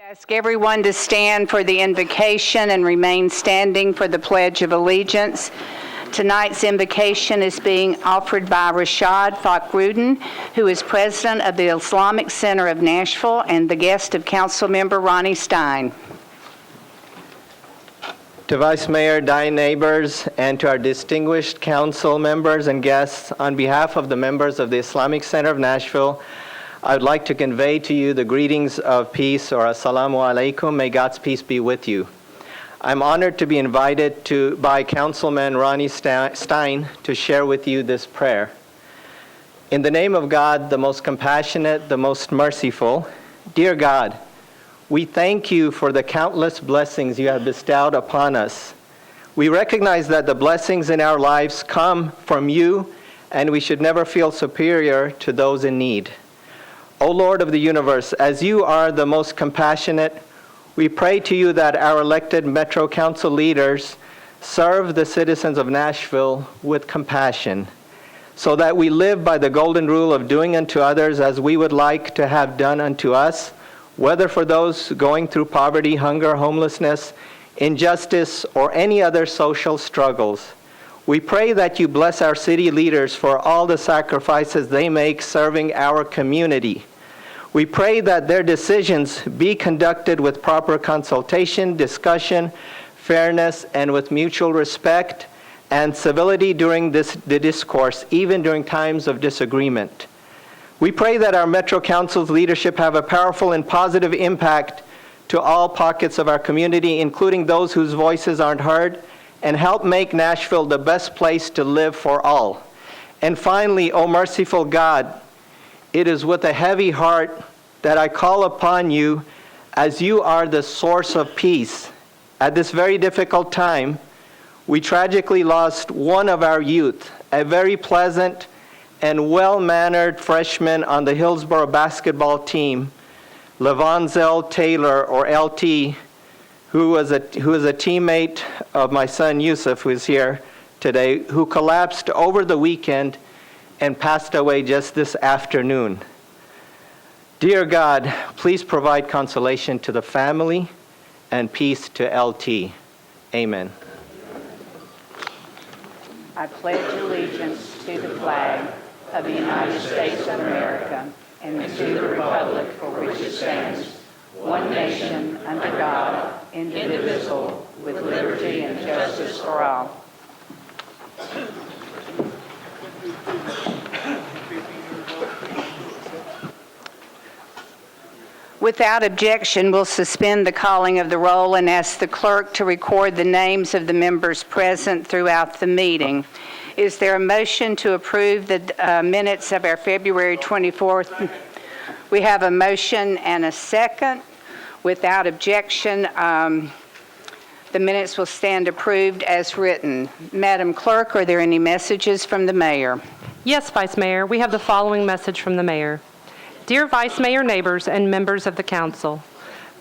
Ask everyone to stand for the invocation and remain standing for the Pledge of Allegiance. Tonight's invocation is being offered by Rashad Fakhrudin, who is president of the Islamic Center of Nashville and the guest of Council Member Ronnie Stein. To Vice Mayor, Diane neighbors, and to our distinguished council members and guests, on behalf of the members of the Islamic Center of Nashville, I would like to convey to you the greetings of peace, or Assalamu alaikum. May God's peace be with you. I'm honored to be invited by Councilman Ronnie Stein to share with you this prayer. In the name of God, the most compassionate, the most merciful, dear God, we thank you for the countless blessings you have bestowed upon us. We recognize that the blessings in our lives come from you, and we should never feel superior to those in need. O Lord of the universe, as you are the most compassionate, we pray to you that our elected Metro Council leaders serve the citizens of Nashville with compassion, so that we live by the golden rule of doing unto others as we would like to have done unto us, whether for those going through poverty, hunger, homelessness, injustice, or any other social struggles. We pray that you bless our city leaders for all the sacrifices they make serving our community. We pray that their decisions be conducted with proper consultation, discussion, fairness, and with mutual respect and civility during the discourse, even during times of disagreement. We pray that our Metro Council's leadership have a powerful and positive impact to all pockets of our community, including those whose voices aren't heard, and help make Nashville the best place to live for all. And finally, O merciful God, it is with a heavy heart that I call upon you, as you are the source of peace. At this very difficult time, we tragically lost one of our youth, a very pleasant and well-mannered freshman on the Hillsborough basketball team, Levonzel Taylor, or LT, who is a teammate of my son Yusuf, who is here today, who collapsed over the weekend and passed away just this afternoon. Dear God, please provide consolation to the family and peace to LT. Amen. I pledge allegiance to the flag of the United States of America and to the republic for which it stands, one nation, under God, indivisible, with liberty and justice for all. Without objection, we'll suspend the calling of the roll and ask the clerk to record the names of the members present throughout the meeting. Is there a motion to approve the minutes of our February 24th? We have a motion and a second. Without objection, the minutes will stand approved as written. Madam Clerk, are there any messages from the mayor? Yes, Vice Mayor. We have the following message from the mayor. Dear Vice Mayor, neighbors, and members of the council,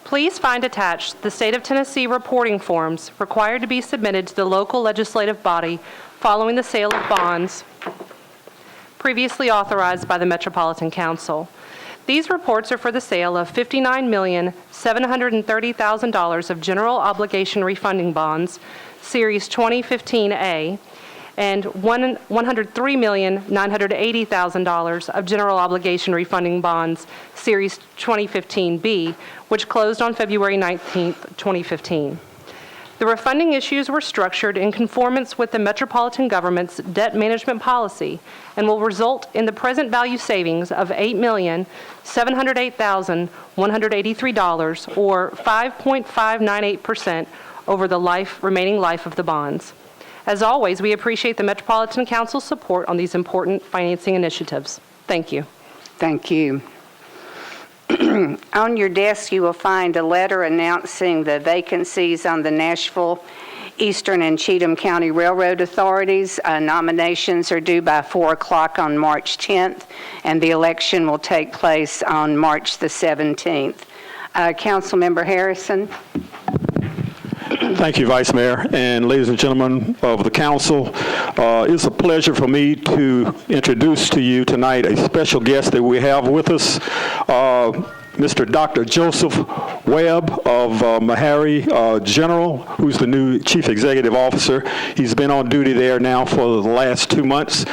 please find attached the State of Tennessee reporting forms required to be submitted to the local legislative body following the sale of bonds previously authorized by the Metropolitan Council. These reports are for the sale of $59,730,000 of general obligation refunding bonds, Series 2015A, and $103,980,000 of general obligation refunding bonds, Series 2015B, which closed on February 19, 2015. The refunding issues were structured in conformance with the Metropolitan Government's debt management policy and will result in the present value savings of $8,708,183, or 5.598% over the remaining life of the bonds. As always, we appreciate the Metropolitan Council's support on these important financing initiatives. Thank you. Thank you. On your desk, you will find a letter announcing the vacancies on the Nashville, Eastern, and Cheatham County Railroad Authorities. Nominations are due by 4 o'clock on March 10th, and the election will take place on March the 17th. Councilmember Harrison. Thank you, Vice Mayor, and ladies and gentlemen of the council. It's a pleasure for me to introduce to you tonight a special guest that we have with us, Mr. Dr. Joseph Webb of Meharry General, who's the new Chief Executive Officer. He's been on duty there now for the last 2 months.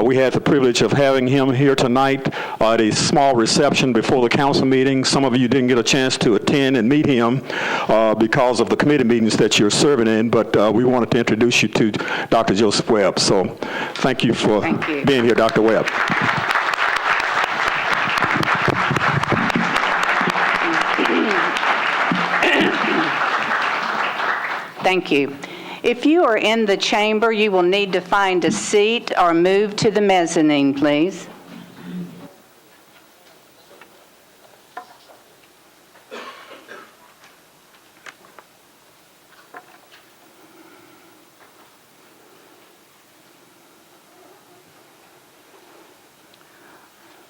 We had the privilege of having him here tonight at a small reception before the council meeting. Some of you didn't get a chance to attend and meet him because of the committee meetings that you're serving in, but we wanted to introduce you to Dr. Joseph Webb. So thank you for being here, Dr. Webb. Thank you. If you are in the chamber, you will need to find a seat or move to the mezzanine, please.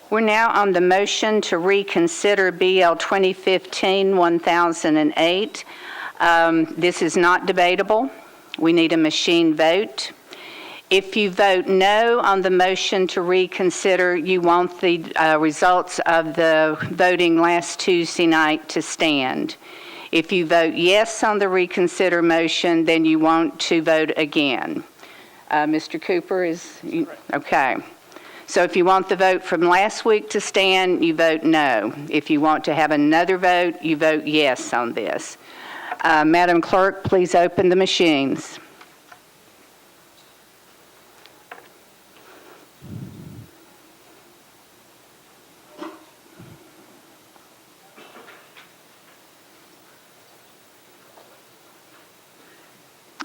We're now on the motion to reconsider BL 2015-1008. This is not debatable. We need a machine vote. If you vote no on the motion to reconsider, you want the results of the voting last Tuesday night to stand. If you vote yes on the reconsider motion, then you want to vote again. Mr. Cooper okay. So if you want the vote from last week to stand, you vote no. If you want to have another vote, you vote yes on this. Madam Clerk, please open the machines.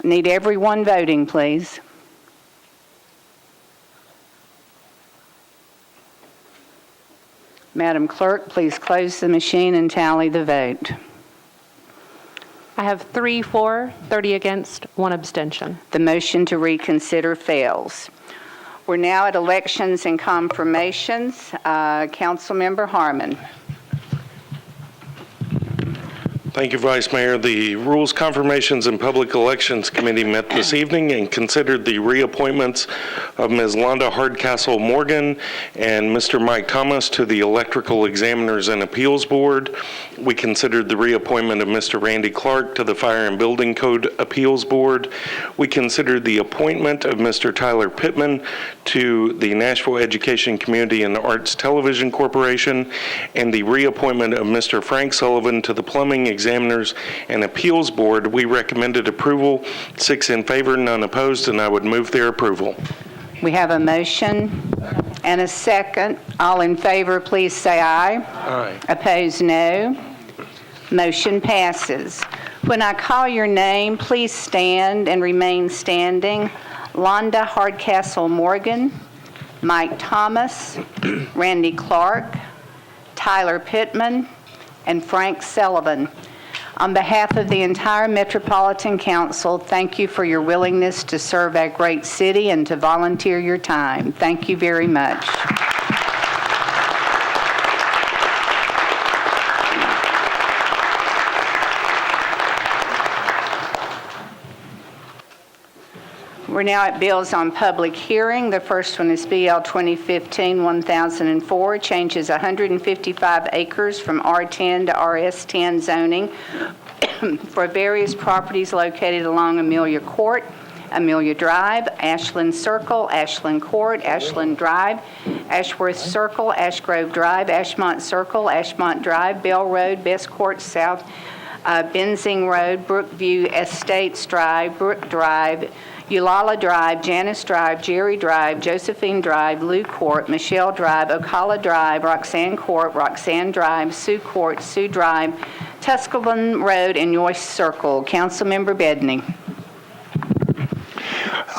Need everyone voting, please. Madam Clerk, please close the machine and tally the vote. I have 3 for, 30 against, 1 abstention. The motion to reconsider fails. We're now at elections and confirmations. Councilmember Harmon. Thank you, Vice Mayor. The Rules, Confirmations, and Public Elections Committee met this evening and considered the reappointments of Ms. Londa Hardcastle Morgan and Mr. Mike Thomas to the Electrical Examiners and Appeals Board. We considered the reappointment of Mr. Randy Clark to the Fire and Building Code Appeals Board. We considered the appointment of Mr. Tyler Pittman to the Nashville Education Community and Arts Television Corporation, and the reappointment of Mr. Frank Sullivan to the Plumbing Examiners and Appeals Board. We recommended approval, 6 in favor, none opposed, and I would move their approval. We have a motion and a second. All in favor, please say aye. Aye. Opposed, no. Motion passes. When I call your name, please stand and remain standing. Londa Hardcastle Morgan, Mike Thomas, Randy Clark, Tyler Pittman, and Frank Sullivan. On behalf of the entire Metropolitan Council, thank you for your willingness to serve our great city and to volunteer your time. Thank you very much. We're now at bills on public hearing. The first one is BL 2015-1004, changes 155 acres from R10 to RS10 zoning for various properties located along Amelia Court, Amelia Drive, Ashland Circle, Ashland Court, Ashland Drive, Ashworth Circle, Ashgrove Drive, Ashmont Circle, Ashmont Drive, Bell Road, Best Court South, Benzing Road, Brookview Estates Drive, Brook Drive, Eulala Drive, Janice Drive, Jerry Drive, Josephine Drive, Lou Court, Michelle Drive, Ocala Drive, Roxanne Court, Roxanne Drive, Sioux Court, Sioux Drive, Tusculum Road, and Yoist Circle. Councilmember Bedney.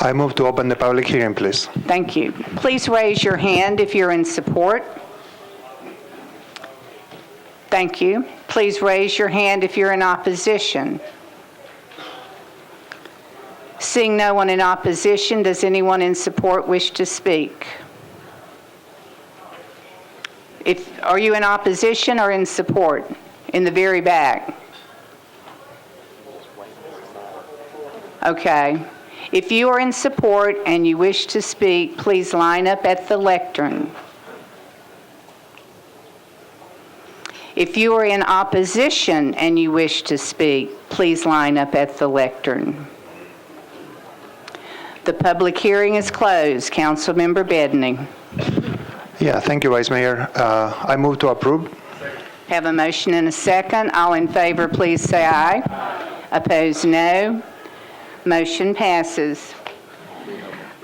I move to open the public hearing, please. Thank you. Please raise your hand if you're in support. Thank you. Please raise your hand if you're in opposition. Seeing no one in opposition, does anyone in support wish to speak? Are you in opposition or in support? In the very back. Okay. If you are in support and you wish to speak, please line up at the lectern. If you are in opposition and you wish to speak, please line up at the lectern. The public hearing is closed. Councilmember Bedney. Yeah, thank you, Vice Mayor. I move to approve. Have a motion and a second. All in favor, please say aye. Opposed, no. Motion passes.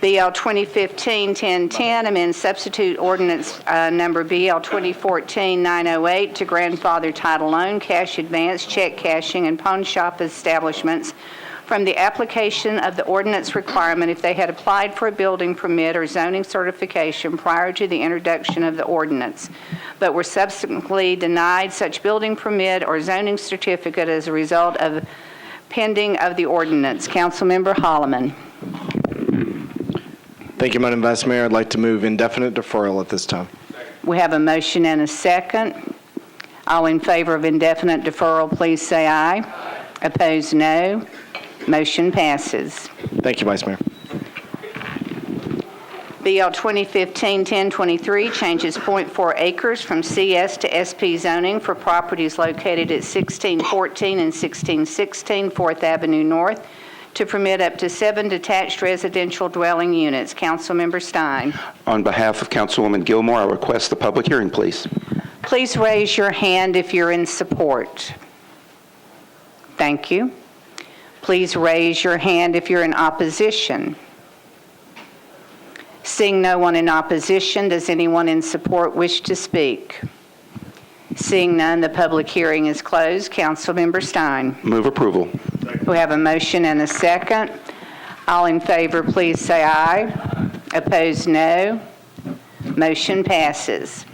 BL 2015-1010, amend substitute ordinance number BL 2014-908 to grandfather title loan, cash advance, check cashing, and pawn shop establishments from the application of the ordinance requirement if they had applied for a building permit or zoning certification prior to the introduction of the ordinance, but were subsequently denied such building permit or zoning certificate as a result of pending of the ordinance. Councilmember Holloman. Thank you, Madam Vice Mayor. I'd like to move indefinite deferral at this time. We have a motion and a second. All in favor of indefinite deferral, please say aye. Opposed, no. Motion passes. Thank you, Vice Mayor. BL 2015-1023 changes .4 acres from CS to SP zoning for properties located at 1614 and 1616 4th Avenue North to permit up to 7 detached residential dwelling units. Councilmember Stein. On behalf of Councilwoman Gilmore, I request the public hearing, please. Please raise your hand if you're in support. Thank you. Please raise your hand if you're in opposition. Seeing no one in opposition, does anyone in support wish to speak? Seeing none, the public hearing is closed. Councilmember Stein. Move approval. We have a motion and a second. All in favor, please say aye. Opposed, no. Motion passes.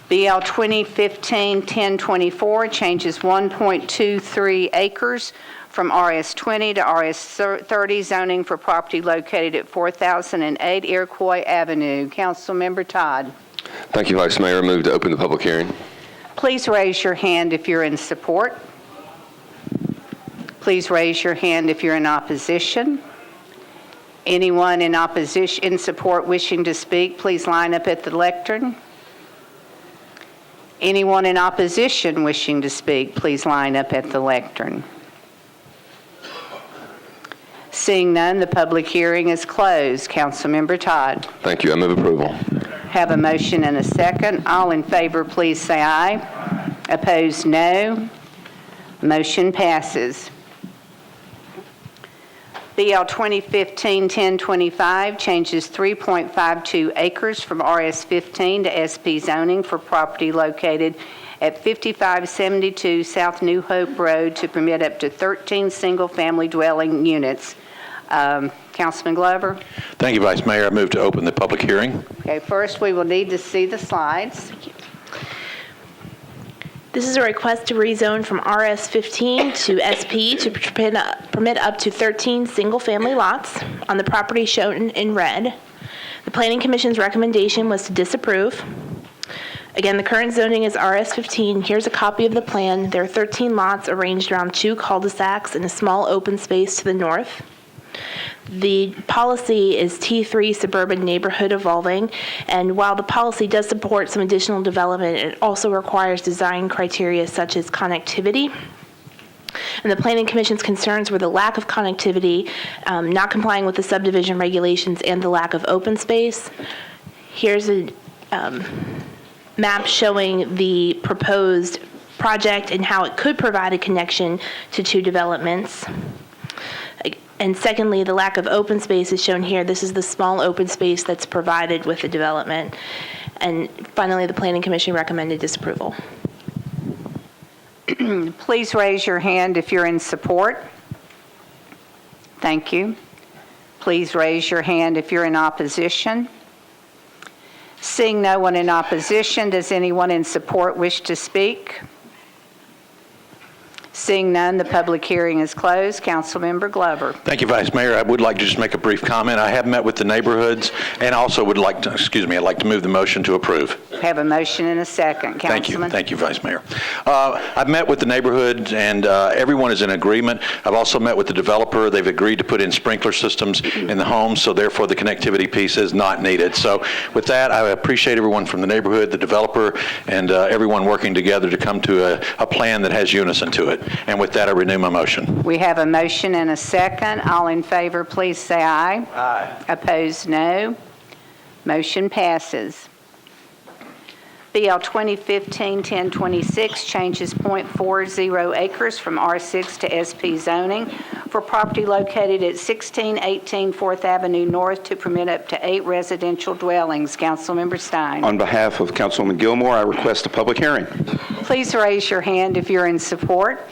BL 2015-1024 changes 1.23 acres from RS-20 to RS-30 zoning for property located at 4008 Iroquois Avenue. Councilmember Todd. Thank you, Vice Mayor. I move to open the public hearing. Please raise your hand if you're in support. Please raise your hand if you're in opposition. Anyone in opposition, in support wishing to speak, please line up at the lectern. Anyone in opposition wishing to speak, please line up at the lectern. Seeing none, the public hearing is closed. Councilmember Todd. Thank you. I move approval. Have a motion and a second. All in favor, please say aye. Opposed, no. Motion passes. BL 2015-1025 changes 3.52 acres from RS-15 to SP zoning for property located at 5572 South New Hope Road to permit up to 13 single-family dwelling units. Councilman Glover? Thank you, Vice Mayor. I move to open the public hearing. Okay, first we will need to see the slides. This is a request to rezone from RS-15 to SP to permit up to 13 single-family lots on the property shown in red. The Planning Commission's recommendation was to disapprove. Again, the current zoning is RS-15. Here's a copy of the plan. There are 13 lots arranged around 2 cul-de-sacs and a small open space to the north. The policy is T3 suburban neighborhood evolving, and while the policy does support some additional development, it also requires design criteria such as connectivity. And the Planning Commission's concerns were the lack of connectivity, not complying with the subdivision regulations, and the lack of open space. Here's a map showing the proposed project and how it could provide a connection to 2 developments. And secondly, the lack of open space is shown here. This is the small open space that's provided with the development. And finally, the Planning Commission recommended disapproval. Please raise your hand if you're in support. Thank you. Please raise your hand if you're in opposition. Seeing no one in opposition, does anyone in support wish to speak? Seeing none, the public hearing is closed. Councilmember Glover. Thank you, Vice Mayor. I would like to just make a brief comment. I have met with the neighborhoods and also would like to, I'd like to move the motion to approve. Have a motion and a second. Councilman. Thank you, Vice Mayor. I've met with the neighborhoods and everyone is in agreement. I've also met with the developer. They've agreed to put in sprinkler systems in the homes, so therefore the connectivity piece is not needed. So with that, I appreciate everyone from the neighborhood, the developer, and everyone working together to come to a plan that has unison to it. And with that, I renew my motion. We have a motion and a second. All in favor, please say aye. Aye. Opposed, no. Motion passes. BL 2015-1026 changes .40 acres from R6 to SP zoning for property located at 1618 4th Avenue North to permit up to 8 residential dwellings. Councilmember Stein. On behalf of Councilwoman Gilmore, I request a public hearing. Please raise your hand if you're in support.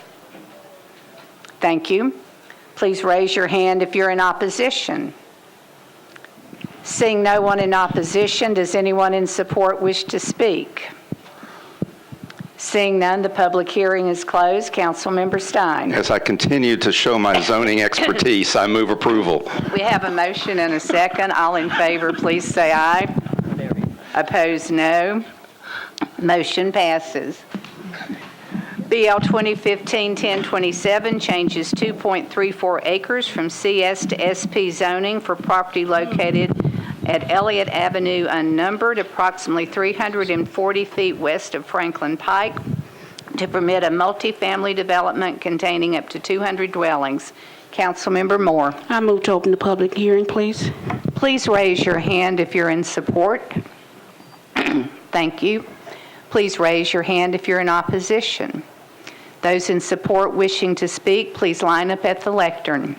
Thank you. Please raise your hand if you're in opposition. Seeing no one in opposition, does anyone in support wish to speak? Seeing none, the public hearing is closed. Councilmember Stein. As I continue to show my zoning expertise, I move approval. We have a motion and a second. All in favor, please say aye. Opposed, no. Motion passes. BL 2015-1027 changes 2.34 acres from CS to SP zoning for property located at Elliott Avenue unnumbered, approximately 340 feet west of Franklin Pike, to permit a multifamily development containing up to 200 dwellings. Councilmember Moore. I move to open the public hearing, please. Please raise your hand if you're in support. Thank you. Please raise your hand if you're in opposition. Those in support wishing to speak, please line up at the lectern.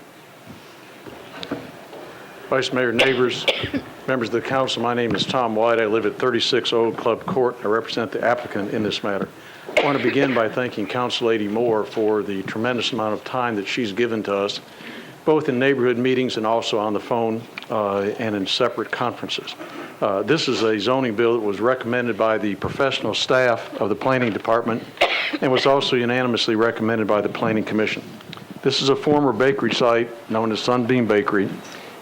Vice Mayor, neighbors, members of the council, my name is Tom White. I live at 36 Old Club Court. I represent the applicant in this matter. I want to begin by thanking Council Lady Moore for the tremendous amount of time that she's given to us, both in neighborhood meetings and also on the phone and in separate conferences. This is a zoning bill that was recommended by the professional staff of the Planning Department and was also unanimously recommended by the Planning Commission. This is a former bakery site known as Sunbeam Bakery.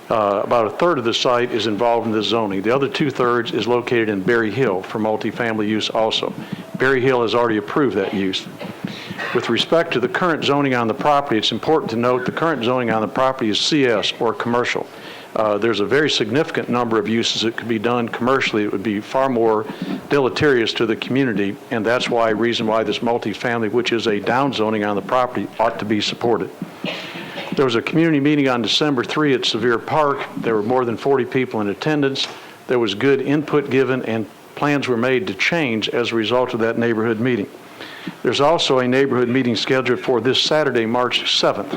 About a third of the site is involved in this zoning. The other 2/3 is located in Berry Hill for multifamily use also. Berry Hill has already approved that use. With respect to the current zoning on the property, it's important to note the current zoning on the property is CS or commercial. There's a very significant number of uses that could be done commercially. It would be far more deleterious to the community, and that's why reason why this multifamily, which is a down zoning on the property, ought to be supported. There was a community meeting on December 3 at Sevier Park. There were more than 40 people in attendance. There was good input given, and plans were made to change as a result of that neighborhood meeting. There's also a neighborhood meeting scheduled for this Saturday, March 7th,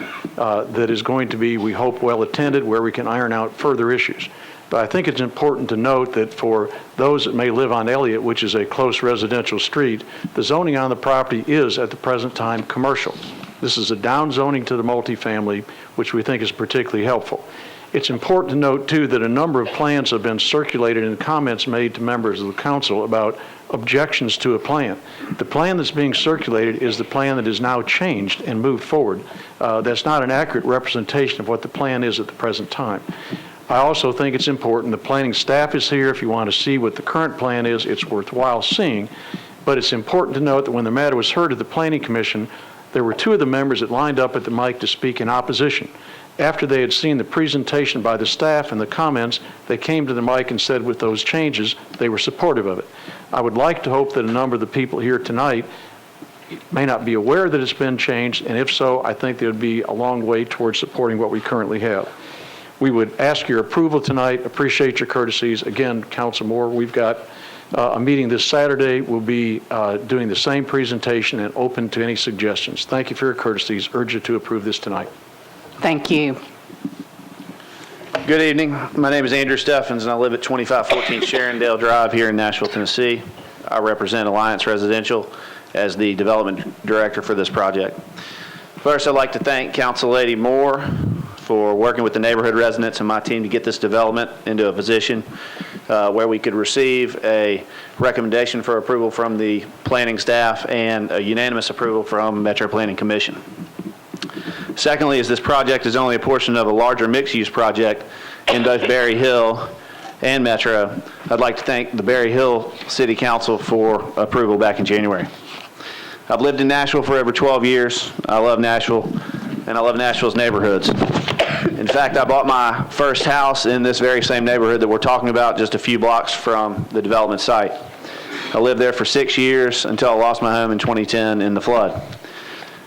that is going to be, we hope, well attended, where we can iron out further issues. But I think it's important to note that for those that may live on Elliott, which is a close residential street, the zoning on the property is, at the present time, commercial. This is a down zoning to the multifamily, which we think is particularly helpful. It's important to note, too, that a number of plans have been circulated and comments made to members of the council about objections to a plan. The plan that's being circulated is the plan that is now changed and moved forward. That's not an accurate representation of what the plan is at the present time. I also think it's important, the planning staff is here. If you want to see what the current plan is, it's worthwhile seeing. But it's important to note that when the matter was heard at the Planning Commission, there were 2 of the members that lined up at the mic to speak in opposition. After they had seen the presentation by the staff and the comments, they came to the mic and said with those changes, they were supportive of it. I would like to hope that a number of the people here tonight may not be aware that it's been changed, and if so, I think there would be a long way towards supporting what we currently have. We would ask your approval tonight, appreciate your courtesies. Again, Council Moore, we've got a meeting this Saturday. We'll be doing the same presentation and open to any suggestions. Thank you for your courtesies. Urge you to approve this tonight. Thank you. Good evening. My name is Andrew Steffens, and I live at 2514 Sharondale Drive here in Nashville, Tennessee. I represent Alliance Residential as the development director for this project. First, I'd like to thank Council Lady Moore for working with the neighborhood residents and my team to get this development into a position where we could receive a recommendation for approval from the planning staff and a unanimous approval from Metro Planning Commission. Secondly, as this project is only a portion of a larger mixed-use project in both Berry Hill and Metro, I'd like to thank the Berry Hill City Council for approval back in January. I've lived in Nashville for over 12 years. I love Nashville, and I love Nashville's neighborhoods. In fact, I bought my first house in this very same neighborhood that we're talking about, just a few blocks from the development site. I lived there for 6 years until I lost my home in 2010 in the flood.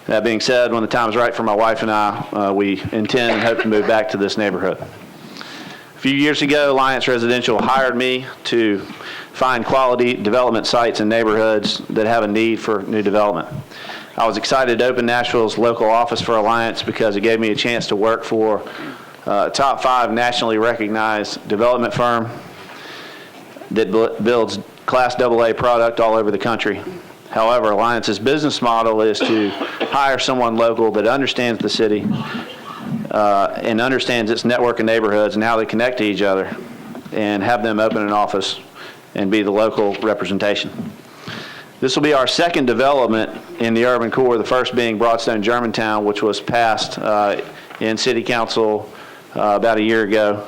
That being said, when the time is right for my wife and I, we intend and hope to move back to this neighborhood. A few years ago, Alliance Residential hired me to find quality development sites in neighborhoods that have a need for new development. I was excited to open Nashville's local office for Alliance because it gave me a chance to work for a top 5 nationally recognized development firm that builds Class AA product all over the country. However, Alliance's business model is to hire someone local that understands the city and understands its network of neighborhoods and how they connect to each other, and have them open an office and be the local representation. This will be our second development in the urban core, the first being Broadstone Germantown, which was passed in City Council about a year ago.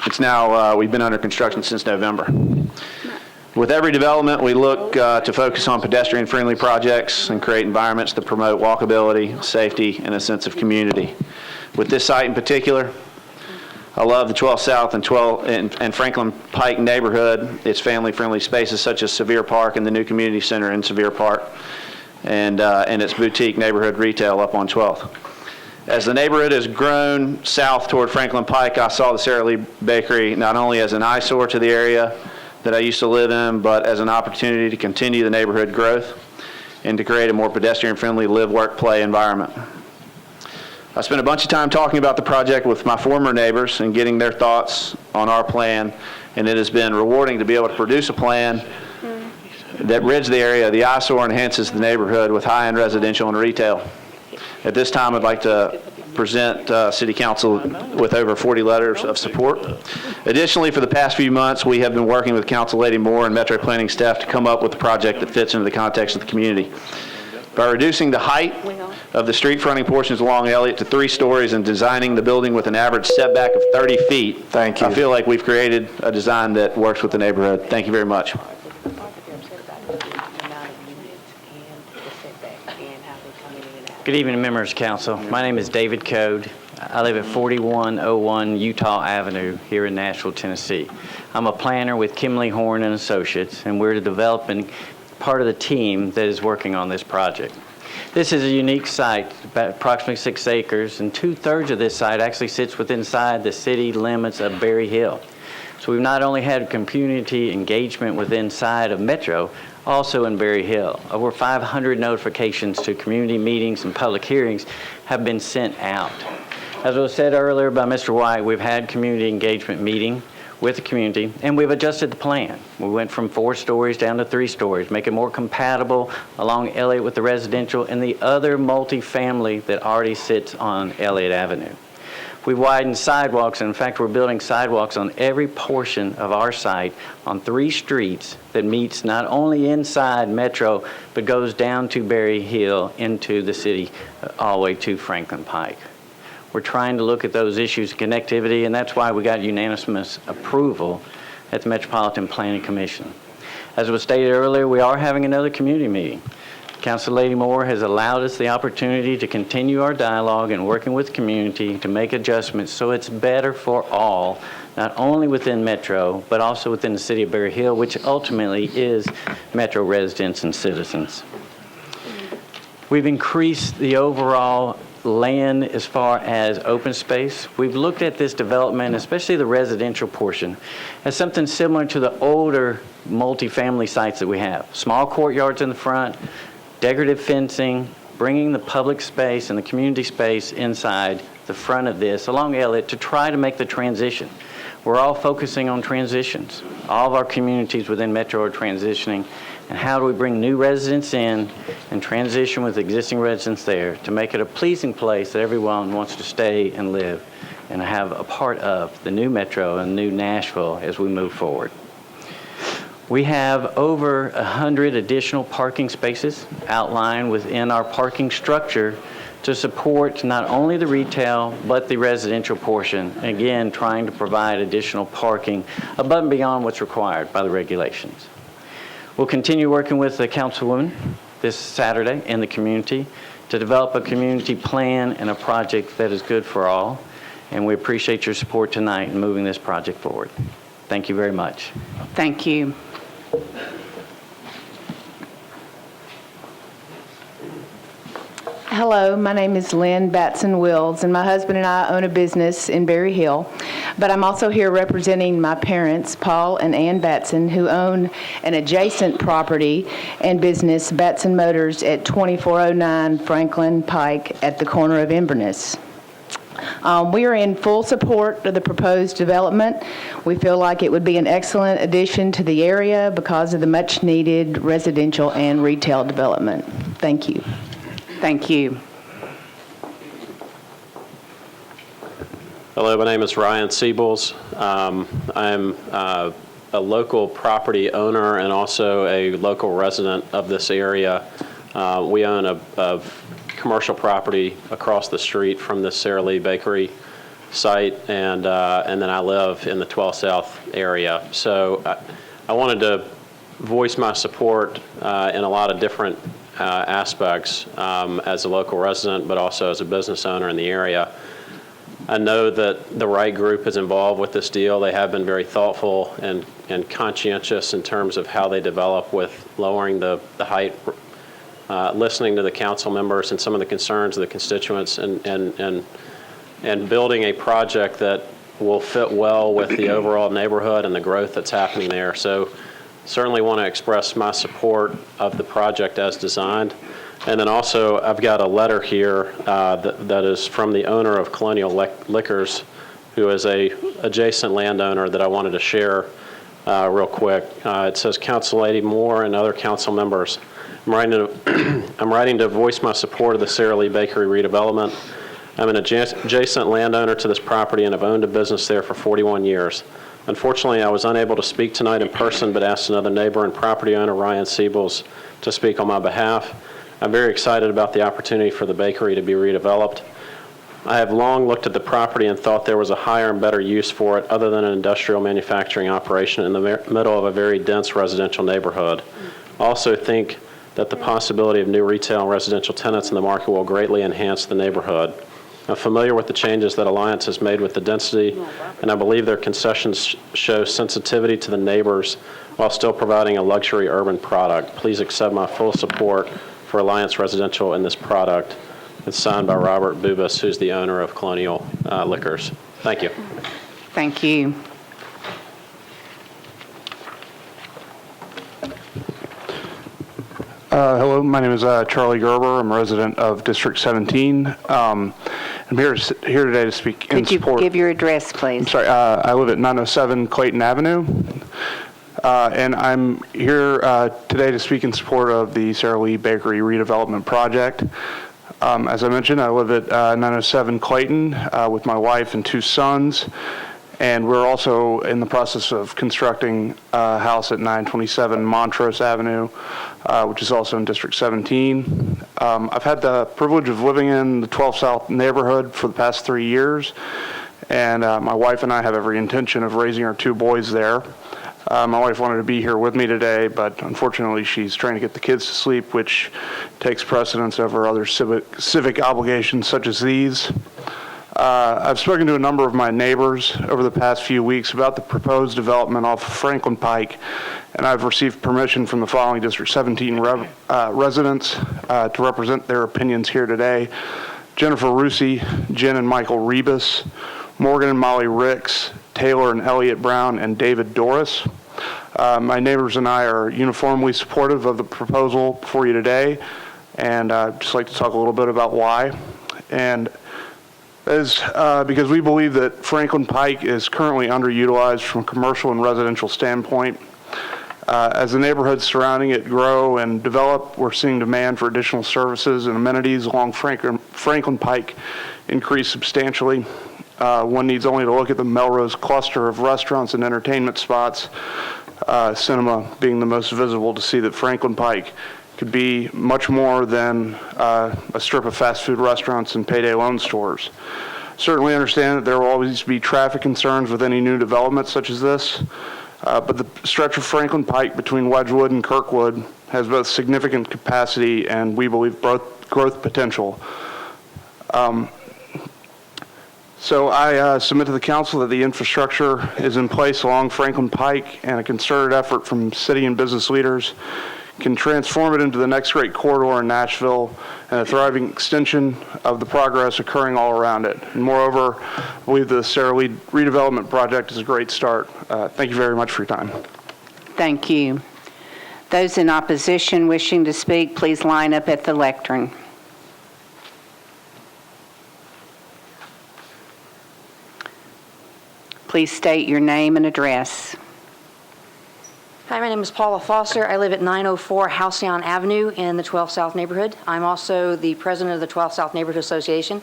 It's now, we've been under construction since November. With every development, we look to focus on pedestrian-friendly projects and create environments that promote walkability, safety, and a sense of community. With this site in particular, I love the 12 South and Franklin Pike neighborhood, its family-friendly spaces such as Sevier Park and the new community center in Sevier Park, and its boutique neighborhood retail up on 12th. As the neighborhood has grown south toward Franklin Pike, I saw the Sara Lee Bakery not only as an eyesore to the area that I used to live in, but as an opportunity to continue the neighborhood growth and to create a more pedestrian-friendly live, work, play environment. I spent a bunch of time talking about the project with my former neighbors and getting their thoughts on our plan, and it has been rewarding to be able to produce a plan that rids the area, the eyesore, enhances the neighborhood with high-end residential and retail. At this time, I'd like to present City Council with over 40 letters of support. Additionally, for the past few months, we have been working with Council Lady Moore and Metro Planning staff to come up with a project that fits into the context of the community. By reducing the height of the street fronting portions along Elliott to 3 stories and designing the building with an average setback of 30 feet, Thank you. I feel like we've created a design that works with the neighborhood. Thank you very much. Good evening, members of council. My name is David Code. I live at 4101 Utah Avenue here in Nashville, Tennessee. I'm a planner with Kimley Horn and Associates, and we're the developing part of the team that is working on this project. This is a unique site, about approximately 6 acres, and 2/3 of this site actually sits within the city limits of Berry Hill. So we've not only had community engagement within inside of Metro, also in Berry Hill. Over 500 notifications to community meetings and public hearings have been sent out. As was said earlier by Mr. White, we've had community engagement meeting with the community, and we've adjusted the plan. We went from 4 stories down to 3 stories, make it more compatible along Elliott with the residential and the other multifamily that already sits on Elliott Avenue. We widened sidewalks, and in fact, we're building sidewalks on every portion of our site on 3 streets that meets not only inside Metro, but goes down to Berry Hill into the city all the way to Franklin Pike. We're trying to look at those issues of connectivity, and that's why we got unanimous approval at the Metropolitan Planning Commission. As was stated earlier, we are having another community meeting. Council Lady Moore has allowed us the opportunity to continue our dialogue and working with the community to make adjustments so it's better for all, not only within Metro, but also within the city of Berry Hill, which ultimately is Metro residents and citizens. We've increased the overall land as far as open space. We've looked at this development, especially the residential portion, as something similar to the older multifamily sites that we have. Small courtyards in the front, decorative fencing, bringing the public space and the community space inside the front of this along Elliott to try to make the transition. We're all focusing on transitions. All of our communities within Metro are transitioning, And how do we bring new residents in and transition with existing residents there to make it a pleasing place that everyone wants to stay and live and have a part of the new metro and new Nashville as we move forward. We have over 100 additional parking spaces outlined within our parking structure to support not only the retail, but the residential portion. Again, trying to provide additional parking above and beyond what's required by the regulations. We'll continue working with the councilwoman this Saturday in the community to develop a community plan and a project that is good for all. And we appreciate your support tonight in moving this project forward. Thank you very much. Thank you. Hello, my name is Lynn Batson-Wills, and my husband and I own a business in Berry Hill. But I'm also here representing my parents, Paul and Ann Batson, who own an adjacent property and business, Batson Motors, at 2409 Franklin Pike at the corner of Inverness. We are in full support of the proposed development. We feel like it would be an excellent addition to the area because of the much-needed residential and retail development. Thank you. Thank you. Hello, my name is Ryan Siebels. I'm a local property owner and also a local resident of this area. We own a commercial property across the street from the Sara Lee Bakery site, and then I live in the 12 South area. So I wanted to voice my support in a lot of different aspects as a local resident, but also as a business owner in the area. I know that the right group is involved with this deal. They have been very thoughtful and conscientious in terms of how they develop with lowering the height, listening to the council members and some of the concerns of the constituents, and building a project that will fit well with the overall neighborhood and the growth that's happening there. So certainly want to express my support of the project as designed. And then also I've got a letter here that is from the owner of Colonial Liquors, who is a adjacent landowner that I wanted to share real quick. It says, Council Lady Moore and other council members, I'm writing to voice my support of the Sara Lee Bakery redevelopment. I'm an adjacent landowner to this property and have owned a business there for 41 years. Unfortunately, I was unable to speak tonight in person, but asked another neighbor and property owner, Ryan Siebels, to speak on my behalf. I'm very excited about the opportunity for the bakery to be redeveloped. I have long looked at the property and thought there was a higher and better use for it other than an industrial manufacturing operation in the middle of a very dense residential neighborhood. I also think that the possibility of new retail and residential tenants in the market will greatly enhance the neighborhood. I'm familiar with the changes that Alliance has made with the density, and I believe their concessions show sensitivity to the neighbors while still providing a luxury urban product. Please accept my full support for Alliance Residential in this product. It's signed by Robert Bubas, who's the owner of Colonial Liquors. Thank you. Thank you. Hello, my name is Charlie Gerber. I'm a resident of District 17. I'm here today to speak in support. Could you give your address, please? I'm sorry. I live at 907 Clayton Avenue, and I'm here today to speak in support of the Sara Lee Bakery redevelopment project. As I mentioned, I live at 907 Clayton with my wife and 2 sons. And we're also in the process of constructing a house at 927 Montrose Avenue, which is also in District 17. I've had the privilege of living in the 12 South neighborhood for the past 3 years, and my wife and I have every intention of raising our 2 boys there. My wife wanted to be here with me today, but unfortunately she's trying to get the kids to sleep, which takes precedence over other civic obligations such as these. I've spoken to a number of my neighbors over the past few weeks about the proposed development off of Franklin Pike, and I've received permission from the following District 17 residents to represent their opinions here today: Jennifer Rusi, Jen and Michael Rebus, Morgan and Molly Ricks, Taylor and Elliot Brown, and David Doris. My neighbors and I are uniformly supportive of the proposal before you today, and I'd just like to talk a little bit about why. And is because we believe that Franklin Pike is currently underutilized from a commercial and residential standpoint. As the neighborhoods surrounding it grow and develop, we're seeing demand for additional services and amenities along Franklin Pike increase substantially. One needs only to look at the Melrose cluster of restaurants and entertainment spots, cinema being the most visible, to see that Franklin Pike could be much more than a strip of fast food restaurants and payday loan stores. Certainly understand that there will always be traffic concerns with any new development such as this, but the stretch of Franklin Pike between Wedgwood and Kirkwood has both significant capacity and, we believe, growth potential. So I submit to the council that the infrastructure is in place along Franklin Pike, and a concerted effort from city and business leaders can transform it into the next great corridor in Nashville and a thriving extension of the progress occurring all around it. And moreover, I believe the Sarah Lee redevelopment project is a great start. Thank you very much for your time. Thank you. Those in opposition wishing to speak, please line up at the lectern. Please state your name and address. Hi, my name is Paula Foster. I live at 904 Halcyon Avenue in the 12 South neighborhood. I'm also the president of the 12 South Neighborhood Association.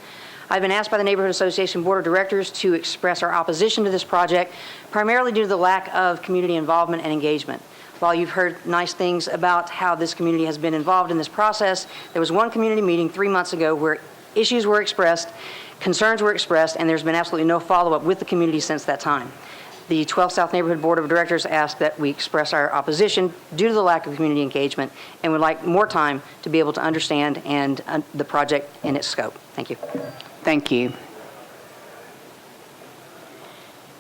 I've been asked by the Neighborhood Association Board of Directors to express our opposition to this project, primarily due to the lack of community involvement and engagement. While you've heard nice things about how this community has been involved in this process, there was one community meeting 3 months ago where issues were expressed, concerns were expressed, and there's been absolutely no follow-up with the community since that time. The 12 South Neighborhood Board of Directors asked that we express our opposition due to the lack of community engagement and would like more time to be able to understand and the project in its scope. Thank you. Thank you.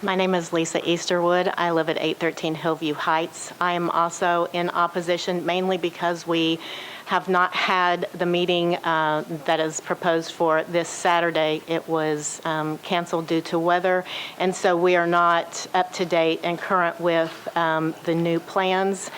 My name is Lisa Easterwood. I live at 813 Hillview Heights. I am also in opposition mainly because we have not had the meeting that is proposed for this Saturday. It was canceled due to weather, and so we are not up to date and current with the new plans.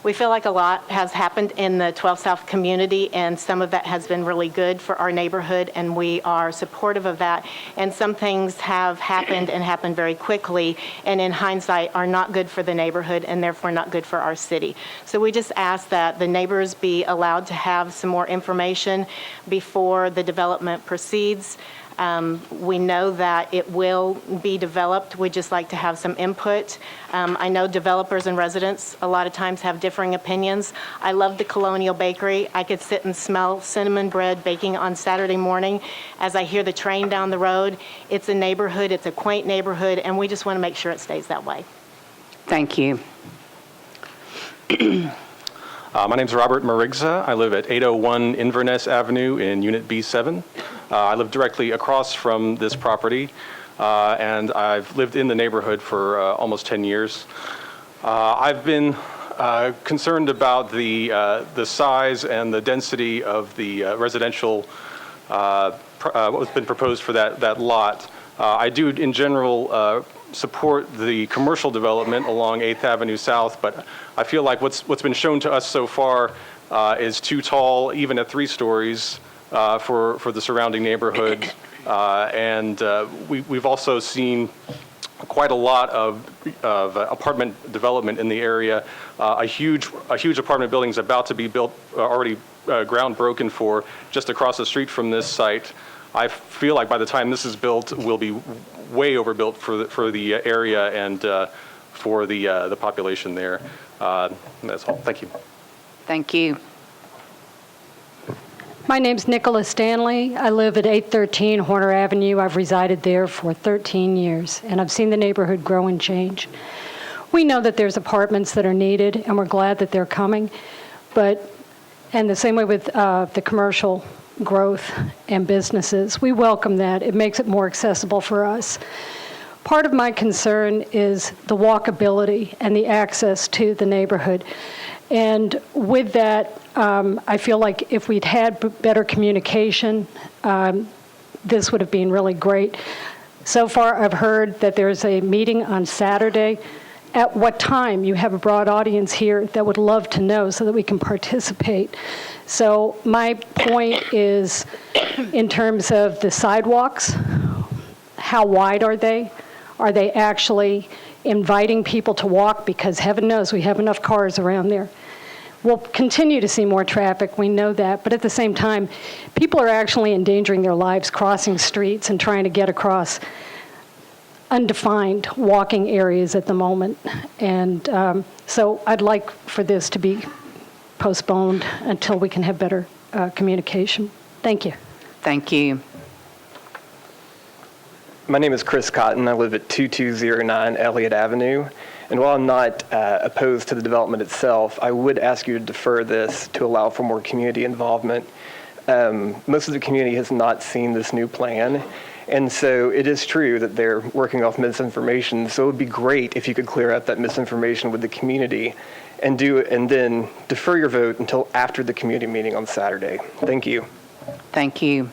We feel like a lot has happened in the 12 South community, and some of that has been really good for our neighborhood, and we are supportive of that. And some things have happened and happened very quickly, and in hindsight are not good for the neighborhood and therefore not good for our city. So we just ask that the neighbors be allowed to have some more information before the development proceeds. We know that it will be developed. We'd just like to have some input. I know developers and residents a lot of times have differing opinions. I love the Colonial Bakery. I could sit and smell cinnamon bread baking on Saturday morning as I hear the train down the road. It's a neighborhood, it's a quaint neighborhood, and we just want to make sure it stays that way. Thank you. My name's Robert Marigza. I live at 801 Inverness Avenue in Unit B7. I live directly across from this property, and I've lived in the neighborhood for almost 10 years. I've been concerned about the size and the density of the residential, what's been proposed for that lot. I do, in general, support the commercial development along 8th Avenue South, but I feel like what's been shown to us so far is too tall, even at 3 stories, for the surrounding neighborhood. And we've also seen quite a lot of apartment development in the area. A huge apartment building is about to be built, already ground broken for, just across the street from this site. I feel like by the time this is built, we'll be way overbuilt for the area and for the population there. That's all. Thank you. Thank you. My name's Nicola Stanley. I live at 813 Horner Avenue. I've resided there for 13 years, and I've seen the neighborhood grow and change. We know that there's apartments that are needed, and we're glad that they're coming. And the same way with the commercial growth and businesses. We welcome that. It makes it more accessible for us. Part of my concern is the walkability and the access to the neighborhood. And with that, I feel like if we'd had better communication, this would have been really great. So far, I've heard that there's a meeting on Saturday. At what time? You have a broad audience here that would love to know so that we can participate. So my point is, in terms of the sidewalks, how wide are they? Are they actually inviting people to walk because heaven knows we have enough cars around there. We'll continue to see more traffic, we know that, but at the same time, people are actually endangering their lives crossing streets and trying to get across undefined walking areas at the moment. And so I'd like for this to be postponed until we can have better communication. Thank you. Thank you. My name is Chris Cotton. I live at 2209 Elliott Avenue. And while I'm not opposed to the development itself, I would ask you to defer this to allow for more community involvement. Most of the community has not seen this new plan. And so it is true that they're working off misinformation. So it would be great if you could clear up that misinformation with the community and then defer your vote until after the community meeting on Saturday. Thank you. Thank you.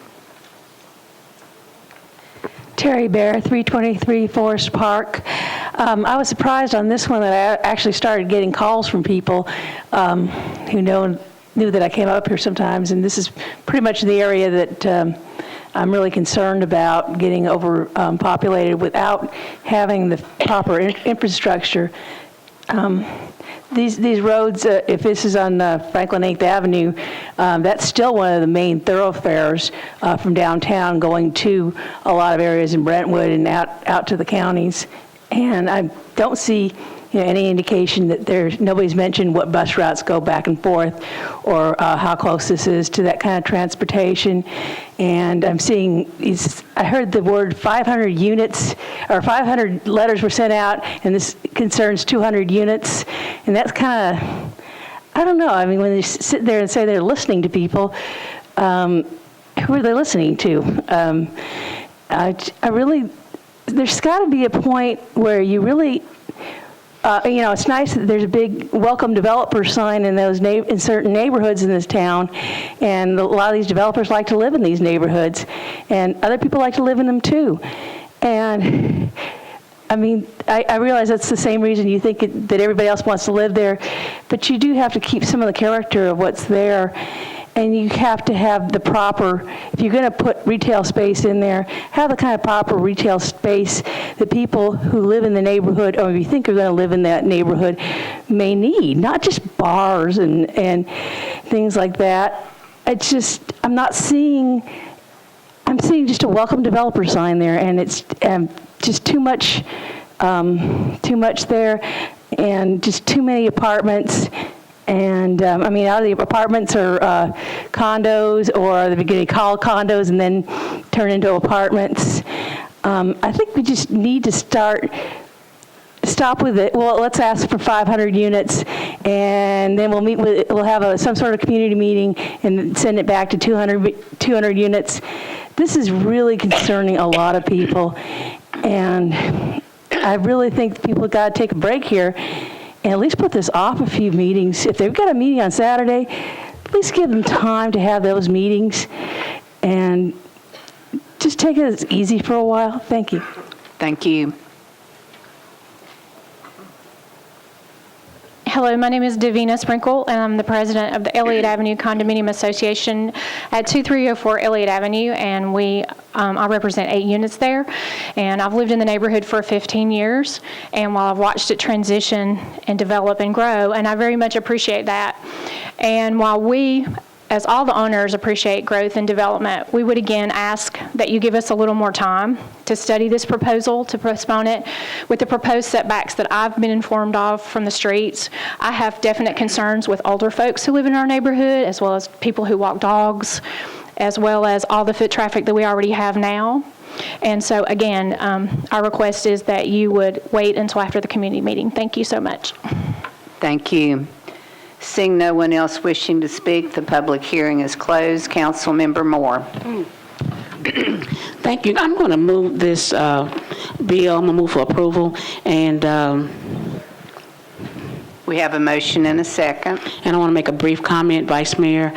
Terry Bear, 323 Forest Park. I was surprised on this one that I actually started getting calls from people who knew that I came up here sometimes, and this is pretty much the area that I'm really concerned about getting overpopulated without having the proper infrastructure. These roads, if this is on Franklin 8th Avenue, that's still one of the main thoroughfares from downtown going to a lot of areas in Brentwood and out to the counties. And I don't see any indication that nobody's mentioned what bus routes go back and forth or how close this is to that kind of transportation. And I'm seeing, I heard the word 500 units, or 500 letters were sent out, and this concerns 200 units. And that's kind of, I don't know, I mean, when they sit there and say they're listening to people, who are they listening to? I really, there's got to be a point where you really, it's nice that there's a big welcome developer sign in in certain neighborhoods in this town, and a lot of these developers like to live in these neighborhoods, and other people like to live in them too. And I mean, I realize that's the same reason you think that everybody else wants to live there, but you do have to keep some of the character of what's there. And you have to have the proper, if you're going to put retail space in there, have the kind of proper retail space that people who live in the neighborhood, or you think are going to live in that neighborhood, may need, not just bars and things like that. It's just, I'm seeing just a welcome developer sign there, and it's just too much there, and just too many apartments. And I mean, out of the apartments are condos, or they're getting called condos and then turn into apartments. I think we just need to stop with it. Well, let's ask for 500 units, and then we'll have some sort of community meeting and send it back to 200 units. This is really concerning a lot of people, and I really think people have got to take a break here and at least put this off a few meetings. If they've got a meeting on Saturday, at least give them time to have those meetings and just take it easy for a while. Thank you. Thank you. Hello, my name is Davina Sprinkle, and I'm the president of the Elliott Avenue Condominium Association at 2304 Elliott Avenue, and I represent 8 units there. And I've lived in the neighborhood for 15 years, and while I've watched it transition and develop and grow, and I very much appreciate that. And while we, as all the owners, appreciate growth and development, we would again ask that you give us a little more time to study this proposal, to postpone it. With the proposed setbacks that I've been informed of from the streets, I have definite concerns with older folks who live in our neighborhood, as well as people who walk dogs, as well as all the foot traffic that we already have now. And so again, our request is that you would wait until after the community meeting. Thank you so much. Thank you. Seeing no one else wishing to speak, the public hearing is closed. Councilmember Moore. Thank you. I'm going to move this bill. I'm going to move for approval. And we have a motion and a second. And I want to make a brief comment, Vice Mayor.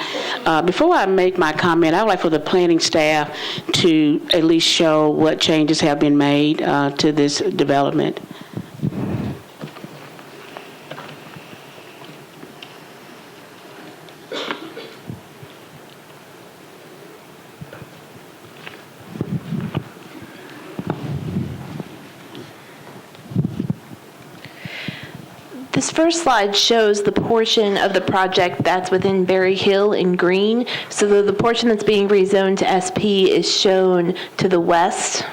Before I make my comment, I would like for the planning staff to at least show what changes have been made to this development. This first slide shows the portion of the project that's within Berry Hill in green. So the portion that's being rezoned to SP is shown to the west.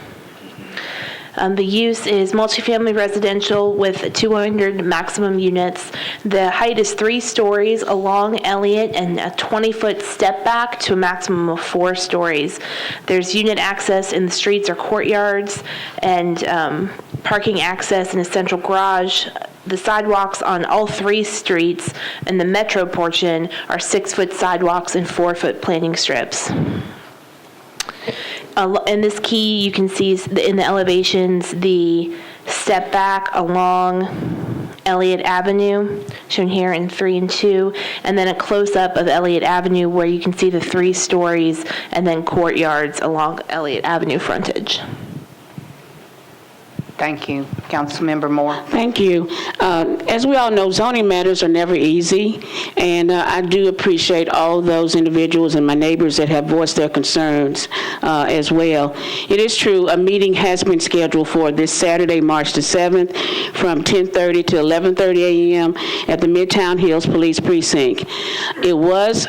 The use is multifamily residential with 200 maximum units. The height is 3 stories along Elliott and a 20-foot step back to a maximum of 4 stories. There's unit access in the streets or courtyards and parking access in a central garage. The sidewalks on all 3 streets and the metro portion are 6-foot sidewalks and 4-foot planting strips. In this key, you can see in the elevations the step back along Elliott Avenue, shown here in 3 and 2, and then a close-up of Elliott Avenue where you can see the 3 stories and then courtyards along Elliott Avenue frontage. Thank you. Councilmember Moore. Thank you. As we all know, zoning matters are never easy, and I do appreciate all those individuals and my neighbors that have voiced their concerns as well. It is true, a meeting has been scheduled for this Saturday, March the 7th, from 10:30 to 11:30 a.m. at the Midtown Hills Police Precinct. It was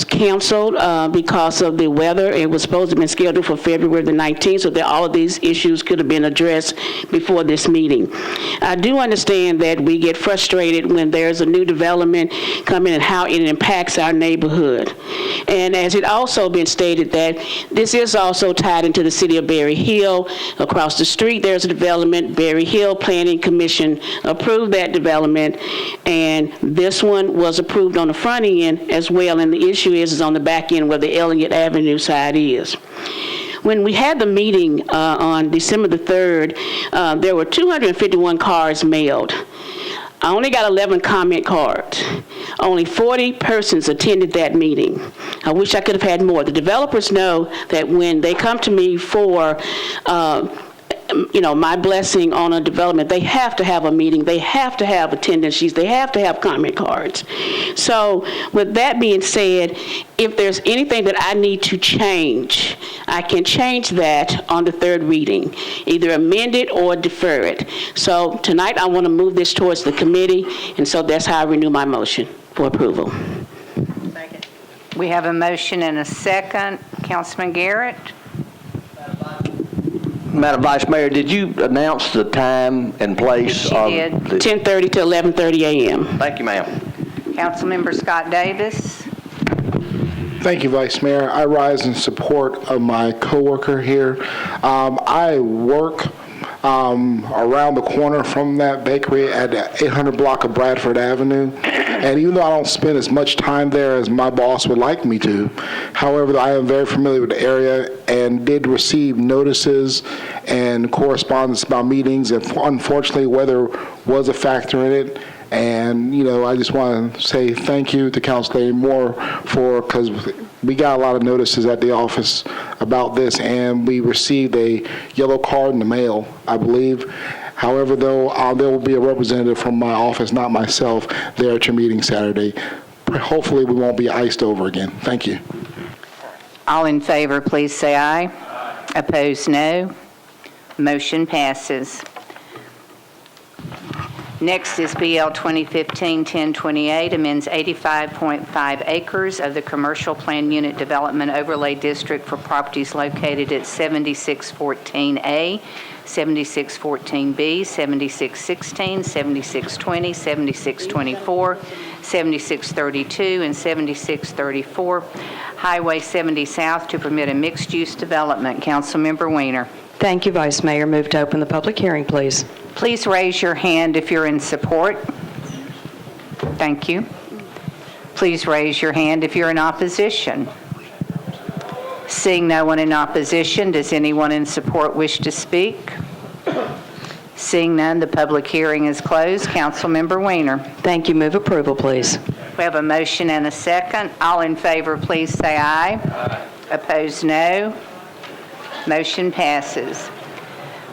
canceled because of the weather. It was supposed to have been scheduled for February the 19th, so that all of these issues could have been addressed before this meeting. I do understand that we get frustrated when there's a new development coming and how it impacts our neighborhood. And as it also been stated that this is also tied into the city of Berry Hill. Across the street, there's a development. Berry Hill Planning Commission approved that development, and this one was approved on the front end as well, and the issue is on the back end where the Elliott Avenue side is. When we had the meeting on December the 3rd, there were 251 cards mailed. I only got 11 comment cards. Only 40 persons attended that meeting. I wish I could have had more. The developers know that when they come to me for my blessing on a development, they have to have a meeting, they have to have attendance sheets, they have to have comment cards. So with that being said, if there's anything that I need to change, I can change that on the 3rd reading, either amend it or defer it. So tonight I want to move this towards the committee, and so that's how I renew my motion for approval. Second. We have a motion and a second. Councilman Garrett? Madam Vice Mayor, did you announce the time and place? She did. 10:30 to 11:30 a.m. Thank you, ma'am. Councilmember Scott Davis. Thank you, Vice Mayor. I rise in support of my coworker here. I work around the corner from that bakery at the 800 block of Bradford Avenue. And even though I don't spend as much time there as my boss would like me to, however, I am very familiar with the area and did receive notices and correspondence about meetings. And unfortunately, weather was a factor in it. And, I just want to say thank you to Councilor Moore because we got a lot of notices at the office about this, and we received a yellow card in the mail, I believe. However, though, there will be a representative from my office, not myself, there at your meeting Saturday. Hopefully, we won't be iced over again. Thank you. All in favor, please say aye. Opposed, no. Motion passes. Next is BL 2015-1028, amends 85.5 acres of the Commercial Plan Unit Development Overlay District for properties located at 7614A, 7614B, 7616, 7620, 7624, 7632, and 7634, Highway 70 South to permit a mixed-use development. Councilmember Weiner. Thank you, Vice Mayor. Move to open the public hearing, please. Please raise your hand if you're in support. Thank you. Please raise your hand if you're in opposition. Seeing no one in opposition, does anyone in support wish to speak? Seeing none, the public hearing is closed. Councilmember Weiner. Thank you. Move approval, please. We have a motion and a second. All in favor, please say aye. Aye. Opposed, no. Motion passes.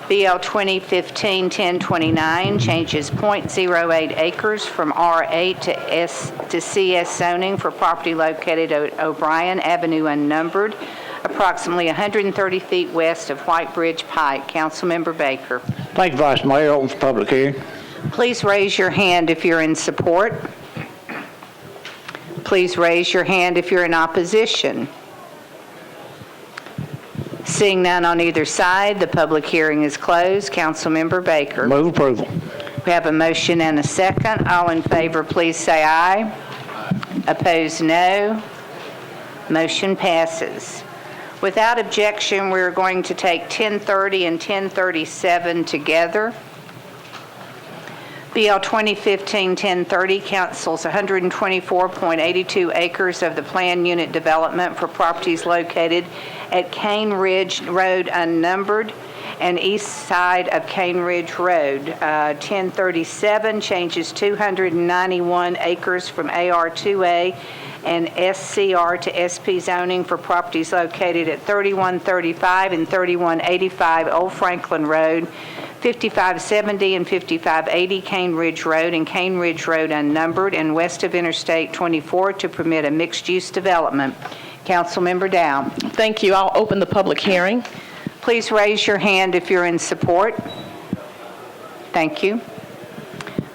BL 2015-1029 changes .08 acres from R8 to CS zoning for property located at O'Brien Avenue unnumbered, approximately 130 feet west of White Bridge Pike. Councilmember Baker. Thank you, Vice Mayor. Open for public hearing. Please raise your hand if you're in support. Please raise your hand if you're in opposition. Seeing none on either side, the public hearing is closed. Councilmember Baker. Move approval. We have a motion and a second. All in favor, please say aye. Opposed, no. Motion passes. Without objection, we're going to take 1030 and 1037 together. BL 2015-1030 cancels 124.82 acres of the planned unit development for properties located at Cane Ridge Road unnumbered and east side of Cane Ridge Road. 1037 changes 291 acres from AR2A and SCR to SP zoning for properties located at 3135 and 3185 Old Franklin Road, 5570 and 5580 Cane Ridge Road and Cane Ridge Road unnumbered and west of Interstate 24 to permit a mixed-use development. Councilmember Dow. Thank you. I'll open the public hearing. Please raise your hand if you're in support. Thank you.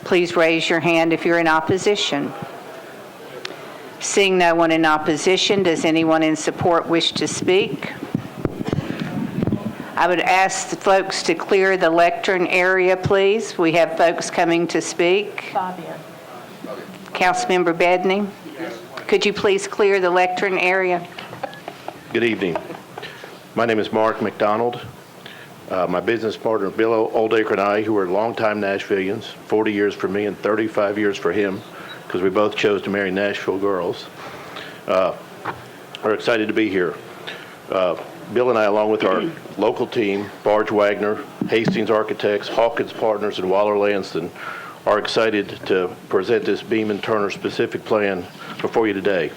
Please raise your hand if you're in opposition. Seeing no one in opposition, does anyone in support wish to speak? I would ask the folks to clear the lectern area, please. We have folks coming to speak. Fabian. Councilmember Bedney, could you please clear the lectern area? Good evening. My name is Mark McDonald. My business partner, Bill Oldacre, and I, who are longtime Nashvillians, 40 years for me and 35 years for him, because we both chose to marry Nashville girls, are excited to be here. Bill and I, along with our local team, Barge Wagner, Hastings Architects, Hawkins Partners, and Waller Lanston, are excited to present this Beam & Turner specific plan before you today.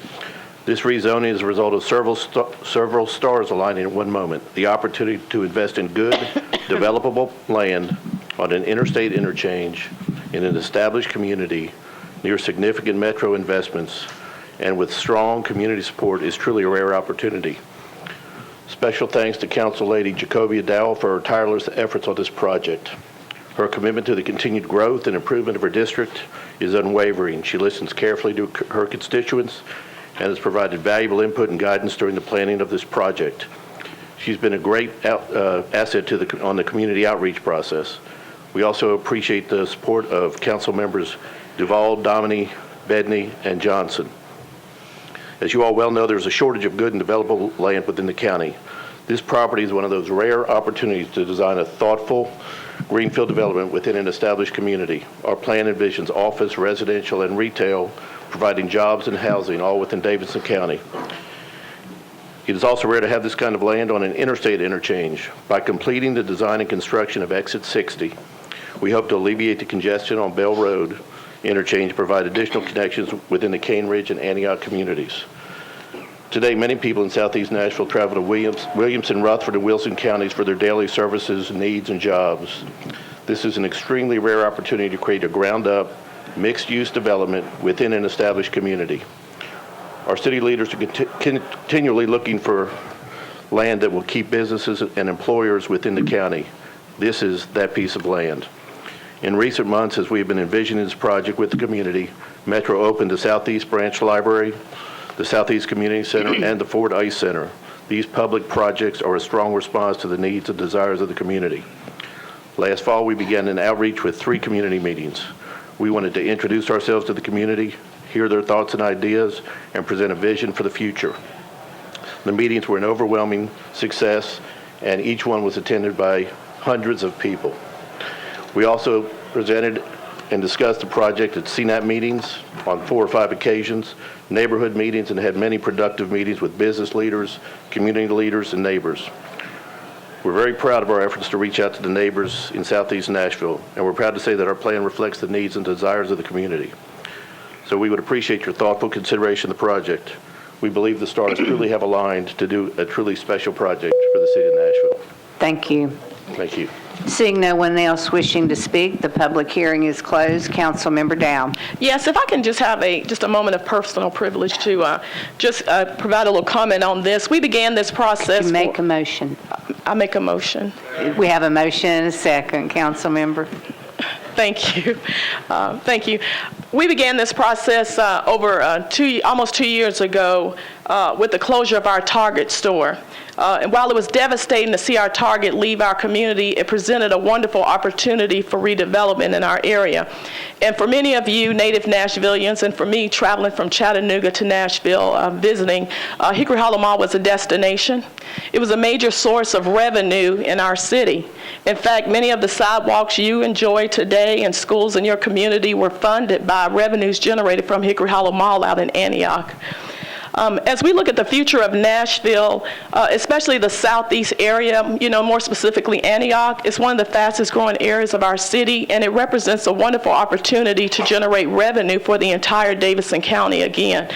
This rezoning is a result of several stars aligning at one moment. The opportunity to invest in good, developable land on an interstate interchange in an established community near significant metro investments and with strong community support is truly a rare opportunity. Special thanks to Council Lady Jacobia Dowell for her tireless efforts on this project. Her commitment to the continued growth and improvement of her district is unwavering. She listens carefully to her constituents and has provided valuable input and guidance during the planning of this project. She's been a great asset on the community outreach process. We also appreciate the support of Council members Duval, Dominy, Bedney, and Johnson. As you all well know, there's a shortage of good and developable land within the county. This property is one of those rare opportunities to design a thoughtful greenfield development within an established community. Our plan envisions office, residential, and retail, providing jobs and housing, all within Davidson County. It is also rare to have this kind of land on an interstate interchange. By completing the design and construction of Exit 60, we hope to alleviate the congestion on Bell Road interchange, provide additional connections within the Cane Ridge and Antioch communities. Today, many people in southeast Nashville travel to Williamson, Rutherford, and Wilson counties for their daily services, needs, and jobs. This is an extremely rare opportunity to create a ground-up, mixed-use development within an established community. Our city leaders are continually looking for land that will keep businesses and employers within the county. This is that piece of land. In recent months, as we have been envisioning this project with the community, Metro opened the Southeast Branch Library, the Southeast Community Center, and the Ford Ice Center. These public projects are a strong response to the needs and desires of the community. Last fall, we began an outreach with 3 community meetings. We wanted to introduce ourselves to the community, hear their thoughts and ideas, and present a vision for the future. The meetings were an overwhelming success, and each one was attended by hundreds of people. We also presented and discussed the project at CNAP meetings on 4 or 5 occasions, neighborhood meetings, and had many productive meetings with business leaders, community leaders, and neighbors. We're very proud of our efforts to reach out to the neighbors in southeast Nashville, and we're proud to say that our plan reflects the needs and desires of the community. So we would appreciate your thoughtful consideration of the project. We believe the stars truly have aligned to do a truly special project for the city of Nashville. Thank you. Thank you. Seeing no one else wishing to speak, the public hearing is closed. Councilmember Dow. Yes, if I can just have just a moment of personal privilege to just provide a little comment on this. We began this process. You make a motion. I make a motion. We have a motion and a second, Councilmember. Thank you. Thank you. We began this process almost 2 years ago with the closure of our Target store. And while it was devastating to see our Target leave our community, it presented a wonderful opportunity for redevelopment in our area. And for many of you native Nashvillians, and for me traveling from Chattanooga to Nashville visiting, Hickory Hollow Mall was a destination. It was a major source of revenue in our city. In fact, many of the sidewalks you enjoy today and schools in your community were funded by revenues generated from Hickory Hollow Mall out in Antioch. As we look at the future of Nashville, especially the southeast area, more specifically Antioch, it's one of the fastest growing areas of our city, and it represents a wonderful opportunity to generate revenue for the entire Davidson County again.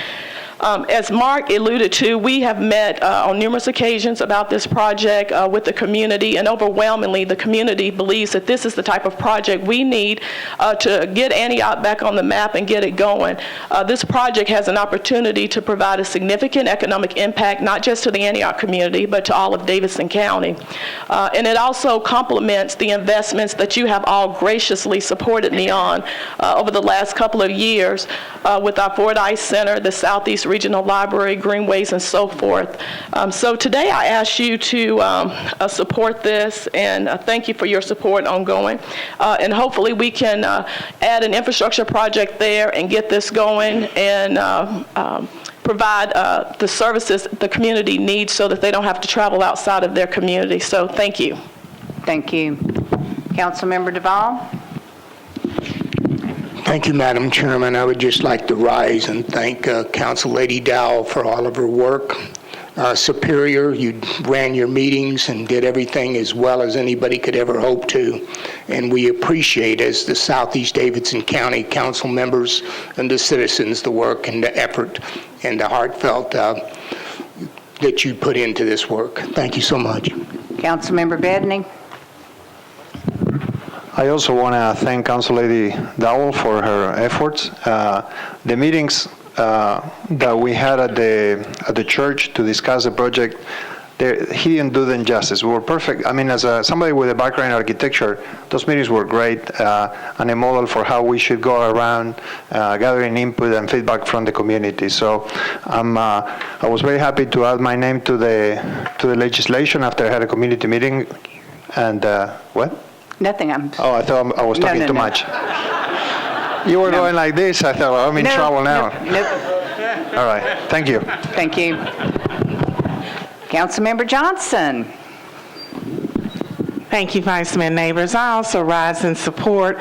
As Mark alluded to, we have met on numerous occasions about this project with the community, and overwhelmingly the community believes that this is the type of project we need to get Antioch back on the map and get it going. This project has an opportunity to provide a significant economic impact, not just to the Antioch community, but to all of Davidson County. And it also complements the investments that you have all graciously supported me on over the last couple of years with our Fordyce Center, the Southeast Regional Library, Greenways, and so forth. So today I ask you to support this, and thank you for your support ongoing. And hopefully we can add an infrastructure project there and get this going and provide the services the community needs so that they don't have to travel outside of their community. So thank you. Thank you. Councilmember Duvall? Thank you, Madam Chairman. I would just like to rise and thank Council Lady Dowell for all of her work. Superior, you ran your meetings and did everything as well as anybody could ever hope to. And we appreciate, as the Southeast Davidson County Council members and the citizens, the work and the effort and the heartfelt that you put into this work. Thank you so much. Councilmember Bedney? I also want to thank Council Lady Dowell for her efforts. The meetings that we had at the church to discuss the project, he didn't do them justice. We were perfect. I mean, as somebody with a background in architecture, those meetings were great and a model for how we should go around gathering input and feedback from the community. So I was very happy to add my name to the legislation after I had a community meeting. And what? Nothing. I thought I was talking too much. You were going like this. I thought, well, I'm in trouble now. Nope. All right. Thank you. Thank you. Councilmember Johnson. Thank you, Vice Mayor Neighbors. I also rise in support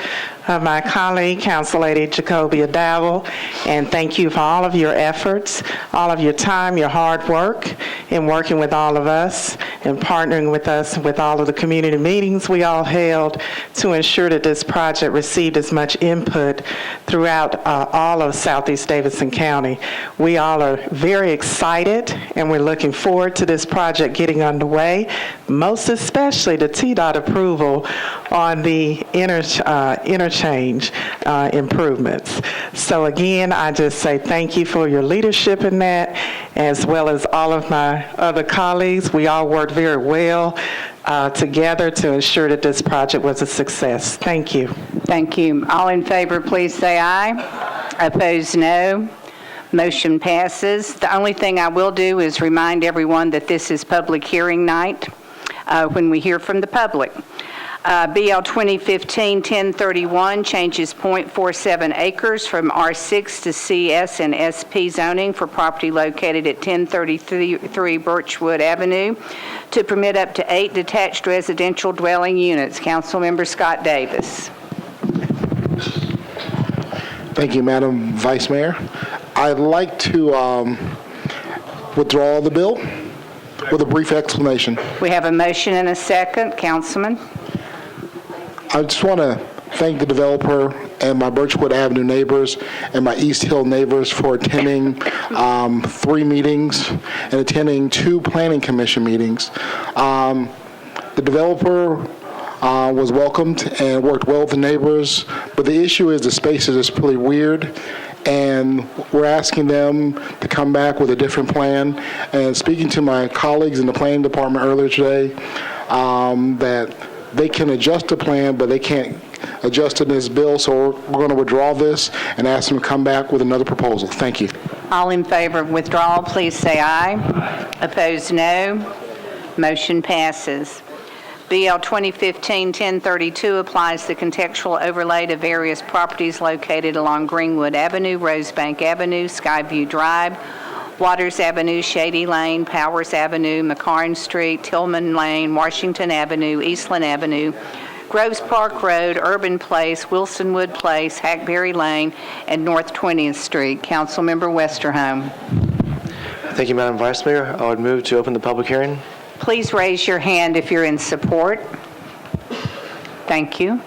of my colleague, Council Lady Jacobia Dowell, and thank you for all of your efforts, all of your time, your hard work in working with all of us and partnering with us with all of the community meetings we all held to ensure that this project received as much input throughout all of Southeast Davidson County. We all are very excited, and we're looking forward to this project getting underway, most especially the TDOT approval on the interchange improvements. So again, I just say thank you for your leadership in that, as well as all of my other colleagues. We all worked very well together to ensure that this project was a success. Thank you. Thank you. All in favor, please say aye. Opposed, no. Motion passes. The only thing I will do is remind everyone that this is public hearing night when we hear from the public. BL 2015-1031 changes .47 acres from R6 to CS and SP zoning for property located at 1033 Birchwood Avenue to permit up to 8 detached residential dwelling units. Councilmember Scott Davis. Thank you, Madam Vice Mayor. I'd like to withdraw the bill with a brief explanation. We have a motion and a second. Councilman. I just want to thank the developer and my Birchwood Avenue neighbors and my East Hill neighbors for attending 3 meetings and attending 2 planning commission meetings. The developer was welcomed and worked well with the neighbors, but the issue is the spaces is pretty weird, and we're asking them to come back with a different plan. And speaking to my colleagues in the planning department earlier today, that they can adjust the plan, but they can't adjusted in this bill, so we're going to withdraw this and ask them to come back with another proposal. Thank you. All in favor of withdrawal, please say aye. Opposed, no. Motion passes. BL 2015-1032 applies the contextual overlay to various properties located along Greenwood Avenue, Rosebank Avenue, Skyview Drive, Waters Avenue, Shady Lane, Powers Avenue, McCarn Street, Tillman Lane, Washington Avenue, Eastland Avenue, Groves Park Road, Urban Place, Wilsonwood Place, Hackberry Lane, and North 20th Street. Councilmember Westerholm. Thank you, Madam Vice Mayor. I would move to open the public hearing. Please raise your hand if you're in support. Thank you.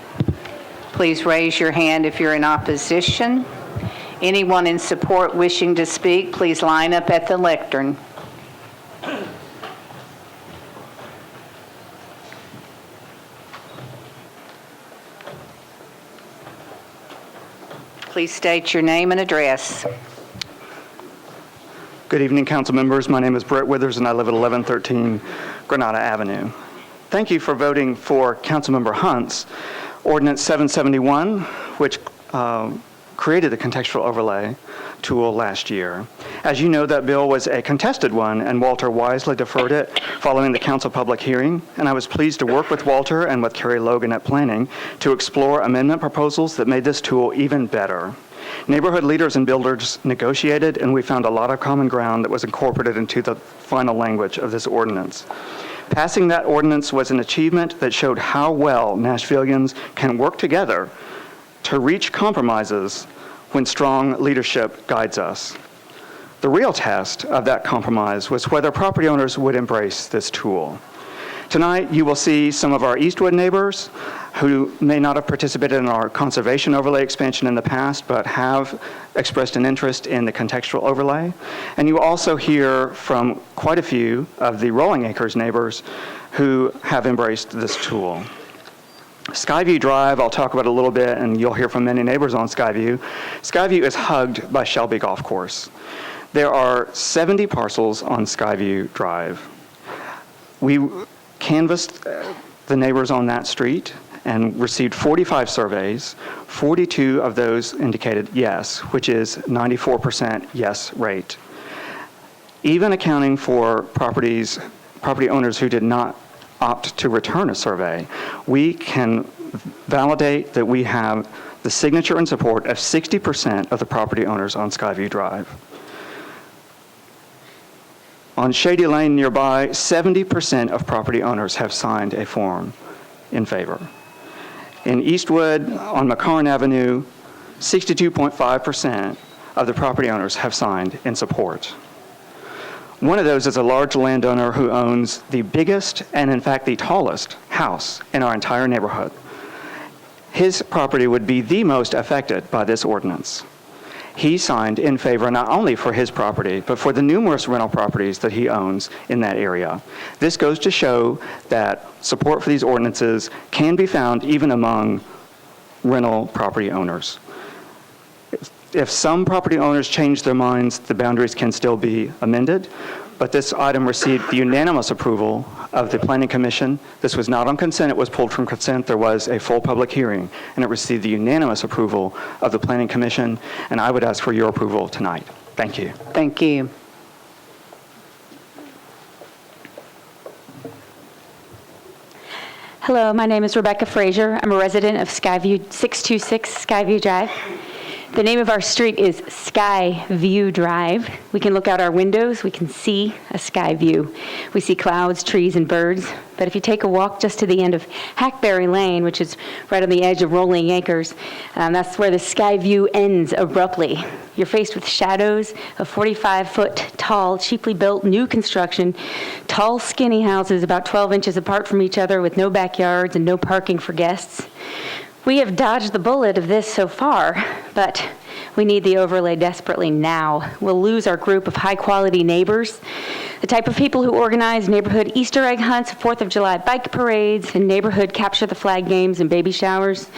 Please raise your hand if you're in opposition. Anyone in support wishing to speak, please line up at the lectern. Please state your name and address. Good evening, council members. My name is Brett Withers, and I live at 1113 Granada Avenue. Thank you for voting for Councilmember Hunt's Ordinance 771, which created the contextual overlay tool last year. As you know, that bill was a contested one, and Walter wisely deferred it following the council public hearing, and I was pleased to work with Walter and with Carrie Logan at Planning to explore amendment proposals that made this tool even better. Neighborhood leaders and builders negotiated, and we found a lot of common ground that was incorporated into the final language of this ordinance. Passing that ordinance was an achievement that showed how well Nashvillians can work together to reach compromises when strong leadership guides us. The real test of that compromise was whether property owners would embrace this tool. Tonight, you will see some of our Eastwood neighbors who may not have participated in our conservation overlay expansion in the past, but have expressed an interest in the contextual overlay. And you also hear from quite a few of the Rolling Acres neighbors who have embraced this tool. Skyview Drive, I'll talk about a little bit, and you'll hear from many neighbors on Skyview. Skyview is hugged by Shelby Golf Course. There are 70 parcels on Skyview Drive. We canvassed the neighbors on that street and received 45 surveys. 42 of those indicated yes, which is 94% yes rate. Even accounting for property owners who did not opt to return a survey, we can validate that we have the signature and support of 60% of the property owners on Skyview Drive. On Shady Lane nearby, 70% of property owners have signed a form in favor. In Eastwood, on McCarn Avenue, 62.5% of the property owners have signed in support. One of those is a large landowner who owns the biggest and, in fact, the tallest house in our entire neighborhood. His property would be the most affected by this ordinance. He signed in favor not only for his property, but for the numerous rental properties that he owns in that area. This goes to show that support for these ordinances can be found even among rental property owners. If some property owners change their minds, the boundaries can still be amended, but this item received the unanimous approval of the Planning Commission. This was not on consent, it was pulled from consent. There was a full public hearing, and it received the unanimous approval of the Planning Commission, and I would ask for your approval tonight. Thank you. Thank you. Hello, my name is Rebecca Frazier. I'm a resident of Skyview, 626 Skyview Drive. The name of our street is Skyview Drive. We can look out our windows, we can see a sky view. We see clouds, trees, and birds. But if you take a walk just to the end of Hackberry Lane, which is right on the edge of Rolling Acres, that's where the sky view ends abruptly. You're faced with shadows of 45-foot tall, cheaply built, new construction, tall, skinny houses about 12 inches apart from each other with no backyards and no parking for guests. We have dodged the bullet of this so far, but we need the overlay desperately now. We'll lose our group of high-quality neighbors, the type of people who organize neighborhood Easter egg hunts, 4th of July bike parades, and neighborhood capture the flag games and baby showers.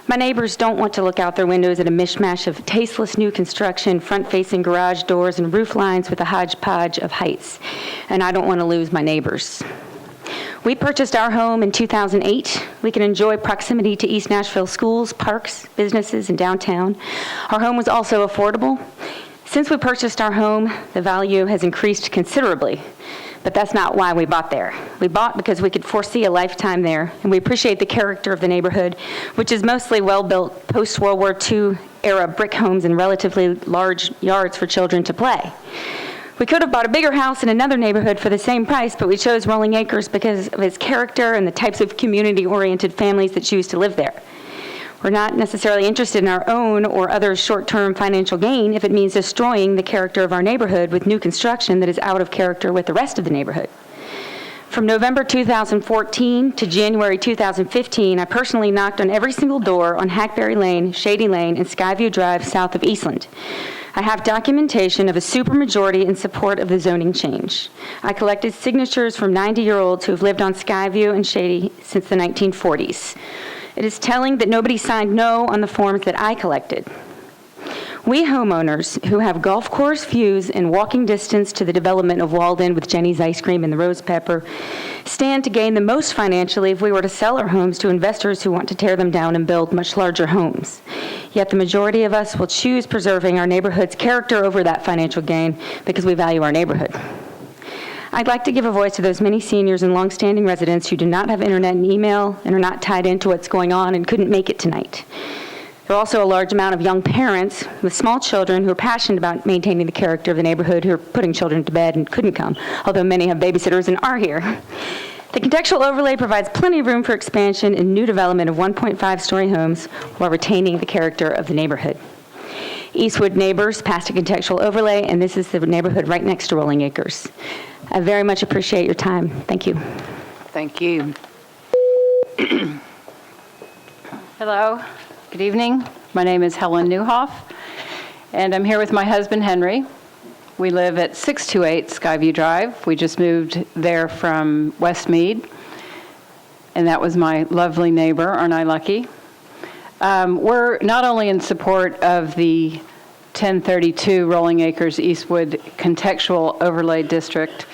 My neighbors don't want to look out their windows at a mishmash of tasteless new construction, front-facing garage doors, and roof lines with a hodgepodge of heights. And I don't want to lose my neighbors. We purchased our home in 2008. We can enjoy proximity to East Nashville schools, parks, businesses, and downtown. Our home was also affordable. Since we purchased our home, the value has increased considerably, but that's not why we bought there. We bought because we could foresee a lifetime there, and we appreciate the character of the neighborhood, which is mostly well-built post-World War II era brick homes and relatively large yards for children to play. We could have bought a bigger house in another neighborhood for the same price, but we chose Rolling Acres because of its character and the types of community-oriented families that choose to live there. We're not necessarily interested in our own or other short-term financial gain if it means destroying the character of our neighborhood with new construction that is out of character with the rest of the neighborhood. From November 2014 to January 2015, I personally knocked on every single door on Hackberry Lane, Shady Lane, and Skyview Drive south of Eastland. I have documentation of a supermajority in support of the zoning change. I collected signatures from 90-year-olds who have lived on Skyview and Shady since the 1940s. It is telling that nobody signed no on the forms that I collected. We homeowners who have golf course views and walking distance to the development of Walden with Jenny's Ice Cream and the Rose Pepper stand to gain the most financially if we were to sell our homes to investors who want to tear them down and build much larger homes. Yet the majority of us will choose preserving our neighborhood's character over that financial gain because we value our neighborhood. I'd like to give a voice to those many seniors and longstanding residents who do not have internet and email and are not tied into what's going on and couldn't make it tonight. There are also a large amount of young parents with small children who are passionate about maintaining the character of the neighborhood who are putting children to bed and couldn't come, although many have babysitters and are here. The contextual overlay provides plenty of room for expansion and new development of 1.5-story homes while retaining the character of the neighborhood. Eastwood neighbors passed a contextual overlay, and this is the neighborhood right next to Rolling Acres. I very much appreciate your time. Thank you. Thank you. Hello, good evening. My name is Helen Newhoff, and I'm here with my husband, Henry. We live at 628 Skyview Drive. We just moved there from Westmead, and that was my lovely neighbor. Aren't I lucky? We're not only in support of the 1032 Rolling Acres Eastwood Contextual Overlay District,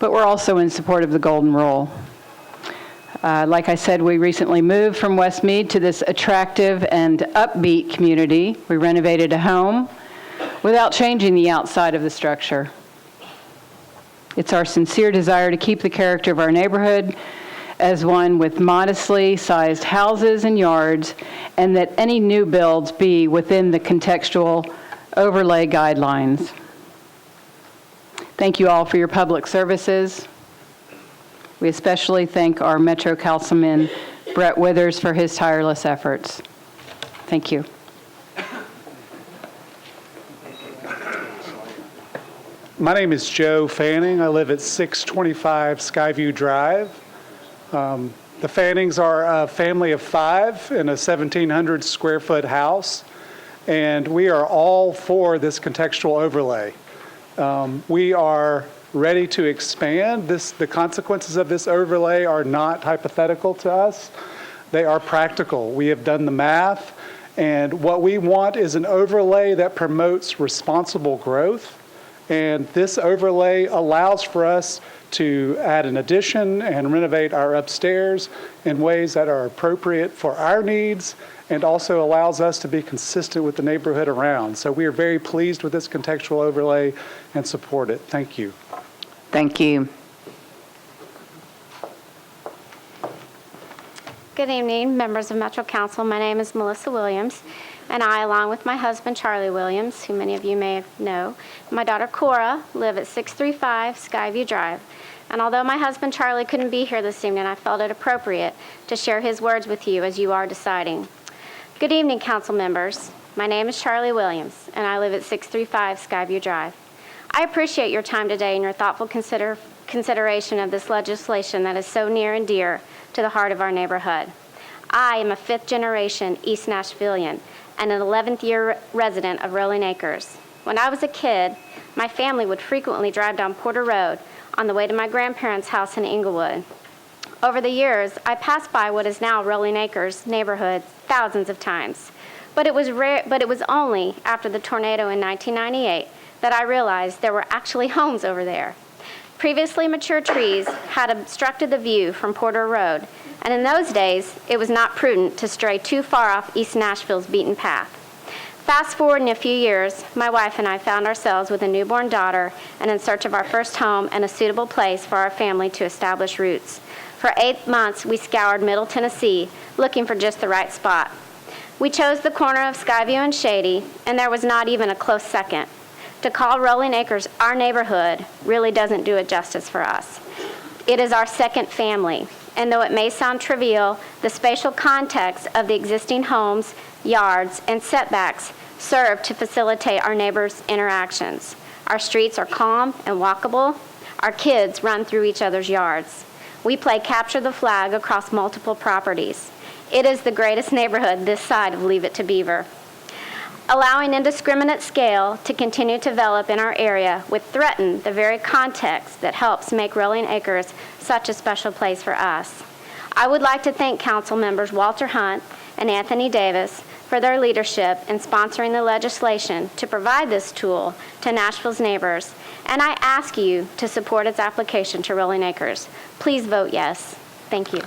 but we're also in support of the Golden Rule. Like I said, we recently moved from Westmead to this attractive and upbeat community. We renovated a home without changing the outside of the structure. It's our sincere desire to keep the character of our neighborhood as one with modestly sized houses and yards, and that any new builds be within the contextual overlay guidelines. Thank you all for your public services. We especially thank our Metro Councilman, Brett Withers, for his tireless efforts. Thank you. My name is Joe Fanning. I live at 625 Skyview Drive. The Fannings are a family of 5 in a 1,700 square foot house, and we are all for this contextual overlay. We are ready to expand. The consequences of this overlay are not hypothetical to us. They are practical. We have done the math, and what we want is an overlay that promotes responsible growth. And this overlay allows for us to add an addition and renovate our upstairs in ways that are appropriate for our needs, and also allows us to be consistent with the neighborhood around. So we are very pleased with this contextual overlay and support it. Thank you. Thank you. Good evening, members of Metro Council. My name is Melissa Williams, and I, along with my husband, Charlie Williams, who many of you may know, and my daughter, Cora, live at 635 Skyview Drive. And although my husband, Charlie, couldn't be here this evening, I felt it appropriate to share his words with you as you are deciding. Good evening, council members. My name is Charlie Williams, and I live at 635 Skyview Drive. I appreciate your time today and your thoughtful consideration of this legislation that is so near and dear to the heart of our neighborhood. I am a 5th-generation East Nashvilleian and an 11th-year resident of Rolling Acres. When I was a kid, my family would frequently drive down Porter Road on the way to my grandparents' house in Inglewood. Over the years, I passed by what is now Rolling Acres neighborhood thousands of times, but it was only after the tornado in 1998 that I realized there were actually homes over there. Previously mature trees had obstructed the view from Porter Road, and in those days, it was not prudent to stray too far off East Nashville's beaten path. Fast forward in a few years, my wife and I found ourselves with a newborn daughter and in search of our first home and a suitable place for our family to establish roots. For 8 months, we scoured Middle Tennessee, looking for just the right spot. We chose the corner of Skyview and Shady, and there was not even a close second. To call Rolling Acres our neighborhood really doesn't do it justice for us. It is our second family, and though it may sound trivial, the spatial context of the existing homes, yards, and setbacks serve to facilitate our neighbors' interactions. Our streets are calm and walkable. Our kids run through each other's yards. We play capture the flag across multiple properties. It is the greatest neighborhood this side of Leave It to Beaver. Allowing indiscriminate scale to continue to develop in our area would threaten the very context that helps make Rolling Acres such a special place for us. I would like to thank Council members Walter Hunt and Anthony Davis for their leadership in sponsoring the legislation to provide this tool to Nashville's neighbors, and I ask you to support its application to Rolling Acres. Please vote yes. Thank you.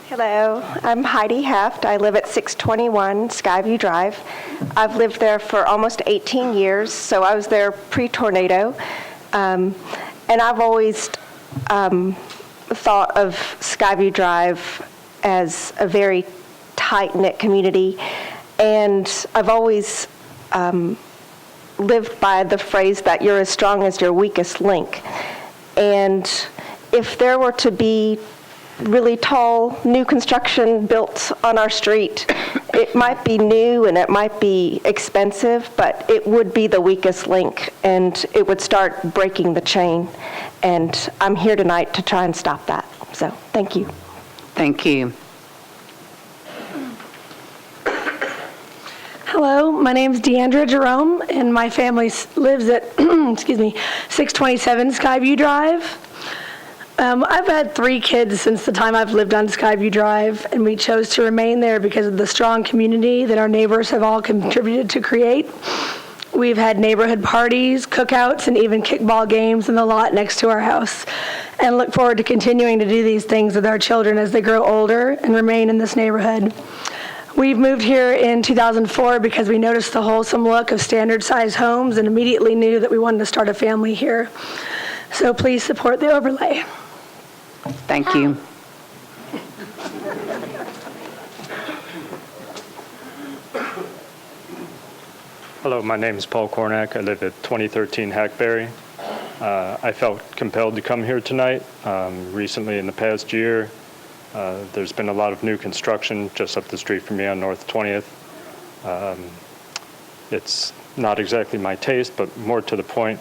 Hello, I'm Heidi Heft. I live at 621 Skyview Drive. I've lived there for almost 18 years, so I was there pre-tornado. And I've always thought of Skyview Drive as a very tight-knit community, and I've always lived by the phrase that you're as strong as your weakest link. And if there were to be really tall new construction built on our street, it might be new and it might be expensive, but it would be the weakest link, and it would start breaking the chain. And I'm here tonight to try and stop that. So thank you. Thank you. Hello, my name is Deandra Jerome, and my family lives at 627 Skyview Drive. I've had 3 kids since the time I've lived on Skyview Drive, and we chose to remain there because of the strong community that our neighbors have all contributed to create. We've had neighborhood parties, cookouts, and even kickball games in the lot next to our house, and look forward to continuing to do these things with our children as they grow older and remain in this neighborhood. We've moved here in 2004 because we noticed the wholesome look of standard-sized homes and immediately knew that we wanted to start a family here. So please support the overlay. Thank you. Hello, my name is Paul Kornack. I live at 2013 Hackberry. I felt compelled to come here tonight. Recently, in the past year, there's been a lot of new construction just up the street from me on North 20th. It's not exactly my taste, but more to the point,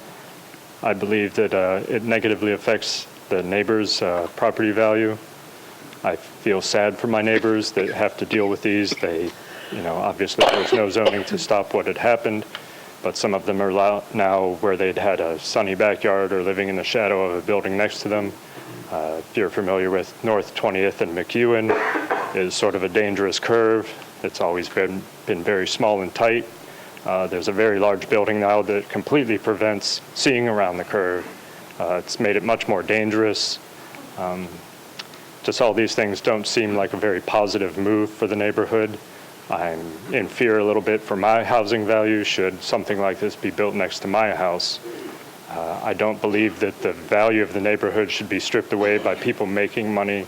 I believe that it negatively affects the neighbors' property value. I feel sad for my neighbors that have to deal with these. They, obviously there's no zoning to stop what had happened, but some of them are now where they'd had a sunny backyard or living in the shadow of a building next to them. If you're familiar with North 20th and McEwen, is sort of a dangerous curve. It's always been very small and tight. There's a very large building now that completely prevents seeing around the curve. It's made it much more dangerous. Just all these things don't seem like a very positive move for the neighborhood. I'm in fear a little bit for my housing value should something like this be built next to my house. I don't believe that the value of the neighborhood should be stripped away by people making money,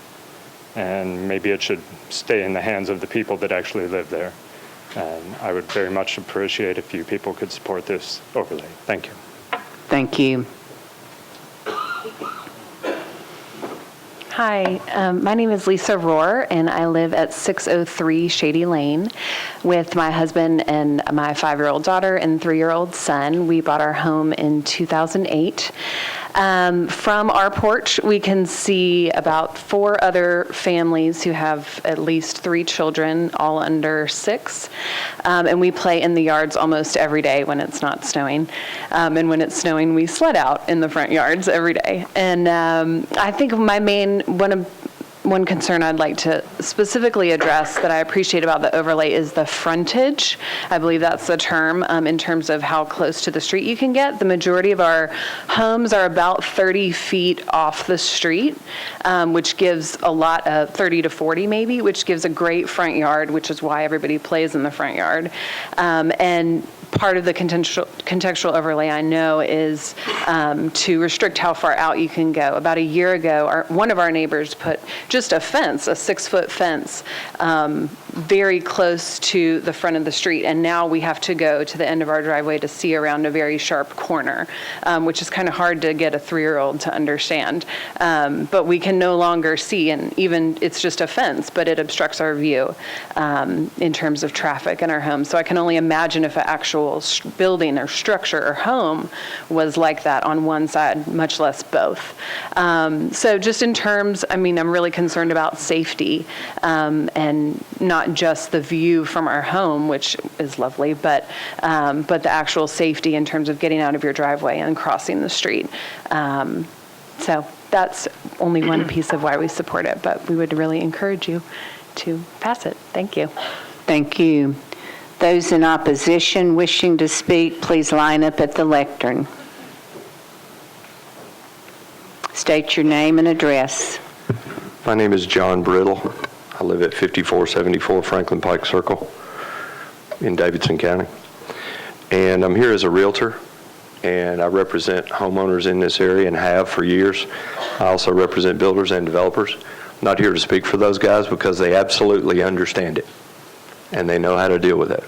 and maybe it should stay in the hands of the people that actually live there. And I would very much appreciate if you people could support this overlay. Thank you. Thank you. Hi, my name is Lisa Rohr, and I live at 603 Shady Lane with my husband and my 5-year-old daughter and 3-year-old son. We bought our home in 2008. From our porch, we can see about 4 other families who have at least 3 children, all under 6. And we play in the yards almost every day when it's not snowing. And when it's snowing, we sled out in the front yards every day. And I think one of one concern I'd like to specifically address that I appreciate about the overlay is the frontage. I believe that's the term in terms of how close to the street you can get. The majority of our homes are about 30 feet off the street, which gives a lot of 30 to 40 maybe, which gives a great front yard, which is why everybody plays in the front yard. And part of the contextual overlay, I know, is to restrict how far out you can go. About a year ago, one of our neighbors put just a fence, a 6-foot fence, very close to the front of the street, and now we have to go to the end of our driveway to see around a very sharp corner, which is kind of hard to get a 3-year-old to understand. But we can no longer see, and even it's just a fence, but it obstructs our view in terms of traffic in our home. So I can only imagine if an actual building or structure or home was like that on one side, much less both. So just in terms, I mean, I'm really concerned about safety and not just the view from our home, which is lovely, but the actual safety in terms of getting out of your driveway and crossing the street. So that's only one piece of why we support it, but we would really encourage you to pass it. Thank you. Thank you. Those in opposition wishing to speak, please line up at the lectern. State your name and address. My name is John Brittle. I live at 5474 Franklin Pike Circle in Davidson County. And I'm here as a realtor, and I represent homeowners in this area and have for years. I also represent builders and developers. I'm not here to speak for those guys because they absolutely understand it, and they know how to deal with it.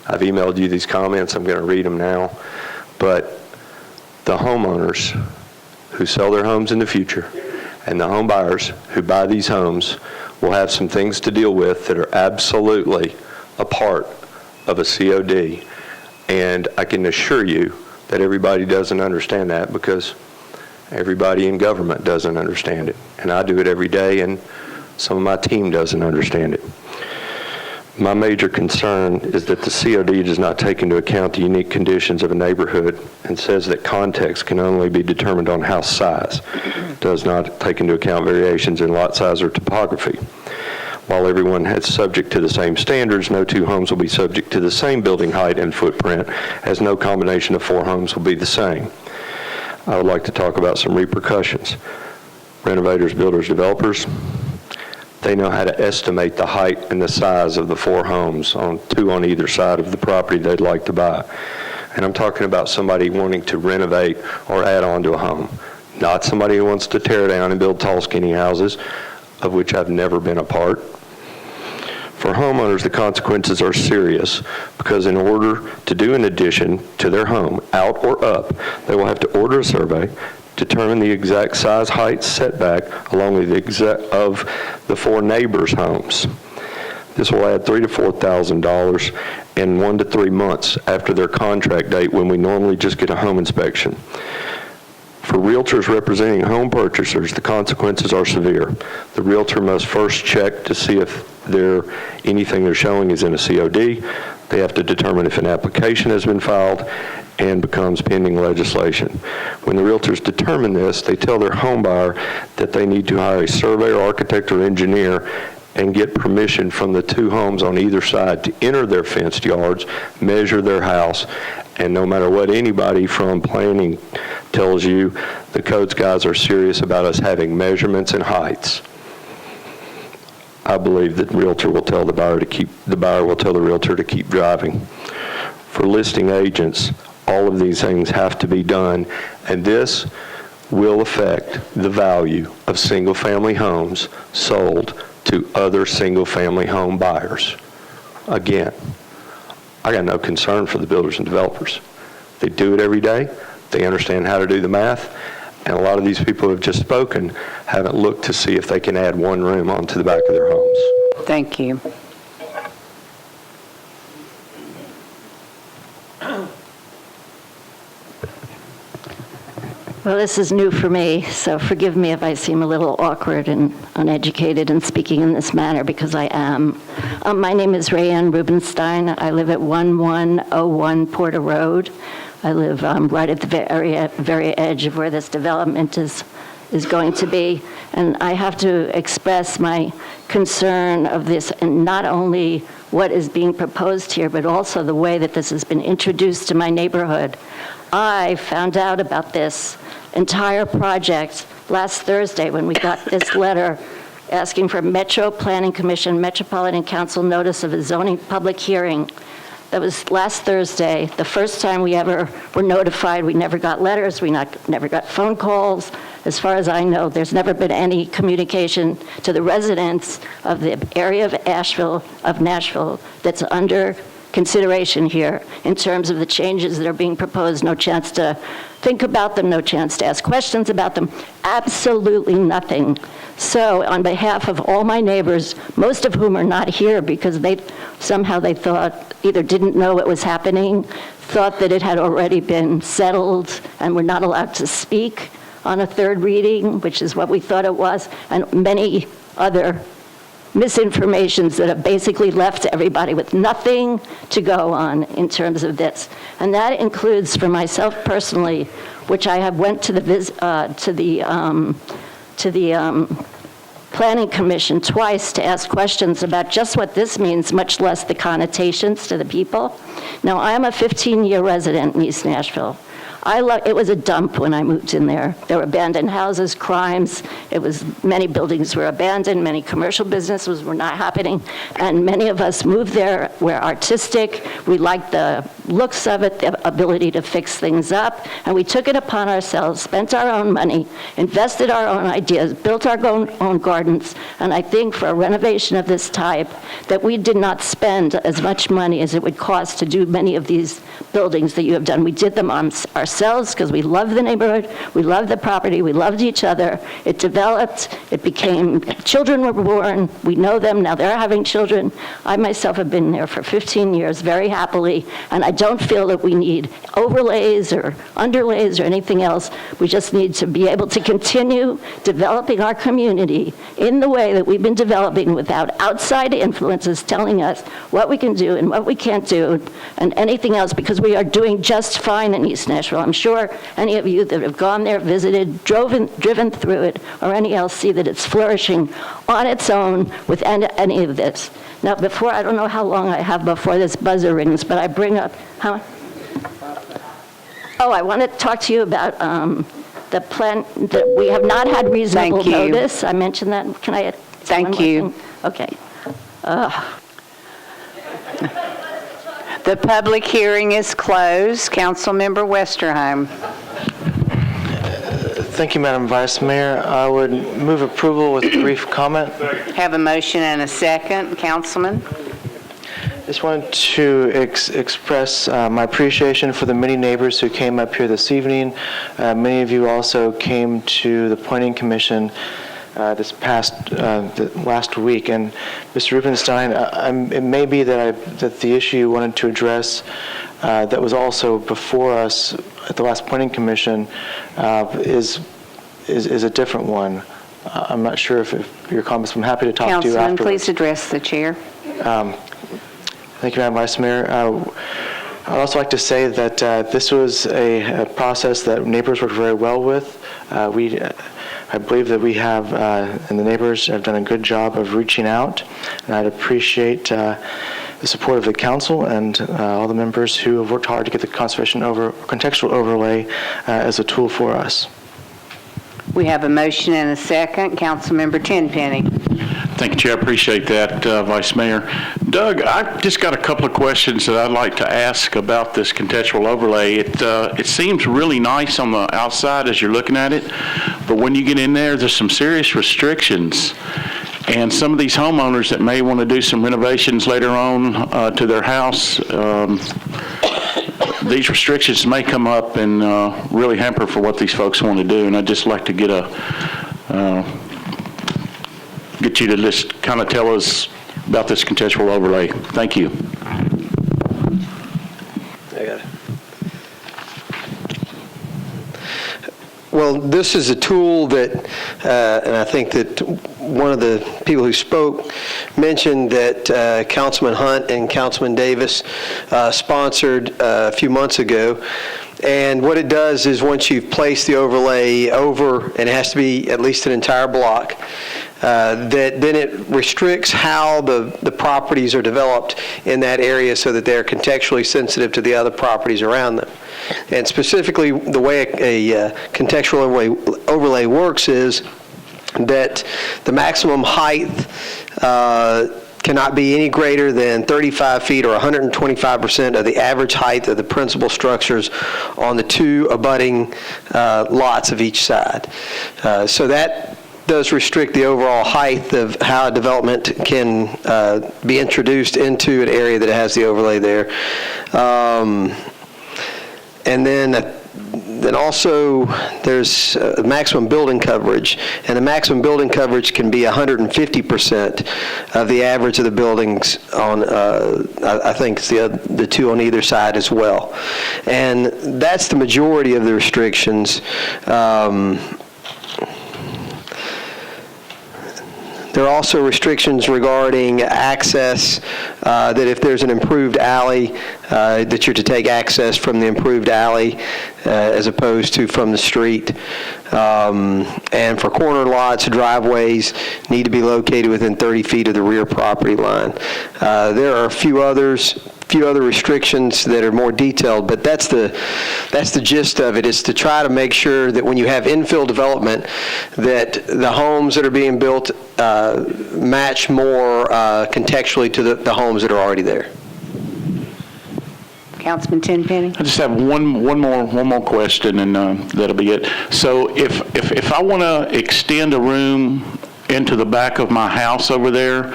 I've emailed you these comments. I'm going to read them now. But the homeowners who sell their homes in the future and the home buyers who buy these homes will have some things to deal with that are absolutely a part of a COD. And I can assure you that everybody doesn't understand that because everybody in government doesn't understand it. And I do it every day, and some of my team doesn't understand it. My major concern is that the COD does not take into account the unique conditions of a neighborhood and says that context can only be determined on house size. It does not take into account variations in lot size or topography. While everyone is subject to the same standards, no two homes will be subject to the same building height and footprint, as no combination of 4 homes will be the same. I would like to talk about some repercussions. Renovators, builders, developers, they know how to estimate the height and the size of the 4 homes, 2 on either side of the property they'd like to buy. And I'm talking about somebody wanting to renovate or add on to a home, not somebody who wants to tear down and build tall, skinny houses, of which I've never been a part. For homeowners, the consequences are serious because in order to do an addition to their home, out or up, they will have to order a survey, determine the exact size, height, setback, along with of the 4 neighbors' homes. This will add $3,000 to $4,000 in 1 to 3 months after their contract date when we normally just get a home inspection. For realtors representing home purchasers, the consequences are severe. The realtor must first check to see if anything they're showing is in a COD. They have to determine if an application has been filed and becomes pending legislation. When the realtors determine this, they tell their home buyer that they need to hire a surveyor, architect, or engineer and get permission from the 2 homes on either side to enter their fenced yards, measure their house, and no matter what anybody from planning tells you, the codes guys are serious about us having measurements and heights. I believe that the realtor will tell the buyer will tell the realtor to keep driving. For listing agents, all of these things have to be done, and this will affect the value of single-family homes sold to other single-family home buyers. Again, I got no concern for the builders and developers. They do it every day. They understand how to do the math, and a lot of these people who have just spoken haven't looked to see if they can add 1 room onto the back of their homes. Thank you. Well, this is new for me, so forgive me if I seem a little awkward and uneducated in speaking in this manner, because I am. My name is Rayanne Rubenstein. I live at 1101 Porter Road. I live right at the very edge of where this development is is going to be. And I have to express my concern of this, and not only what is being proposed here, but also the way that this has been introduced to my neighborhood. I found out about this entire project last Thursday when we got this letter asking for Metro Planning Commission, Metropolitan Council notice of a zoning public hearing. That was last Thursday, the first time we ever were notified. We never got letters, we never got phone calls. As far as I know, there's never been any communication to the residents of the area of Nashville that's under consideration here in terms of the changes that are being proposed. No chance to think about them, no chance to ask questions about them, absolutely nothing. So on behalf of all my neighbors, most of whom are not here because somehow they thought, either didn't know what was happening, thought that it had already been settled and were not allowed to speak on a third reading, which is what we thought it was, and many other misinformations that have basically left everybody with nothing to go on in terms of this. And that includes, for myself personally, which I have went to the Planning Commission twice to ask questions about just what this means, much less the connotations to the people. Now, I am a 15-year resident in East Nashville. It was a dump when I moved in there. There were abandoned houses, crimes. Many buildings were abandoned, many commercial businesses were not happening, and many of us moved there. We're artistic. We liked the looks of it, the ability to fix things up, and we took it upon ourselves, spent our own money, invested our own ideas, built our own gardens, and I think for a renovation of this type that we did not spend as much money as it would cost to do many of these buildings that you have done. We did them ourselves because we love the neighborhood, we love the property, we loved each other. It developed, children were born, we know them, now they're having children. I myself have been there for 15 years very happily, and I don't feel that we need overlays or underlays or anything else. We just need to be able to continue developing our community in the way that we've been developing without outside influences telling us what we can do and what we can't do and anything else, because we are doing just fine in East Nashville. I'm sure any of you that have gone there, visited, driven through it, or any else see that it's flourishing on its own with any of this. Now, I don't know how long I have before this buzzer rings, but I bring up, I want to talk to you about the plan that we have not had reasonable notice. I mentioned that. Can I? Thank you. Okay. The public hearing is closed. Councilmember Westerheim. Thank you, Madam Vice Mayor. I would move approval with brief comment. Have a motion and a second. Councilman? Just wanted to express my appreciation for the many neighbors who came up here this evening. Many of you also came to the Planning Commission this last week. And Mr. Rubenstein, it may be that the issue you wanted to address that was also before us at the last Planning Commission is a different one. I'm not sure if your comments. I'm happy to talk to you afterwards. Councilman, please address the chair. Thank you, Madam Vice Mayor. I'd also like to say that this was a process that neighbors worked very well with. I believe that we have, and the neighbors have done a good job of reaching out, and I'd appreciate the support of the council and all the members who have worked hard to get the contextual overlay as a tool for us. We have a motion and a second. Councilmember Tenpenny. Thank you, Chair. I appreciate that, Vice Mayor. Doug, I've just got a couple of questions that I'd like to ask about this contextual overlay. It seems really nice on the outside as you're looking at it, but when you get in there, there's some serious restrictions. And some of these homeowners that may want to do some renovations later on to their house, these restrictions may come up and really hamper for what these folks want to do. And I'd just like to get you to just kind of tell us about this contextual overlay. Thank you. I got it. Well, this is a tool that, and I think that one of the people who spoke mentioned that Councilman Hunt and Councilman Davis sponsored a few months ago. And what it does is once you've placed the overlay over, and it has to be at least an entire block, that then it restricts how the properties are developed in that area so that they're contextually sensitive to the other properties around them. And specifically, the way a contextual overlay works is that the maximum height cannot be any greater than 35 feet or 125% of the average height of the principal structures on the two abutting lots of each side. So that does restrict the overall height of how a development can be introduced into an area that has the overlay there. And then also there's maximum building coverage, and the maximum building coverage can be 150% of the average of the buildings on, I think it's the two on either side as well. And that's the majority of the restrictions. There are also restrictions regarding access, that if there's an improved alley, that you're to take access from the improved alley as opposed to from the street. And for corner lots, driveways need to be located within 30 feet of the rear property line. There are a few other restrictions that are more detailed, but that's the gist of it, is to try to make sure that when you have infill development, that the homes that are being built match more contextually to the homes that are already there. Councilman Tenpenny? I just have one more question, and that'll be it. So if I want to extend a room into the back of my house over there,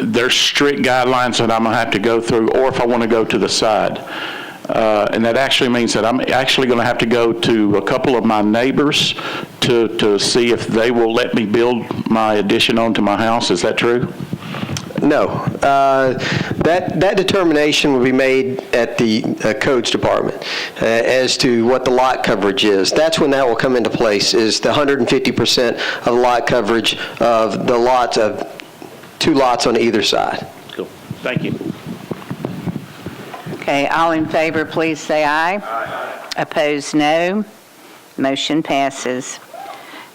there's strict guidelines that I'm going to have to go through, or if I want to go to the side. And that actually means that I'm actually going to have to go to a couple of my neighbors to see if they will let me build my addition onto my house. Is that true? No. That determination will be made at the codes department as to what the lot coverage is. That's when that will come into place, is the 150% of the lot coverage of the lots of two lots on either side. Cool. Thank you. Okay, all in favor, please say aye. Aye. Opposed, no. Motion passes.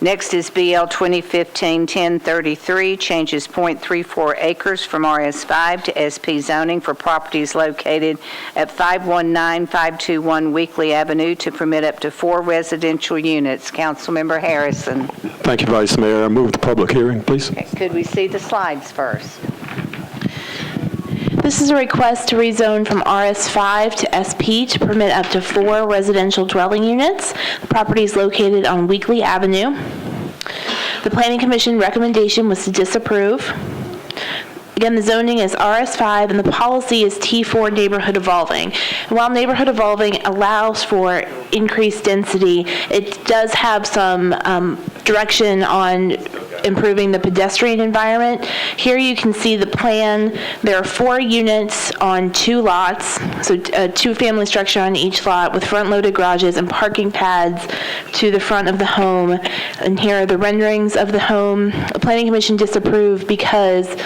Next is BL 2015-1033, changes .34 acres from RS5 to SP zoning for properties located at 519521 Weekly Avenue to permit up to 4 residential units. Councilmember Harrison. Thank you, Vice Mayor. I move the public hearing, please. Okay, could we see the slides first? This is a request to rezone from RS5 to SP to permit up to 4 residential dwelling units. The property is located on Weekly Avenue. The Planning Commission recommendation was to disapprove. Again, the zoning is RS5 and the policy is T4 neighborhood evolving. And while neighborhood evolving allows for increased density, it does have some direction on improving the pedestrian environment. Here you can see the plan. There are 4 units on 2 lots, so a 2-family structure on each lot with front-loaded garages and parking pads to the front of the home. And here are the renderings of the home. The Planning Commission disapproved because,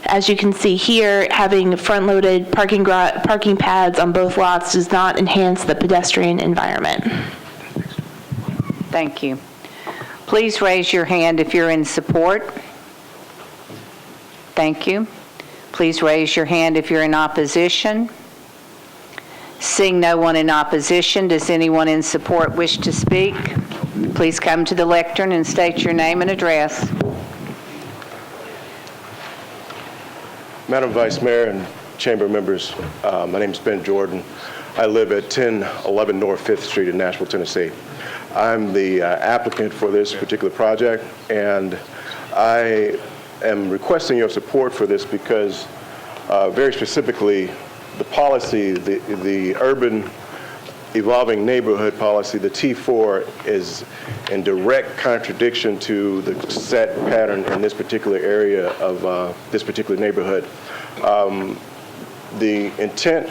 as you can see here, having front-loaded parking pads on both lots does not enhance the pedestrian environment. Thank you. Please raise your hand if you're in support. Thank you. Please raise your hand if you're in opposition. Seeing no one in opposition, does anyone in support wish to speak? Please come to the lectern and state your name and address. Madam Vice Mayor and Chamber members, my name is Ben Jordan. I live at 1011 North 5th Street in Nashville, Tennessee. I'm the applicant for this particular project, and I am requesting your support for this because very specifically the policy, the urban evolving neighborhood policy, the T4, is in direct contradiction to the set pattern in this particular area of this particular neighborhood. The intent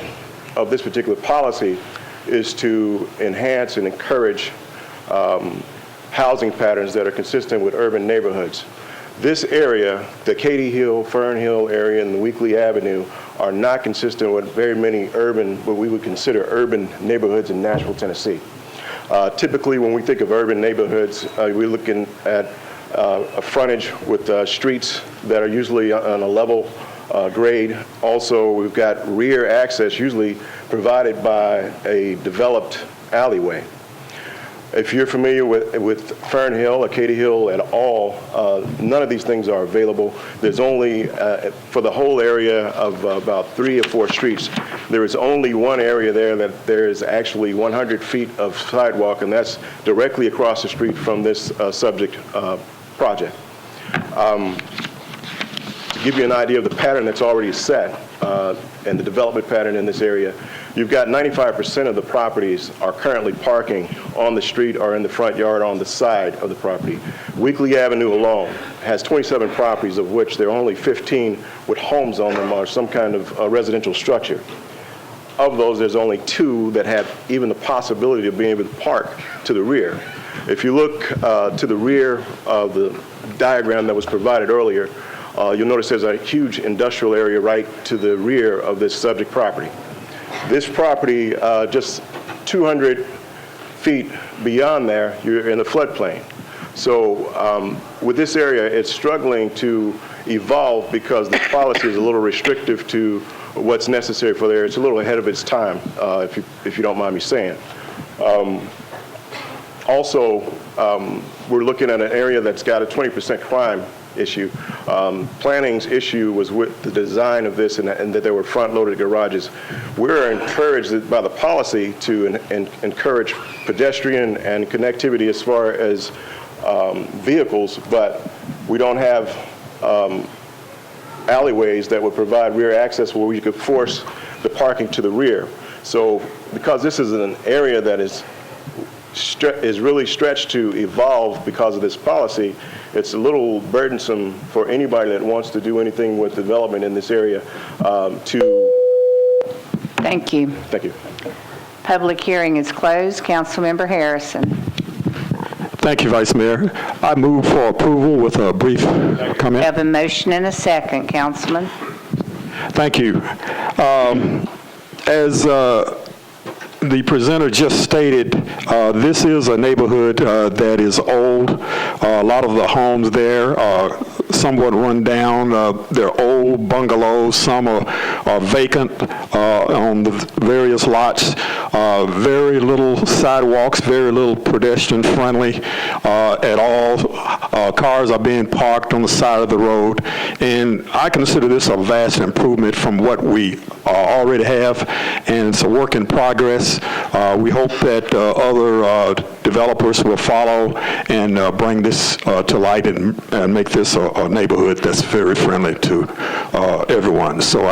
of this particular policy is to enhance and encourage housing patterns that are consistent with urban neighborhoods. This area, the Katy Hill, Fern Hill area, and the Weekly Avenue are not consistent with very many what we would consider urban neighborhoods in Nashville, Tennessee. Typically, when we think of urban neighborhoods, we're looking at a frontage with streets that are usually on a level grade. Also, we've got rear access usually provided by a developed alleyway. If you're familiar with Fern Hill or Katy Hill at all, none of these things are available. There's only, for the whole area of about 3 or 4 streets, there is only one area there that there is actually 100 feet of sidewalk, and that's directly across the street from this subject project. To give you an idea of the pattern that's already set and the development pattern in this area, you've got 95% of the properties are currently parking on the street or in the front yard on the side of the property. Weekly Avenue alone has 27 properties, of which there are only 15 with homes on them or some kind of residential structure. Of those, there's only 2 that have even the possibility of being able to park to the rear. If you look to the rear of the diagram that was provided earlier, you'll notice there's a huge industrial area right to the rear of this subject property. This property, just 200 feet beyond there, you're in the floodplain. So with this area, it's struggling to evolve because the policy is a little restrictive to what's necessary for there. It's a little ahead of its time, if you don't mind me saying. Also, we're looking at an area that's got a 20% crime issue. Planning's issue was with the design of this and that there were front-loaded garages. We're encouraged by the policy to encourage pedestrian and connectivity as far as vehicles, but we don't have alleyways that would provide rear access where we could force the parking to the rear. So because this is an area that is really stretched to evolve because of this policy, it's a little burdensome for anybody that wants to do anything with development in this area Thank you. Thank you. Public hearing is closed. Councilmember Harrison. Thank you, Vice Mayor. I move for approval with a brief comment. We have a motion and a second, Councilman. Thank you. As the presenter just stated, this is a neighborhood that is old. A lot of the homes there are somewhat run down. They're old bungalows. Some are vacant on the various lots. Very little sidewalks, very little pedestrian friendly at all. Cars are being parked on the side of the road. And I consider this a vast improvement from what we already have, and it's a work in progress. We hope that other developers will follow and bring this to light and make this a neighborhood that's very friendly to everyone. So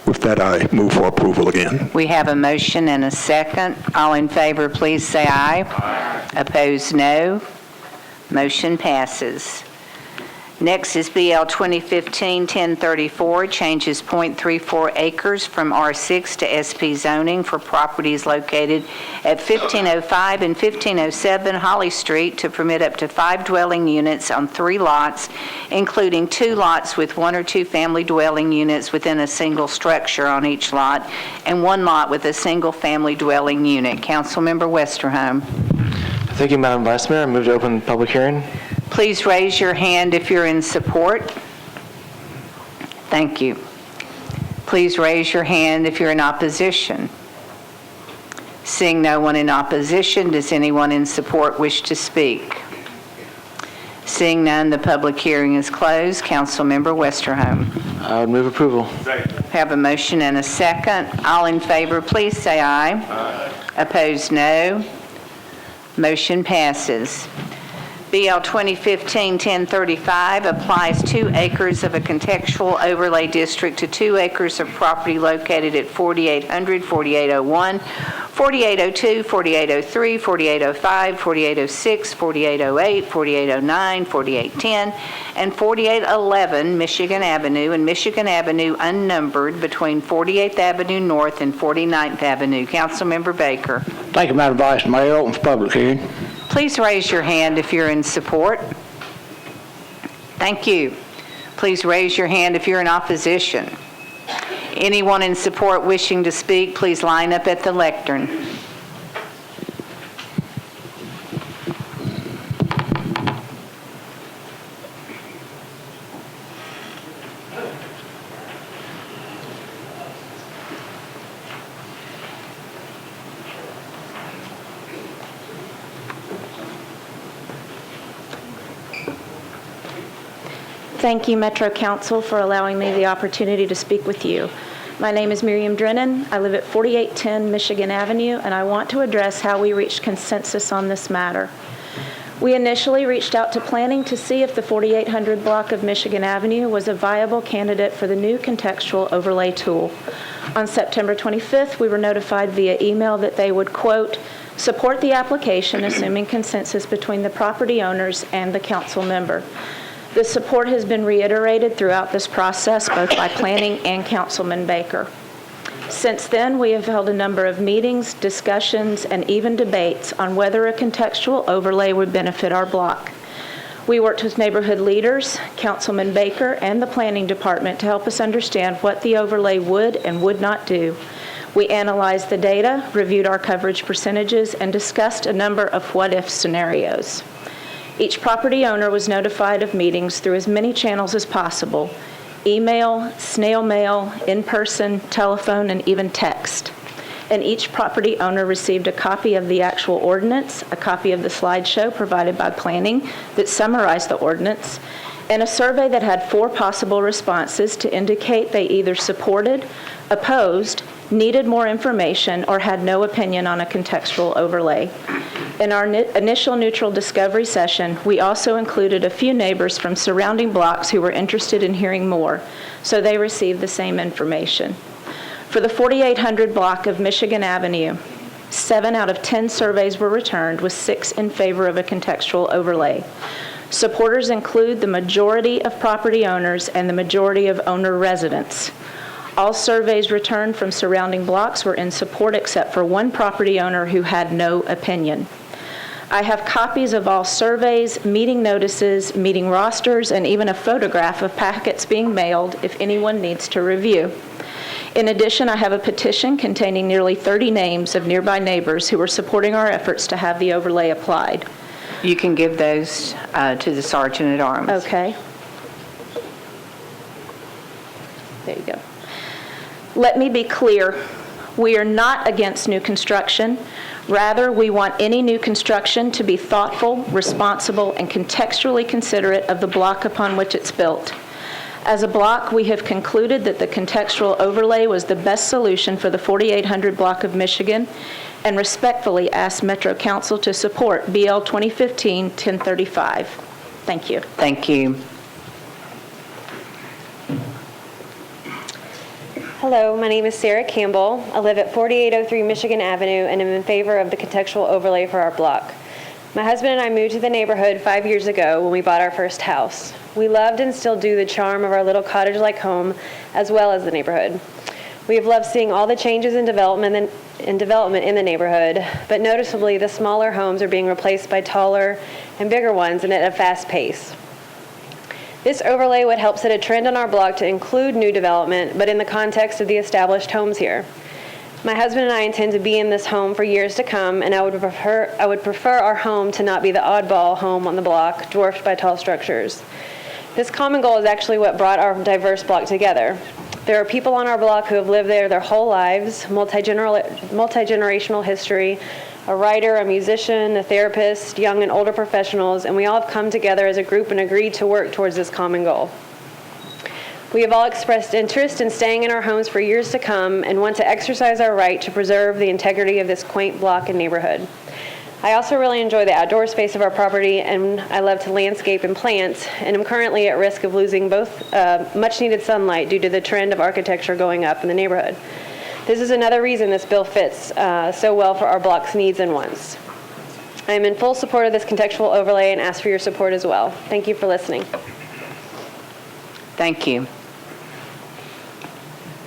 with that, I move for approval again. We have a motion and a second. All in favor, please say aye. Aye. Opposed, no. Motion passes. Next is BL 2015-1034, changes .34 acres from R6 to SP zoning for properties located at 1505 and 1507 Holly Street to permit up to 5 dwelling units on 3 lots, including 2 lots with 1 or 2 family dwelling units within a single structure on each lot, and 1 lot with a single family dwelling unit. Councilmember Westerholm. Thank you, Madam Vice Mayor. I move to open the public hearing. Please raise your hand if you're in support. Thank you. Please raise your hand if you're in opposition. Seeing no one in opposition, does anyone in support wish to speak? Seeing none, the public hearing is closed. Councilmember Westerholm. I would move approval. Have a motion and a second. All in favor, please say aye. Aye. Opposed, no. Motion passes. BL 2015-1035 applies 2 acres of a contextual overlay district to 2 acres of property located at 4800, 4801, 4802, 4803, 4805, 4806, 4808, 4809, 4810, and 4811 Michigan Avenue, and Michigan Avenue unnumbered between 48th Avenue North and 49th Avenue. Councilmember Baker. Thank you, Madam Vice Mayor. Open for public hearing. Please raise your hand if you're in support. Thank you. Please raise your hand if you're in opposition. Anyone in support wishing to speak, please line up at the lectern. Thank you, Metro Council, for allowing me the opportunity to speak with you. My name is Miriam Drennan. I live at 4810 Michigan Avenue, and I want to address how we reached consensus on this matter. We initially reached out to planning to see if the 4800 block of Michigan Avenue was a viable candidate for the new contextual overlay tool. On September 25th, we were notified via email that they would, quote, support the application, assuming consensus between the property owners and the council member. The support has been reiterated throughout this process, both by planning and Councilman Baker. Since then, we have held a number of meetings, discussions, and even debates on whether a contextual overlay would benefit our block. We worked with neighborhood leaders, Councilman Baker, and the planning department to help us understand what the overlay would and would not do. We analyzed the data, reviewed our coverage percentages, and discussed a number of what-if scenarios. Each property owner was notified of meetings through as many channels as possible: email, snail mail, in-person, telephone, and even text. And each property owner received a copy of the actual ordinance, a copy of the slideshow provided by planning that summarized the ordinance, and a survey that had 4 possible responses to indicate they either supported, opposed, needed more information, or had no opinion on a contextual overlay. In our initial neutral discovery session, we also included a few neighbors from surrounding blocks who were interested in hearing more, so they received the same information. For the 4800 block of Michigan Avenue, 7 out of 10 surveys were returned, with 6 in favor of a contextual overlay. Supporters include the majority of property owners and the majority of owner residents. All surveys returned from surrounding blocks were in support except for 1 property owner who had no opinion. I have copies of all surveys, meeting notices, meeting rosters, and even a photograph of packets being mailed if anyone needs to review. In addition, I have a petition containing nearly 30 names of nearby neighbors who are supporting our efforts to have the overlay applied. You can give those to the Sergeant at Arms. Okay. There you go. Let me be clear. We are not against new construction. Rather, we want any new construction to be thoughtful, responsible, and contextually considerate of the block upon which it's built. As a block, we have concluded that the contextual overlay was the best solution for the 4800 block of Michigan, and respectfully ask Metro Council to support BL 2015-1035. Thank you. Thank you. Hello, my name is Sarah Campbell. I live at 4803 Michigan Avenue and am in favor of the contextual overlay for our block. My husband and I moved to the neighborhood 5 years ago when we bought our first house. We loved and still do the charm of our little cottage-like home as well as the neighborhood. We have loved seeing all the changes in development in the neighborhood, but noticeably the smaller homes are being replaced by taller and bigger ones and at a fast pace. This overlay would help set a trend on our block to include new development, but in the context of the established homes here. My husband and I intend to be in this home for years to come, and I would prefer our home to not be the oddball home on the block, dwarfed by tall structures. This common goal is actually what brought our diverse block together. There are people on our block who have lived there their whole lives, multi-generational history, a writer, a musician, a therapist, young and older professionals, and we all have come together as a group and agreed to work towards this common goal. We have all expressed interest in staying in our homes for years to come and want to exercise our right to preserve the integrity of this quaint block and neighborhood. I also really enjoy the outdoor space of our property, and I love to landscape and plant, and I'm currently at risk of losing both much needed sunlight due to the trend of architecture going up in the neighborhood. This is another reason this bill fits so well for our block's needs and wants. I am in full support of this contextual overlay and ask for your support as well. Thank you for listening. Thank you.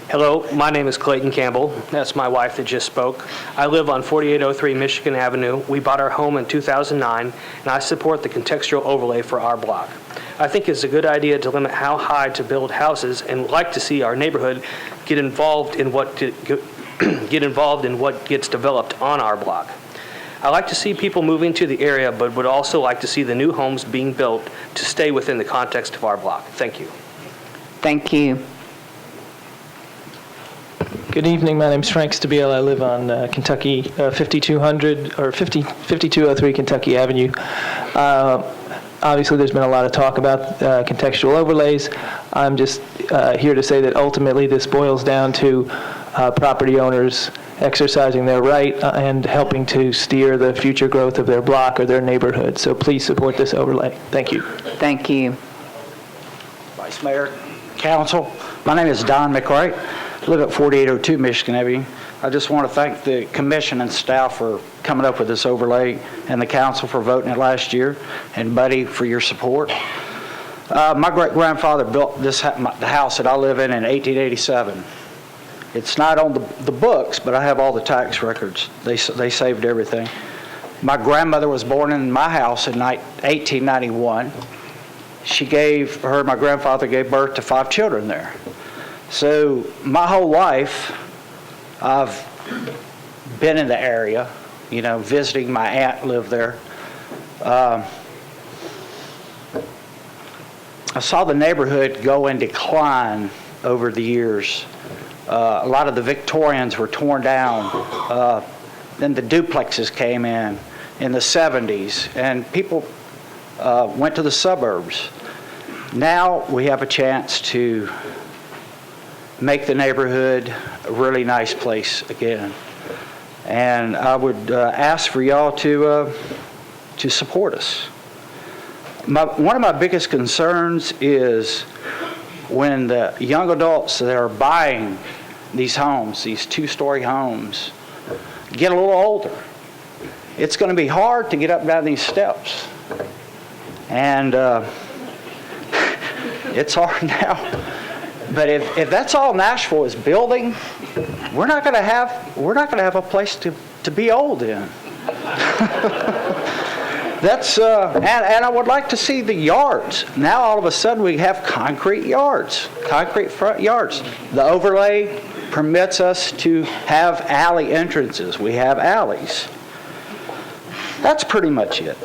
Hello, my name is Clayton Campbell. That's my wife that just spoke. I live on 4803 Michigan Avenue. We bought our home in 2009, and I support the contextual overlay for our block. I think it's a good idea to limit how high to build houses, and would like to see our neighborhood get involved in what gets developed on our block. I like to see people moving to the area, but would also like to see the new homes being built to stay within the context of our block. Thank you. Thank you. Good evening. My name's Frank Stabile. I live on Kentucky 5200 or 5203 Kentucky Avenue. Obviously, there's been a lot of talk about contextual overlays. I'm just here to say that ultimately this boils down to property owners exercising their right and helping to steer the future growth of their block or their neighborhood. So please support this overlay. Thank you. Thank you. Vice Mayor, Council, my name is Don McRae. I live at 4802 Michigan Avenue. I just want to thank the commission and staff for coming up with this overlay and the council for voting it last year, and Buddy for your support. My great-grandfather built the house that I live in 1887. It's not on the books, but I have all the tax records. They saved everything. My grandmother was born in my house in 1891. My grandfather gave birth to 5 children there. So my whole life, I've been in the area, visiting. My aunt lived there. I saw the neighborhood go in decline over the years. A lot of the Victorians were torn down. Then the duplexes came in the 70s, and people went to the suburbs. Now we have a chance to make the neighborhood a really nice place again. And I would ask for y'all to support us. One of my biggest concerns is when the young adults that are buying these homes, these 2-story homes, get a little older. It's going to be hard to get up and down these steps. And it's hard now. But if that's all Nashville is building, we're not going to have a place to be old in. That's and I would like to see the yards. Now all of a sudden we have concrete yards, concrete front yards. The overlay permits us to have alley entrances. We have alleys. That's pretty much it.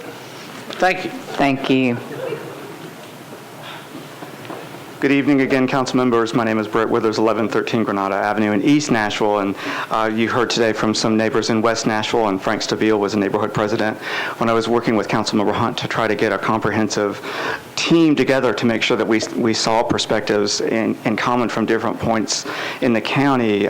Thank you. Thank you. Good evening again, council members. My name is Brett Withers, 1113 Granada Avenue in East Nashville, and you heard today from some neighbors in West Nashville, and Frank Stabile was a neighborhood president. When I was working with Councilmember Hunt to try to get a comprehensive team together to make sure that we saw perspectives in common from different points in the county,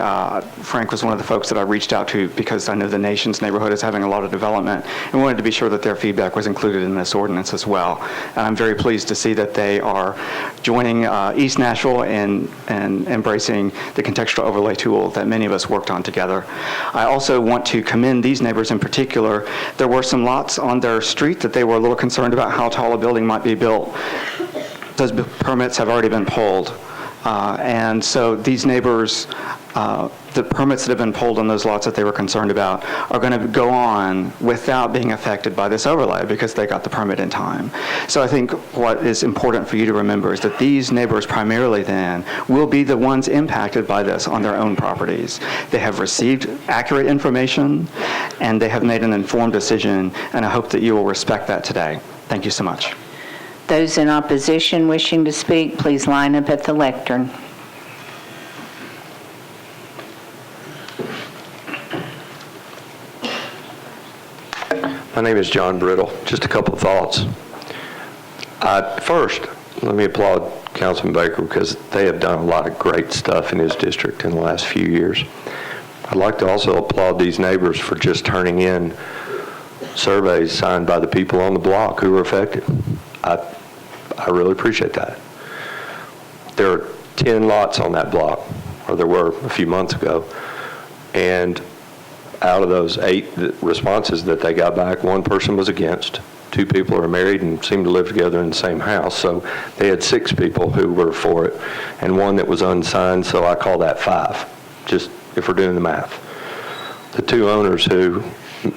Frank was one of the folks that I reached out to because I know the nation's neighborhood is having a lot of development and wanted to be sure that their feedback was included in this ordinance as well. And I'm very pleased to see that they are joining East Nashville and embracing the contextual overlay tool that many of us worked on together. I also want to commend these neighbors in particular. There were some lots on their street that they were a little concerned about how tall a building might be built. Those permits have already been pulled. And so these neighbors, the permits that have been pulled on those lots that they were concerned about are going to go on without being affected by this overlay because they got the permit in time. So I think what is important for you to remember is that these neighbors primarily then will be the ones impacted by this on their own properties. They have received accurate information and they have made an informed decision, and I hope that you will respect that today. Thank you so much. Those in opposition wishing to speak, please line up at the lectern. My name is John Brittle. Just a couple of thoughts. First, let me applaud Councilman Baker because they have done a lot of great stuff in his district in the last few years. I'd like to also applaud these neighbors for just turning in surveys signed by the people on the block who were affected. I really appreciate that. There are 10 lots on that block, or there were a few months ago, and out of those 8 responses that they got back, 1 person was against. 2 people are married and seem to live together in the same house, so they had 6 people who were for it, and 1 that was unsigned, so I call that 5, just if we're doing the math. The two owners who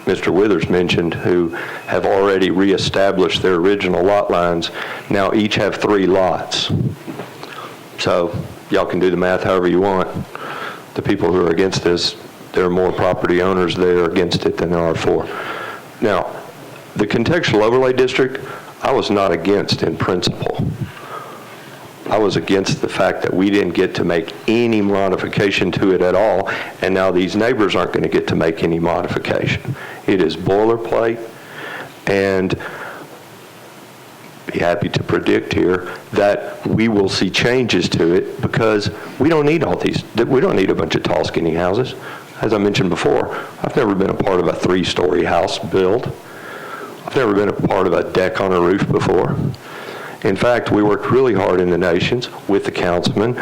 Mr. Withers mentioned, who have already reestablished their original lot lines, now each have 3 lots. So y'all can do the math however you want. The people who are against this, there are more property owners there against it than there are for. Now, the contextual overlay district, I was not against in principle. I was against the fact that we didn't get to make any modification to it at all, and now these neighbors aren't going to get to make any modification. It is boilerplate, and be happy to predict here that we will see changes to it, because we don't need all these, we don't need a bunch of tall, skinny houses. As I mentioned before, I've never been a part of a 3-story house build. I've never been a part of a deck on a roof before. In fact, we worked really hard in the Nations with the councilman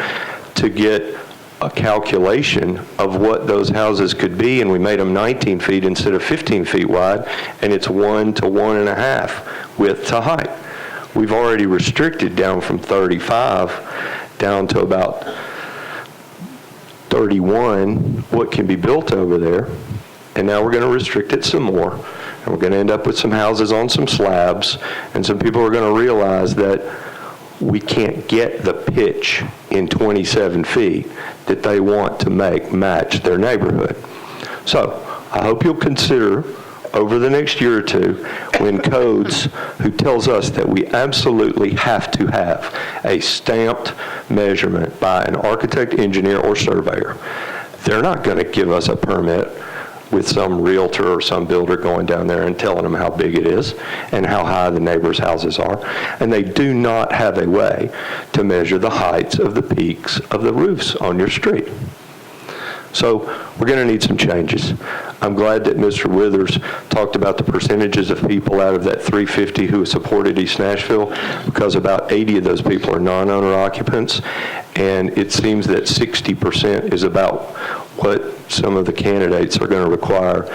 to get a calculation of what those houses could be, and we made them 19 feet instead of 15 feet wide, and it's 1 to 1.5 width to height. We've already restricted down from 35 down to about 31 what can be built over there, and now we're going to restrict it some more. And we're going to end up with some houses on some slabs, and some people are going to realize that we can't get the pitch in 27 feet that they want to match their neighborhood. So I hope you'll consider over the next year or two, when codes who tells us that we absolutely have to have a stamped measurement by an architect, engineer, or surveyor, they're not going to give us a permit with some realtor or some builder going down there and telling them how big it is and how high the neighbors' houses are. And they do not have a way to measure the heights of the peaks of the roofs on your street. So we're going to need some changes. I'm glad that Mr. Withers talked about the percentages of people out of that 350 who supported East Nashville, because about 80 of those people are non-owner occupants, and it seems that 60% is about what some of the candidates are going to require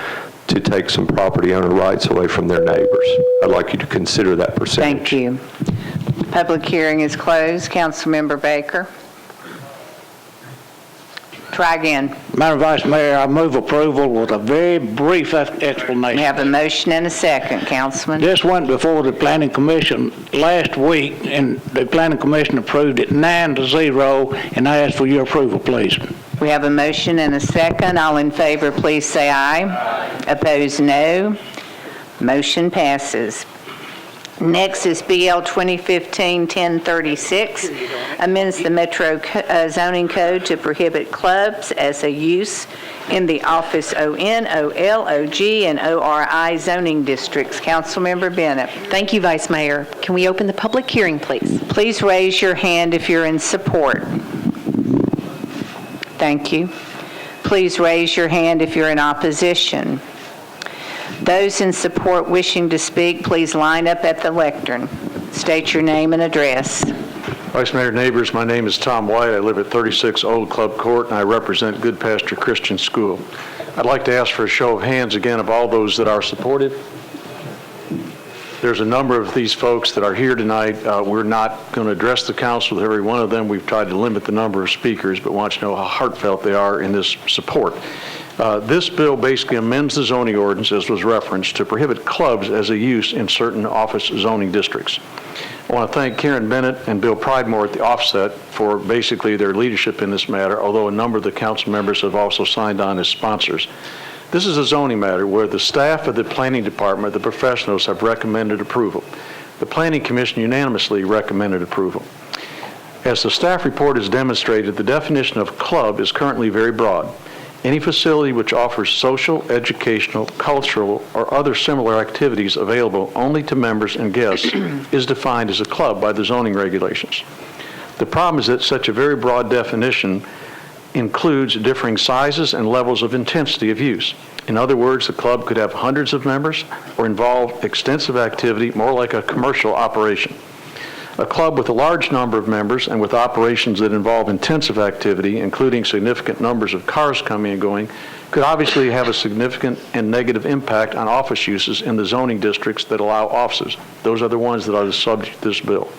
to take some property owner rights away from their neighbors. I'd like you to consider that percentage. Thank you. Public hearing is closed. Councilmember Baker. Try again. Madam Vice Mayor, I move approval with a very brief explanation. We have a motion and a second, Councilman. This went before the Planning Commission last week, and the Planning Commission approved it 9-0, and I ask for your approval, please. We have a motion and a second. All in favor, please say aye. Aye. Opposed, no. Motion passes. Next is BL 2015-1036, amends the Metro zoning code to prohibit clubs as a use in the Office ON, OL, OG, and ORI zoning districts. Councilmember Bennett. Thank you, Vice Mayor. Can we open the public hearing, please? Please raise your hand if you're in support. Thank you. Please raise your hand if you're in opposition. Those in support wishing to speak, please line up at the lectern. State your name and address. Vice Mayor, neighbors, my name is Tom White. I live at 36 Old Club Court, and I represent Good Pasture Christian School. I'd like to ask for a show of hands again of all those that are supported. There's a number of these folks that are here tonight. We're not going to address the council with every one of them. We've tried to limit the number of speakers, but want you to know how heartfelt they are in this support. This bill basically amends the zoning ordinance, as was referenced, to prohibit clubs as a use in certain office zoning districts. I want to thank Karen Bennett and Bill Pridemore at the offset for basically their leadership in this matter, although a number of the council members have also signed on as sponsors. This is a zoning matter where the staff of the planning department, the professionals, have recommended approval. The Planning Commission unanimously recommended approval. As the staff report has demonstrated, the definition of club is currently very broad. Any facility which offers social, educational, cultural, or other similar activities available only to members and guests is defined as a club by the zoning regulations. The problem is that such a very broad definition includes differing sizes and levels of intensity of use. In other words, the club could have hundreds of members or involve extensive activity, more like a commercial operation. A club with a large number of members and with operations that involve intensive activity, including significant numbers of cars coming and going, could obviously have a significant and negative impact on office uses in the zoning districts that allow offices. Those are the ones that are the subject of this bill.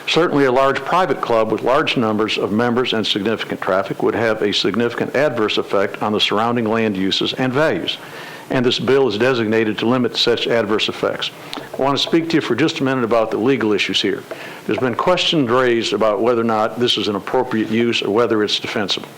Certainly a large private club with large numbers of members and significant traffic would have a significant adverse effect on the surrounding land uses and values. And this bill is designated to limit such adverse effects. I want to speak to you for just a minute about the legal issues here. There's been questions raised about whether or not this is an appropriate use or whether it's defensible.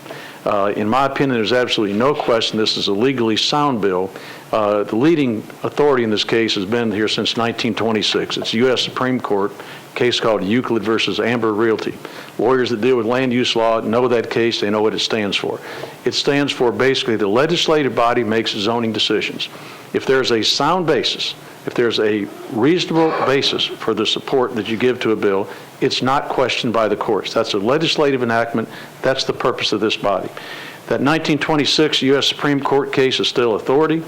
In my opinion, there's absolutely no question this is a legally sound bill. The leading authority in this case has been here since 1926. It's the U.S. Supreme Court, a case called Euclid versus Amber Realty. Lawyers that deal with land use law know that case. They know what it stands for. It stands for basically the legislative body makes zoning decisions. If there's a sound basis, if there's a reasonable basis for the support that you give to a bill, it's not questioned by the courts. That's a legislative enactment. That's the purpose of this body. That 1926 U.S. Supreme Court case is still authority.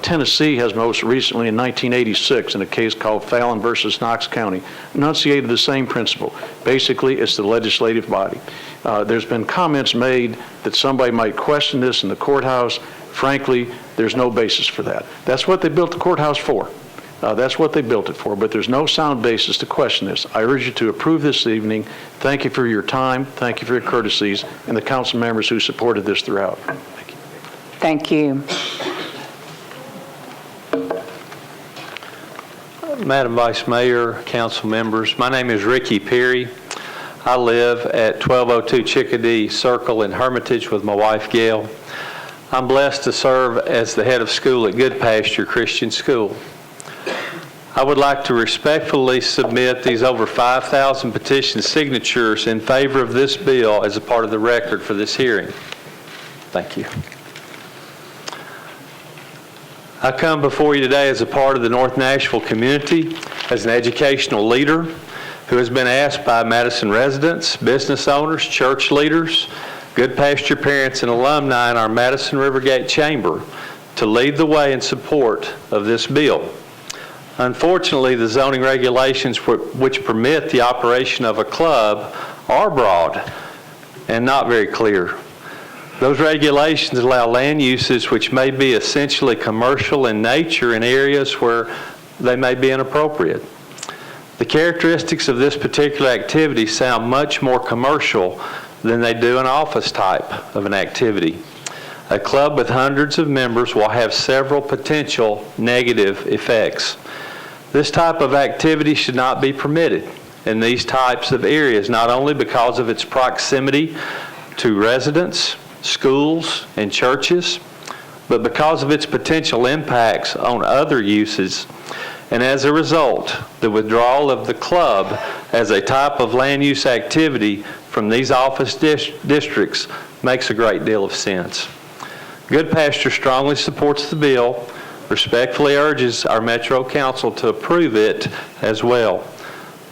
Tennessee has most recently in 1986 in a case called Fallon versus Knox County enunciated the same principle. Basically, it's the legislative body. There's been comments made that somebody might question this in the courthouse. Frankly, there's no basis for that. That's what they built the courthouse for. That's what they built it for, but there's no sound basis to question this. I urge you to approve this evening. Thank you for your time. Thank you for your courtesies, and the council members who supported this throughout. Thank you. Thank you. Madam Vice Mayor, council members, my name is Ricky Perry. I live at 1202 Chickadee Circle in Hermitage with my wife, Gail. I'm blessed to serve as the head of school at Good Pasture Christian School. I would like to respectfully submit these over 5,000 petition signatures in favor of this bill as a part of the record for this hearing. Thank you. I come before you today as a part of the North Nashville community, as an educational leader who has been asked by Madison residents, business owners, church leaders, Good Pasture parents, and alumni in our Madison Rivergate Chamber to lead the way in support of this bill. Unfortunately, the zoning regulations which permit the operation of a club are broad and not very clear. Those regulations allow land uses which may be essentially commercial in nature in areas where they may be inappropriate. The characteristics of this particular activity sound much more commercial than they do an office type of an activity. A club with hundreds of members will have several potential negative effects. This type of activity should not be permitted in these types of areas, not only because of its proximity to residents, schools, and churches, but because of its potential impacts on other uses. And as a result, the withdrawal of the club as a type of land use activity from these office districts makes a great deal of sense. Good Pasture strongly supports the bill, respectfully urges our Metro Council to approve it as well.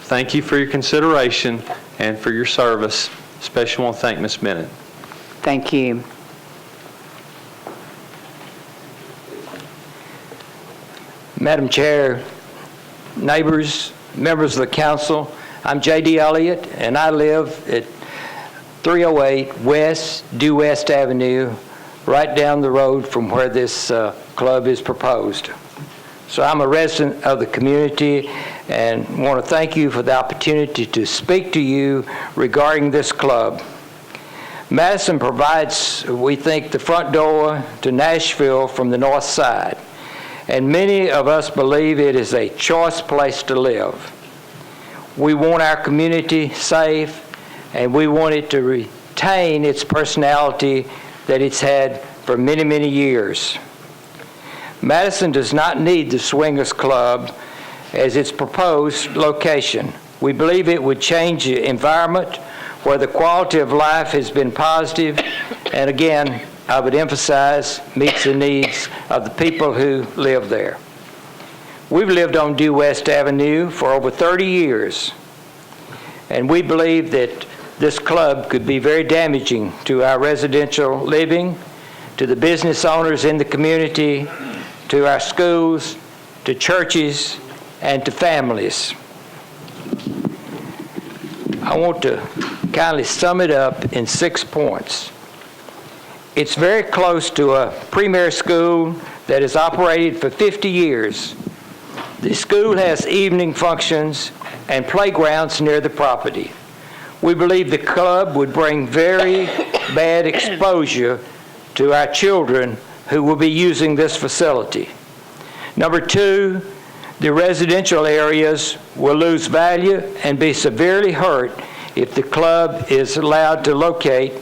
Thank you for your consideration and for your service. Especially want to thank Ms. Bennett. Thank you. Madam Chair, neighbors, members of the council, I'm J.D. Elliott, and I live at 308 West Due West Avenue, right down the road from where this club is proposed. So I'm a resident of the community and want to thank you for the opportunity to speak to you regarding this club. Madison provides, we think, the front door to Nashville from the north side, and many of us believe it is a choice place to live. We want our community safe, and we want it to retain its personality that it's had for many, many years. Madison does not need the Swingers Club as its proposed location. We believe it would change the environment where the quality of life has been positive, and again, I would emphasize, meets the needs of the people who live there. We've lived on Due West Avenue for over 30 years, and we believe that this club could be very damaging to our residential living, to the business owners in the community, to our schools, to churches, and to families. I want to kindly sum it up in 6 points. It's very close to a premier school that has operated for 50 years. The school has evening functions and playgrounds near the property. We believe the club would bring very bad exposure to our children who will be using this facility. Number two, the residential areas will lose value and be severely hurt if the club is allowed to locate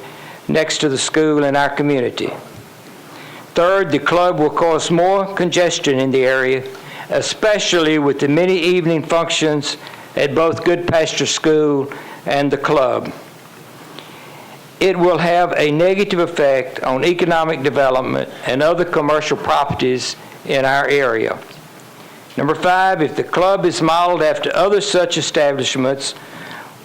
next to the school in our community. Third, the club will cause more congestion in the area, especially with the many evening functions at both Good Pasture School and the club. It will have a negative effect on economic development and other commercial properties in our area. Number five, if the club is modeled after other such establishments,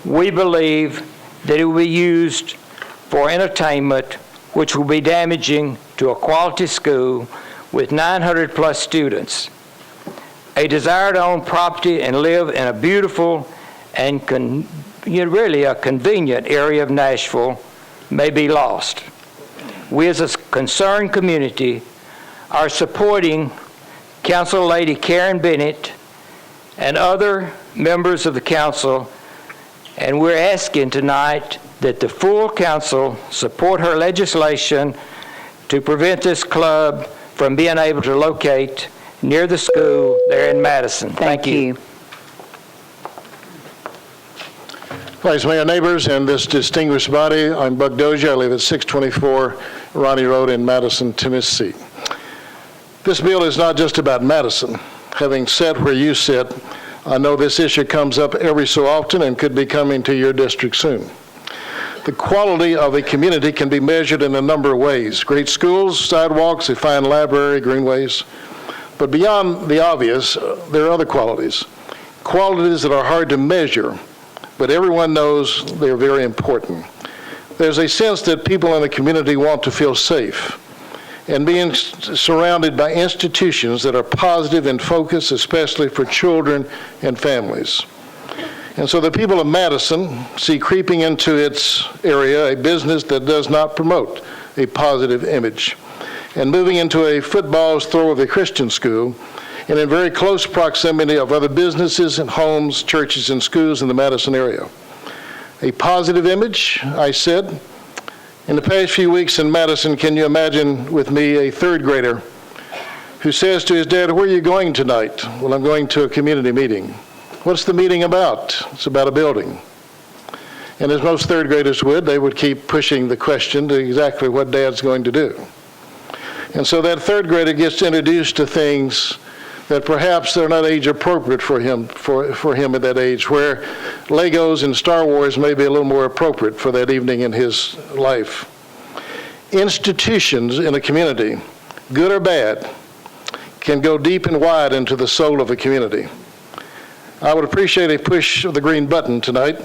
we believe that it will be used for entertainment, which will be damaging to a quality school with 900 plus students. A desire to own property and live in a beautiful and really a convenient area of Nashville may be lost. We as a concerned community are supporting Council Lady Karen Bennett and other members of the council, and we're asking tonight that the full council support her legislation to prevent this club from being able to locate near the school there in Madison. Thank you. Vice Mayor, neighbors, and this distinguished body, I'm Buck Dozier. I live at 624 Ronnie Road in Madison, Tennessee. This bill is not just about Madison. Having sat where you sit, I know this issue comes up every so often and could be coming to your district soon. The quality of a community can be measured in a number of ways. Great schools, sidewalks, a fine library, greenways. But beyond the obvious, there are other qualities. Qualities that are hard to measure, but everyone knows they're very important. There's a sense that people in a community want to feel safe, and being surrounded by institutions that are positive in focus, especially for children and families. And so the people of Madison see creeping into its area a business that does not promote a positive image, and moving into a football's throw of a Christian school, and in very close proximity of other businesses and homes, churches, and schools in the Madison area. A positive image, I said. In the past few weeks in Madison, can you imagine with me a third grader who says to his dad, "Where are you going tonight?" "Well, I'm going to a community meeting." "What's the meeting about?" "It's about a building." And as most third graders would, they would keep pushing the question to exactly what Dad's going to do. And so that third grader gets introduced to things that perhaps they're not age appropriate for him at that age, where Legos and Star Wars may be a little more appropriate for that evening in his life. Institutions in a community, good or bad, can go deep and wide into the soul of a community. I would appreciate a push of the green button tonight.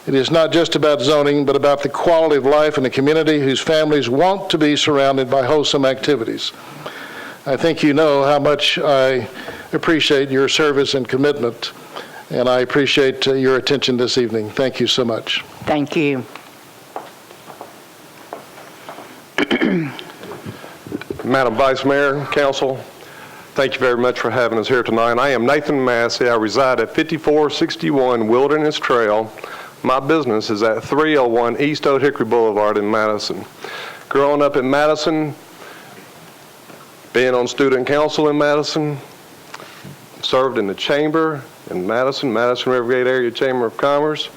It is not just about zoning, but about the quality of life in a community whose families want to be surrounded by wholesome activities. I think you know how much I appreciate your service and commitment, and I appreciate your attention this evening. Thank you so much. Thank you. Madam Vice Mayor, Council, thank you very much for having us here tonight. I am Nathan Massey. I reside at 5461 Wilderness Trail. My business is at 301 East Old Hickory Boulevard in Madison. Growing up in Madison, being on student council in Madison, served in the chamber in Madison Rivergate Area Chamber of Commerce,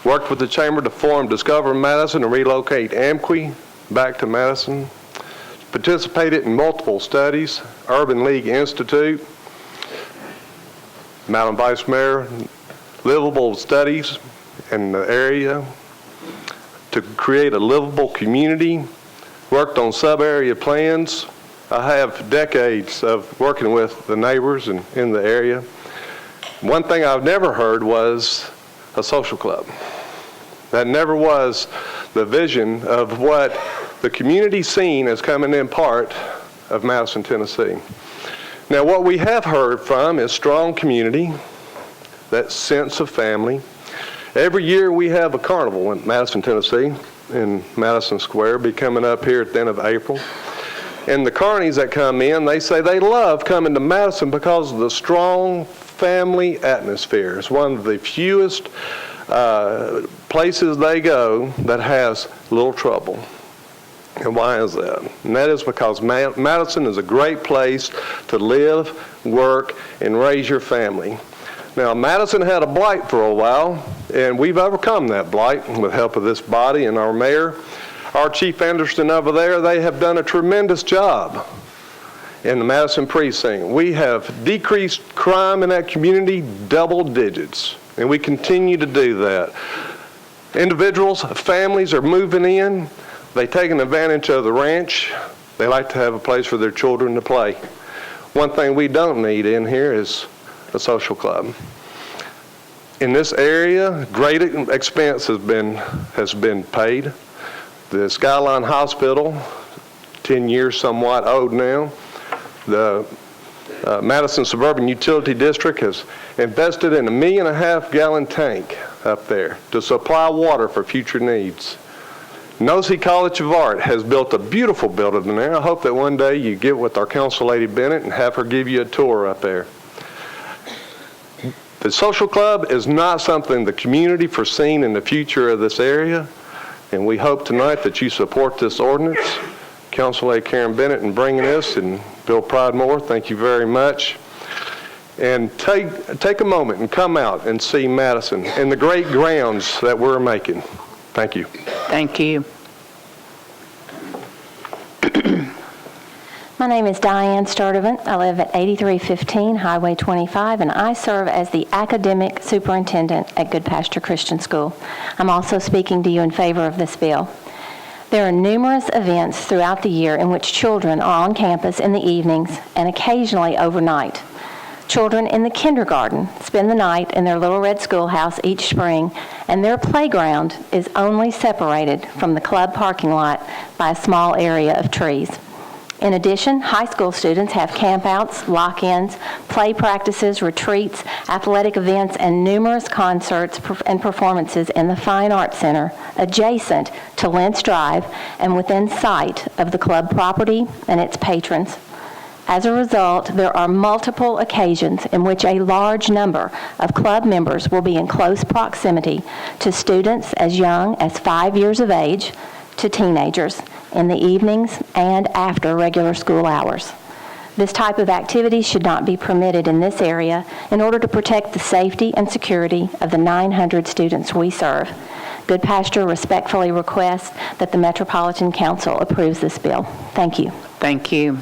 worked with the chamber to form Discover Madison and relocate Amqui back to Madison, participated in multiple studies, Urban League Institute, Madam Vice Mayor, livable studies in the area to create a livable community, worked on sub-area plans. I have decades of working with the neighbors in the area. One thing I've never heard was a social club. That never was the vision of what the community scene is coming in part of Madison, Tennessee. Now, what we have heard from is strong community, that sense of family. Every year we have a carnival in Madison, Tennessee, in Madison Square, be coming up here at the end of April. And the carnies that come in, they say they love coming to Madison because of the strong family atmosphere. It's one of the fewest places they go that has little trouble. And why is that? And that is because Madison is a great place to live, work, and raise your family. Now, Madison had a blight for a while, and we've overcome that blight with the help of this body and our mayor. Our Chief Anderson over there, they have done a tremendous job in the Madison precinct. We have decreased crime in that community double digits, and we continue to do that. Individuals, families are moving in. They've taken advantage of the ranch. They like to have a place for their children to play. One thing we don't need in here is a social club. In this area, great expense has been paid. The Skyline Hospital, 10 years somewhat old now. The Madison Suburban Utility District has invested in a 1.5 million gallon tank up there to supply water for future needs. Nosy College of Art has built a beautiful building there. I hope that one day you get with our Council Lady Bennett and have her give you a tour up there. The social club is not something the community foreseen in the future of this area, and we hope tonight that you support this ordinance. Council Lady Karen Bennett in bringing this, and Bill Pridemore, thank you very much. And take a moment and come out and see Madison and the great grounds that we're making. Thank you. Thank you. My name is Diane Sturdivant. I live at 8315 Highway 25, and I serve as the academic superintendent at Good Pasture Christian School. I'm also speaking to you in favor of this bill. There are numerous events throughout the year in which children are on campus in the evenings and occasionally overnight. Children in the kindergarten spend the night in their Little Red Schoolhouse each spring, and their playground is only separated from the club parking lot by a small area of trees. In addition, high school students have campouts, lock-ins, play practices, retreats, athletic events, and numerous concerts and performances in the Fine Arts Center adjacent to Lentz Drive and within sight of the club property and its patrons. As a result, there are multiple occasions in which a large number of club members will be in close proximity to students as young as 5 years of age to teenagers in the evenings and after regular school hours. This type of activity should not be permitted in this area in order to protect the safety and security of the 900 students we serve. Good Pasture respectfully requests that the Metropolitan Council approves this bill. Thank you. Thank you.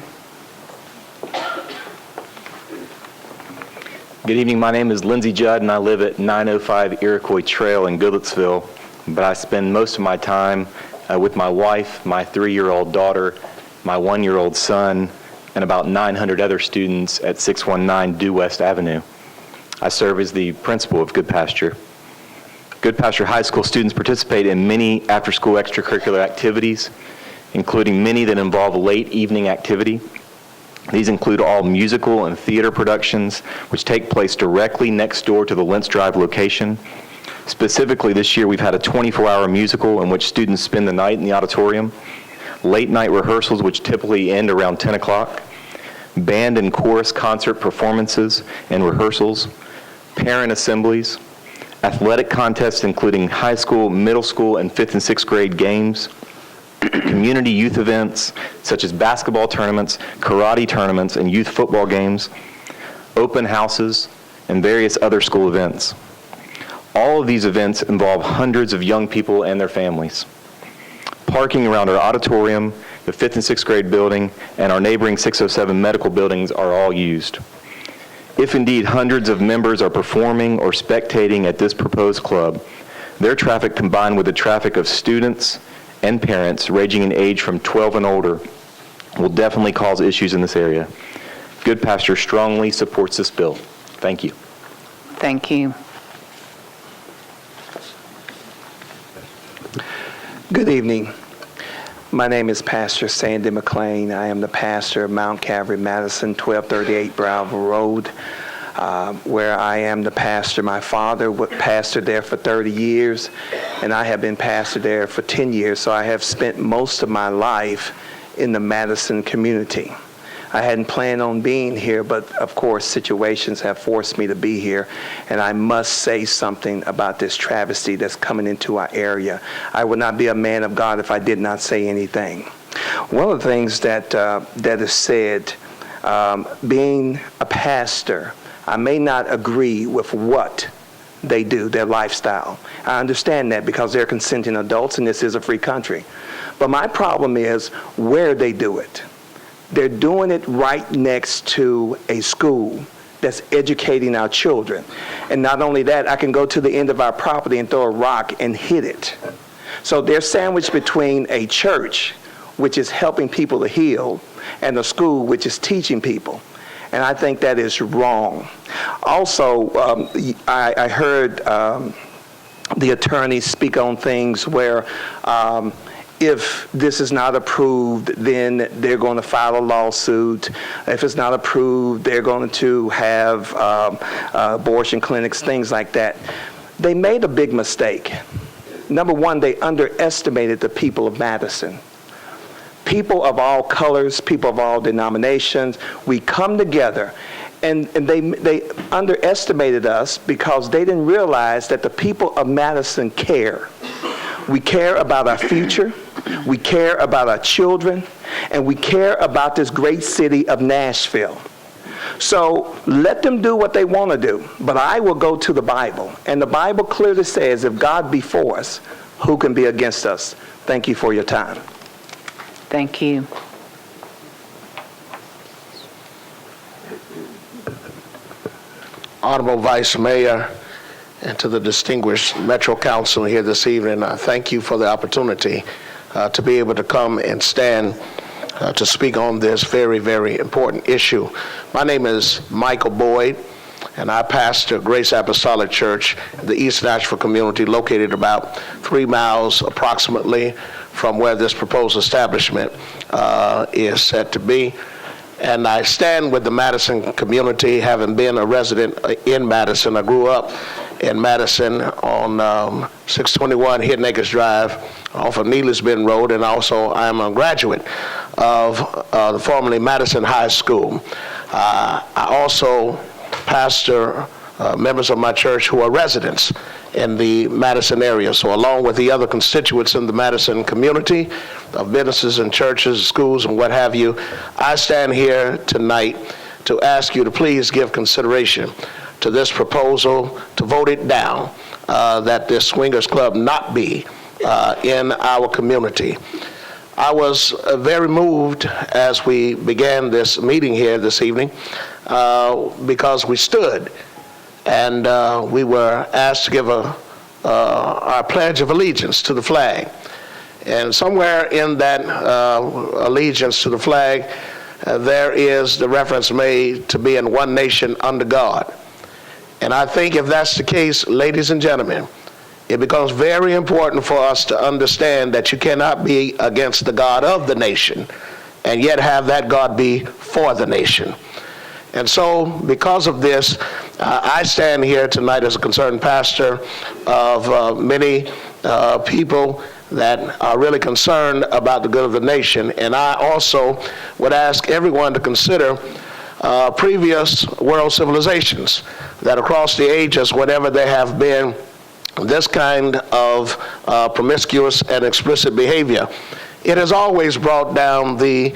Good evening. My name is Lindsey Judd, and I live at 905 Iroquois Trail in Goodlettsville, but I spend most of my time with my wife, my 3-year-old daughter, my 1-year-old son, and about 900 other students at 619 Due West Avenue. I serve as the principal of Good Pasture. Good Pasture High School students participate in many after-school extracurricular activities, including many that involve late evening activity. These include all musical and theater productions, which take place directly next door to the Lentz Drive location. Specifically, this year we've had a 24-hour musical in which students spend the night in the auditorium, late night rehearsals which typically end around 10 o'clock, band and chorus concert performances and rehearsals, parent assemblies, athletic contests including high school, middle school, and 5th and 6th grade games, community youth events such as basketball tournaments, karate tournaments, and youth football games, open houses, and various other school events. All of these events involve hundreds of young people and their families. Parking around our auditorium, the 5th and 6th grade building, and our neighboring 607 medical buildings are all used. If indeed hundreds of members are performing or spectating at this proposed club, their traffic combined with the traffic of students and parents ranging in age from 12 and older will definitely cause issues in this area. Good Pasture strongly supports this bill. Thank you. Thank you. Good evening. My name is Pastor Sandy McLean. I am the pastor of Mount Calvary Madison, 1238 Browville Road, where I am the pastor. My father pastored there for 30 years, and I have been pastor there for 10 years, so I have spent most of my life in the Madison community. I hadn't planned on being here, but of course situations have forced me to be here, and I must say something about this travesty that's coming into our area. I would not be a man of God if I did not say anything. One of the things that is said, being a pastor, I may not agree with what they do, their lifestyle. I understand that because they're consenting adults and this is a free country. But my problem is where they do it. They're doing it right next to a school that's educating our children. And not only that, I can go to the end of our property and throw a rock and hit it. So they're sandwiched between a church, which is helping people to heal, and a school, which is teaching people. And I think that is wrong. Also, I heard the attorneys speak on things where if this is not approved, then they're going to file a lawsuit. If it's not approved, they're going to have abortion clinics, things like that. They made a big mistake. Number one, they underestimated the people of Madison. People of all colors, people of all denominations, we come together. And they underestimated us because they didn't realize that the people of Madison care. We care about our future, we care about our children, and we care about this great city of Nashville. So let them do what they want to do, but I will go to the Bible. And the Bible clearly says, if God be for us, who can be against us? Thank you for your time. Thank you. Honorable Vice Mayor, and to the distinguished Metro Council here this evening, I thank you for the opportunity to be able to come and stand to speak on this very, very important issue. My name is Michael Boyd, and I pastor Grace Apostolic Church, the East Nashville community, located about 3 miles approximately from where this proposed establishment is set to be. And I stand with the Madison community, having been a resident in Madison. I grew up in Madison on 621 Hidden Acres Drive off of Neely's Bend Road, and also I am a graduate of the formerly Madison High School. I also pastor members of my church who are residents in the Madison area. So along with the other constituents in the Madison community of businesses and churches, schools, and what have you, I stand here tonight to ask you to please give consideration to this proposal, to vote it down, that this swingers club not be in our community. I was very moved as we began this meeting here this evening because we stood and we were asked to give our pledge of allegiance to the flag. And somewhere in that allegiance to the flag, there is the reference made to be in one nation under God. And I think if that's the case, ladies and gentlemen, it becomes very important for us to understand that you cannot be against the God of the nation and yet have that God be for the nation. And so because of this, I stand here tonight as a concerned pastor of many people that are really concerned about the good of the nation. And I also would ask everyone to consider previous world civilizations that across the ages, whenever there have been this kind of promiscuous and explicit behavior, it has always brought down the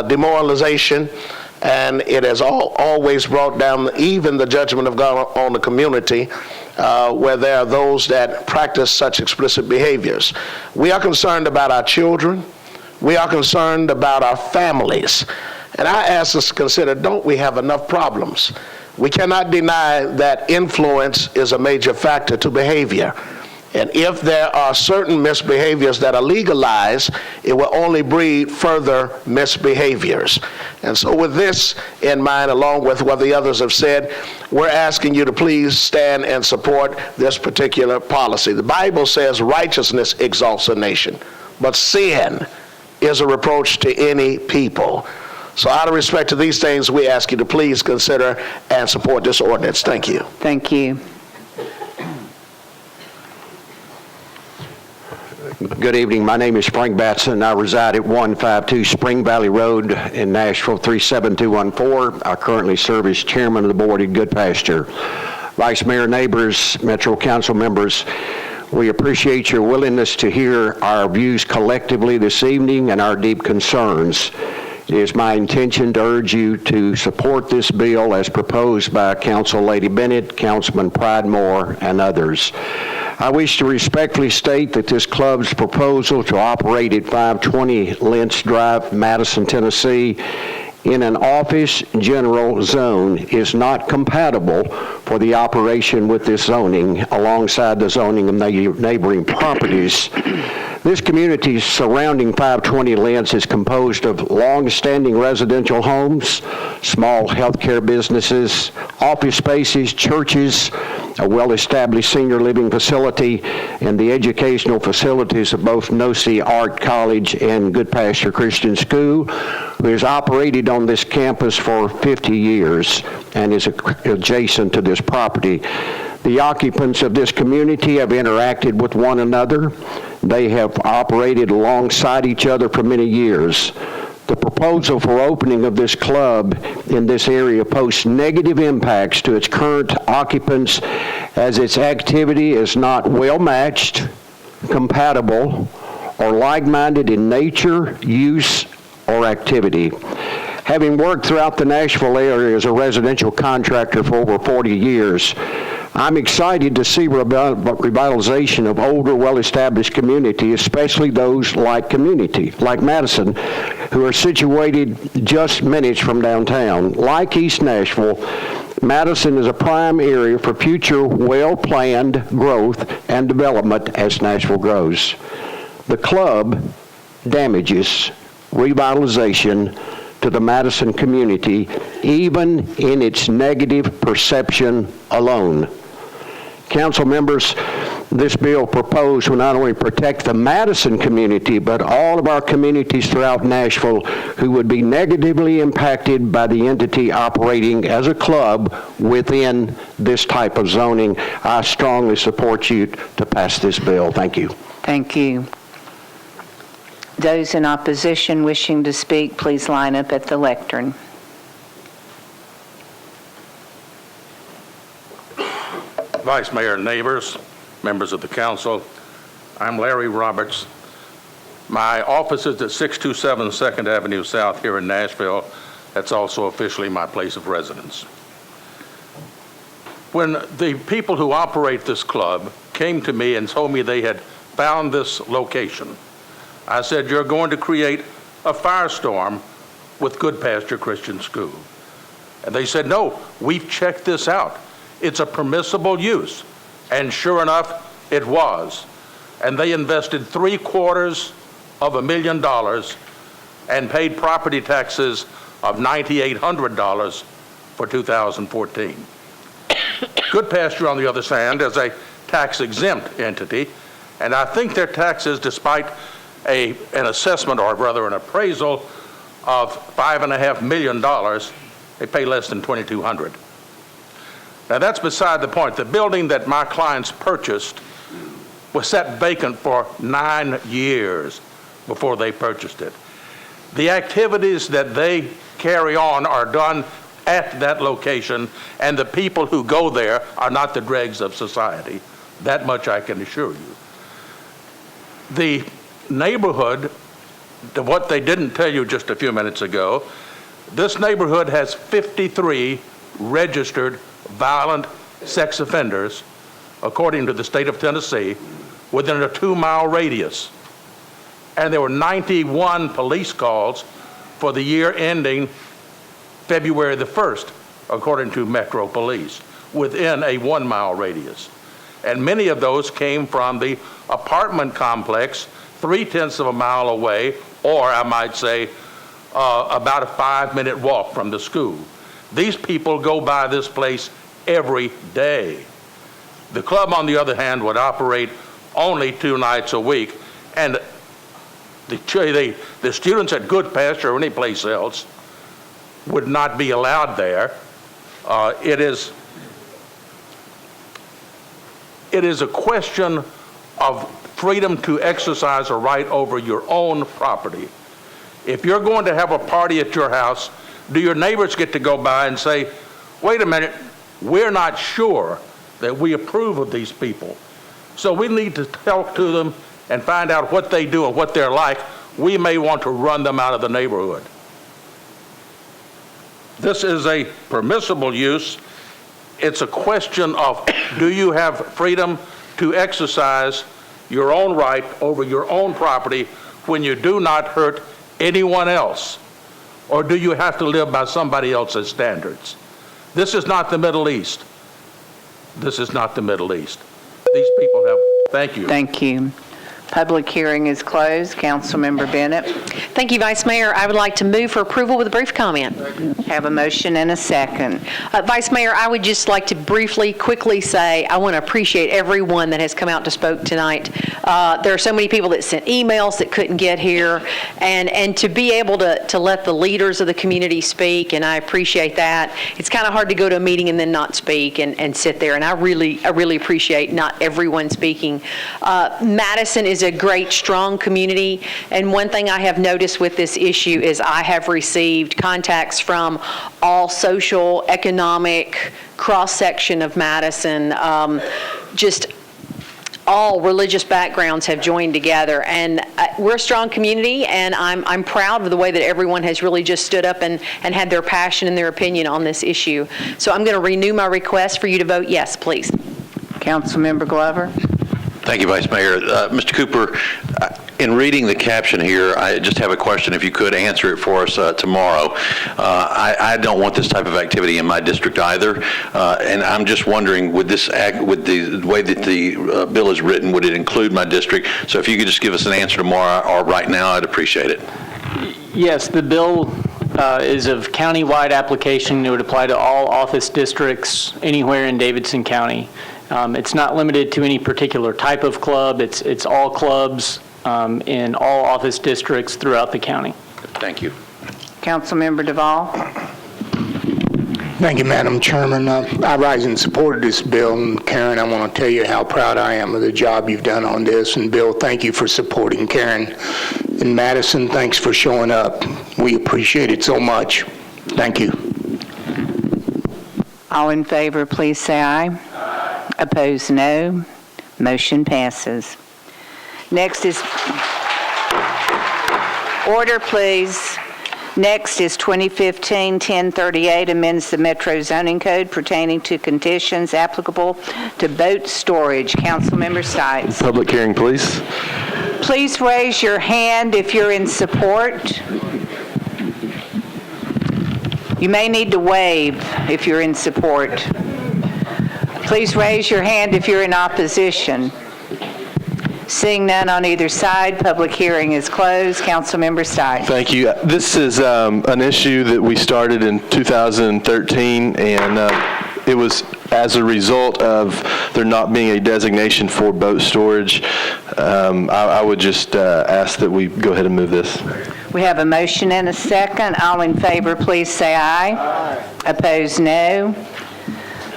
demoralization, and it has always brought down even the judgment of God on the community where there are those that practice such explicit behaviors. We are concerned about our children. We are concerned about our families. And I ask us to consider, don't we have enough problems? We cannot deny that influence is a major factor to behavior. And if there are certain misbehaviors that are legalized, it will only breed further misbehaviors. And so with this in mind, along with what the others have said, we're asking you to please stand and support this particular policy. The Bible says righteousness exalts a nation, but sin is a reproach to any people. So out of respect to these things, we ask you to please consider and support this ordinance. Thank you. Thank you. Good evening. My name is Frank Batson. I reside at 152 Spring Valley Road in Nashville, 37214. I currently serve as chairman of the board at Good Pasture. Vice Mayor, neighbors, Metro Council members, we appreciate your willingness to hear our views collectively this evening and our deep concerns. It is my intention to urge you to support this bill as proposed by Council Lady Bennett, Councilman Pridemore, and others. I wish to respectfully state that this club's proposal to operate at 520 Lentz Drive, Madison, Tennessee, in an office general zone is not compatible for the operation with this zoning alongside the zoning of neighboring properties. This community surrounding 520 Lentz is composed of long-standing residential homes, small healthcare businesses, office spaces, churches, a well-established senior living facility, and the educational facilities of both Nosy Art College and Good Pasture Christian School, who has operated on this campus for 50 years and is adjacent to this property. The occupants of this community have interacted with one another. They have operated alongside each other for many years. The proposal for opening of this club in this area posts negative impacts to its current occupants as its activity is not well matched, compatible, or like-minded in nature, use, or activity. Having worked throughout the Nashville area as a residential contractor for over 40 years, I'm excited to see revitalization of older, well-established communities, especially those like Madison, who are situated just minutes from downtown. Like East Nashville, Madison is a prime area for future well-planned growth and development as Nashville grows. The club damages revitalization to the Madison community, even in its negative perception alone. Council members, this bill proposed will not only protect the Madison community, but all of our communities throughout Nashville who would be negatively impacted by the entity operating as a club within this type of zoning. I strongly support you to pass this bill. Thank you. Thank you. Those in opposition wishing to speak, please line up at the lectern. Vice Mayor, neighbors, members of the council, I'm Larry Roberts. My office is at 627 2nd Avenue South here in Nashville. That's also officially my place of residence. When the people who operate this club came to me and told me they had found this location, I said, you're going to create a firestorm with Good Pasture Christian School. And they said, no, we've checked this out. It's a permissible use. And sure enough, it was. And they invested $750,000 and paid property taxes of $9,800 for 2014. Good Pasture, on the other hand, is a tax-exempt entity, and I think their taxes, despite an assessment, or rather an appraisal of $5.5 million, they pay less than $2,200. Now that's beside the point. The building that my clients purchased was sat vacant for 9 years before they purchased it. The activities that they carry on are done at that location, and the people who go there are not the dregs of society. That much I can assure you. The neighborhood, what they didn't tell you just a few minutes ago, this neighborhood has 53 registered violent sex offenders, according to the state of Tennessee, within a 2-mile radius. And there were 91 police calls for the year ending February the 1st, according to Metro Police, within a 1-mile radius. And many of those came from the apartment complex 3/10 of a mile away, or I might say about a 5-minute walk from the school. These people go by this place every day. The club, on the other hand, would operate only 2 nights a week, and the students at Good Pasture or any place else would not be allowed there. It is a question of freedom to exercise a right over your own property. If you're going to have a party at your house, do your neighbors get to go by and say, wait a minute, we're not sure that we approve of these people, so we need to talk to them and find out what they do and what they're like. We may want to run them out of the neighborhood. This is a permissible use. It's a question of, do you have freedom to exercise your own right over your own property when you do not hurt anyone else? Or do you have to live by somebody else's standards? This is not the Middle East. This is not the Middle East. These people have, thank you. Thank you. Public hearing is closed. Councilmember Bennett. Thank you, Vice Mayor. I would like to move for approval with a brief comment. Have a motion and a second. Vice Mayor, I would just like to quickly say I want to appreciate everyone that has come out to spoke tonight. There are so many people that sent emails that couldn't get here, and to be able to let the leaders of the community speak, and I appreciate that. It's kind of hard to go to a meeting and then not speak and sit there, and I really appreciate not everyone speaking. Madison is a great, strong community, and one thing I have noticed with this issue is I have received contacts from all social, economic, cross-section of Madison, just all religious backgrounds have joined together, and we're a strong community, and I'm proud of the way that everyone has really just stood up and had their passion and their opinion on this issue. So I'm going to renew my request for you to vote yes, please. Councilmember Glover. Thank you, Vice Mayor. Mr. Cooper, in reading the caption here, I just have a question. If you could answer it for us tomorrow. I don't want this type of activity in my district either, and I'm just wondering, would this act, with the way that the bill is written, would it include my district? So if you could just give us an answer tomorrow or right now, I'd appreciate it. Yes, the bill is of county-wide application. It would apply to all office districts anywhere in Davidson County. It's not limited to any particular type of club. It's all clubs in all office districts throughout the county. Thank you. Councilmember Duvall. Thank you, Madam Chairman. I rise in support of this bill, and Karen, I want to tell you how proud I am of the job you've done on this. And Bill, thank you for supporting Karen. And Madison, thanks for showing up. We appreciate it so much. Thank you. All in favor, please say aye. Opposed, no. Motion passes. Next is, order please. Next is 2015-1038, amends the Metro Zoning Code pertaining to conditions applicable to boat storage. Councilmember Stites. Public hearing, please. Please raise your hand if you're in support. You may need to wave if you're in support. Please raise your hand if you're in opposition. Seeing none on either side, public hearing is closed. Councilmember Stites. Thank you. This is an issue that we started in 2013, and it was as a result of there not being a designation for boat storage. I would just ask that we go ahead and move this. We have a motion and a second. All in favor, please say aye. Aye. Opposed, no.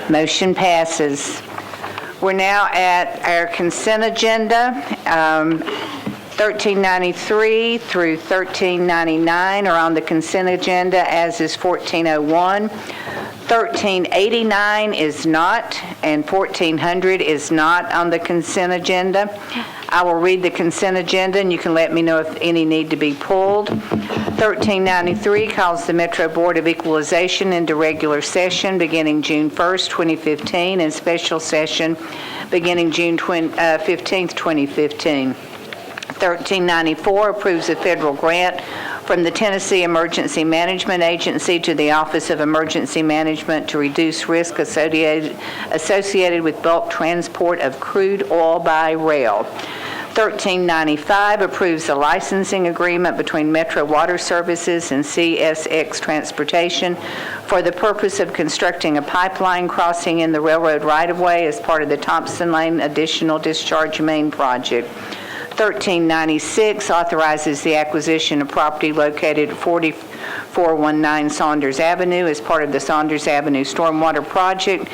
Motion passes. We're now at our consent agenda. 1393 through 1399 are on the consent agenda, as is 1401. 1389 is not, and 1400 is not on the consent agenda. I will read the consent agenda, and you can let me know if any need to be pulled. 1393 calls the Metro Board of Equalization into regular session beginning June 1st, 2015, and special session beginning June 15th, 2015. 1394 approves a federal grant from the Tennessee Emergency Management Agency to the Office of Emergency Management to reduce risk associated with bulk transport of crude oil by rail. 1395 approves a licensing agreement between Metro Water Services and CSX Transportation for the purpose of constructing a pipeline crossing in the railroad right-of-way as part of the Thompson Lane Additional Discharge Main Project. 1396 authorizes the acquisition of property located at 4419 Saunders Avenue as part of the Saunders Avenue Stormwater Project.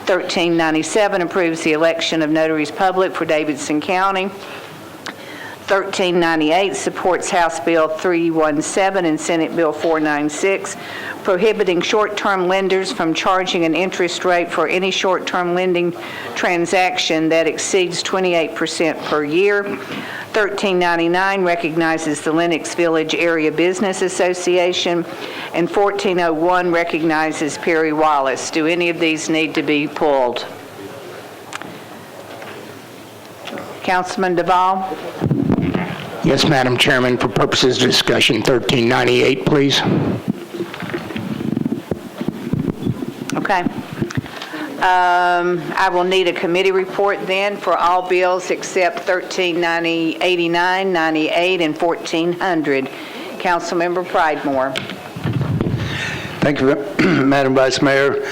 1397 approves the election of notaries public for Davidson County. 1398 supports House Bill 317 and Senate Bill 496, prohibiting short-term lenders from charging an interest rate for any short-term lending transaction that exceeds 28% per year. 1399 recognizes the Lenox Village Area Business Association, and 1401 recognizes Perry Wallace. Do any of these need to be pulled? Councilman Duvall? Yes, Madam Chairman, for purposes of discussion, 1398, please. Okay. I will need a committee report then for all bills except 1389, 98, and 1400. Councilmember Pridemore. Thank you, Madam Vice Mayor.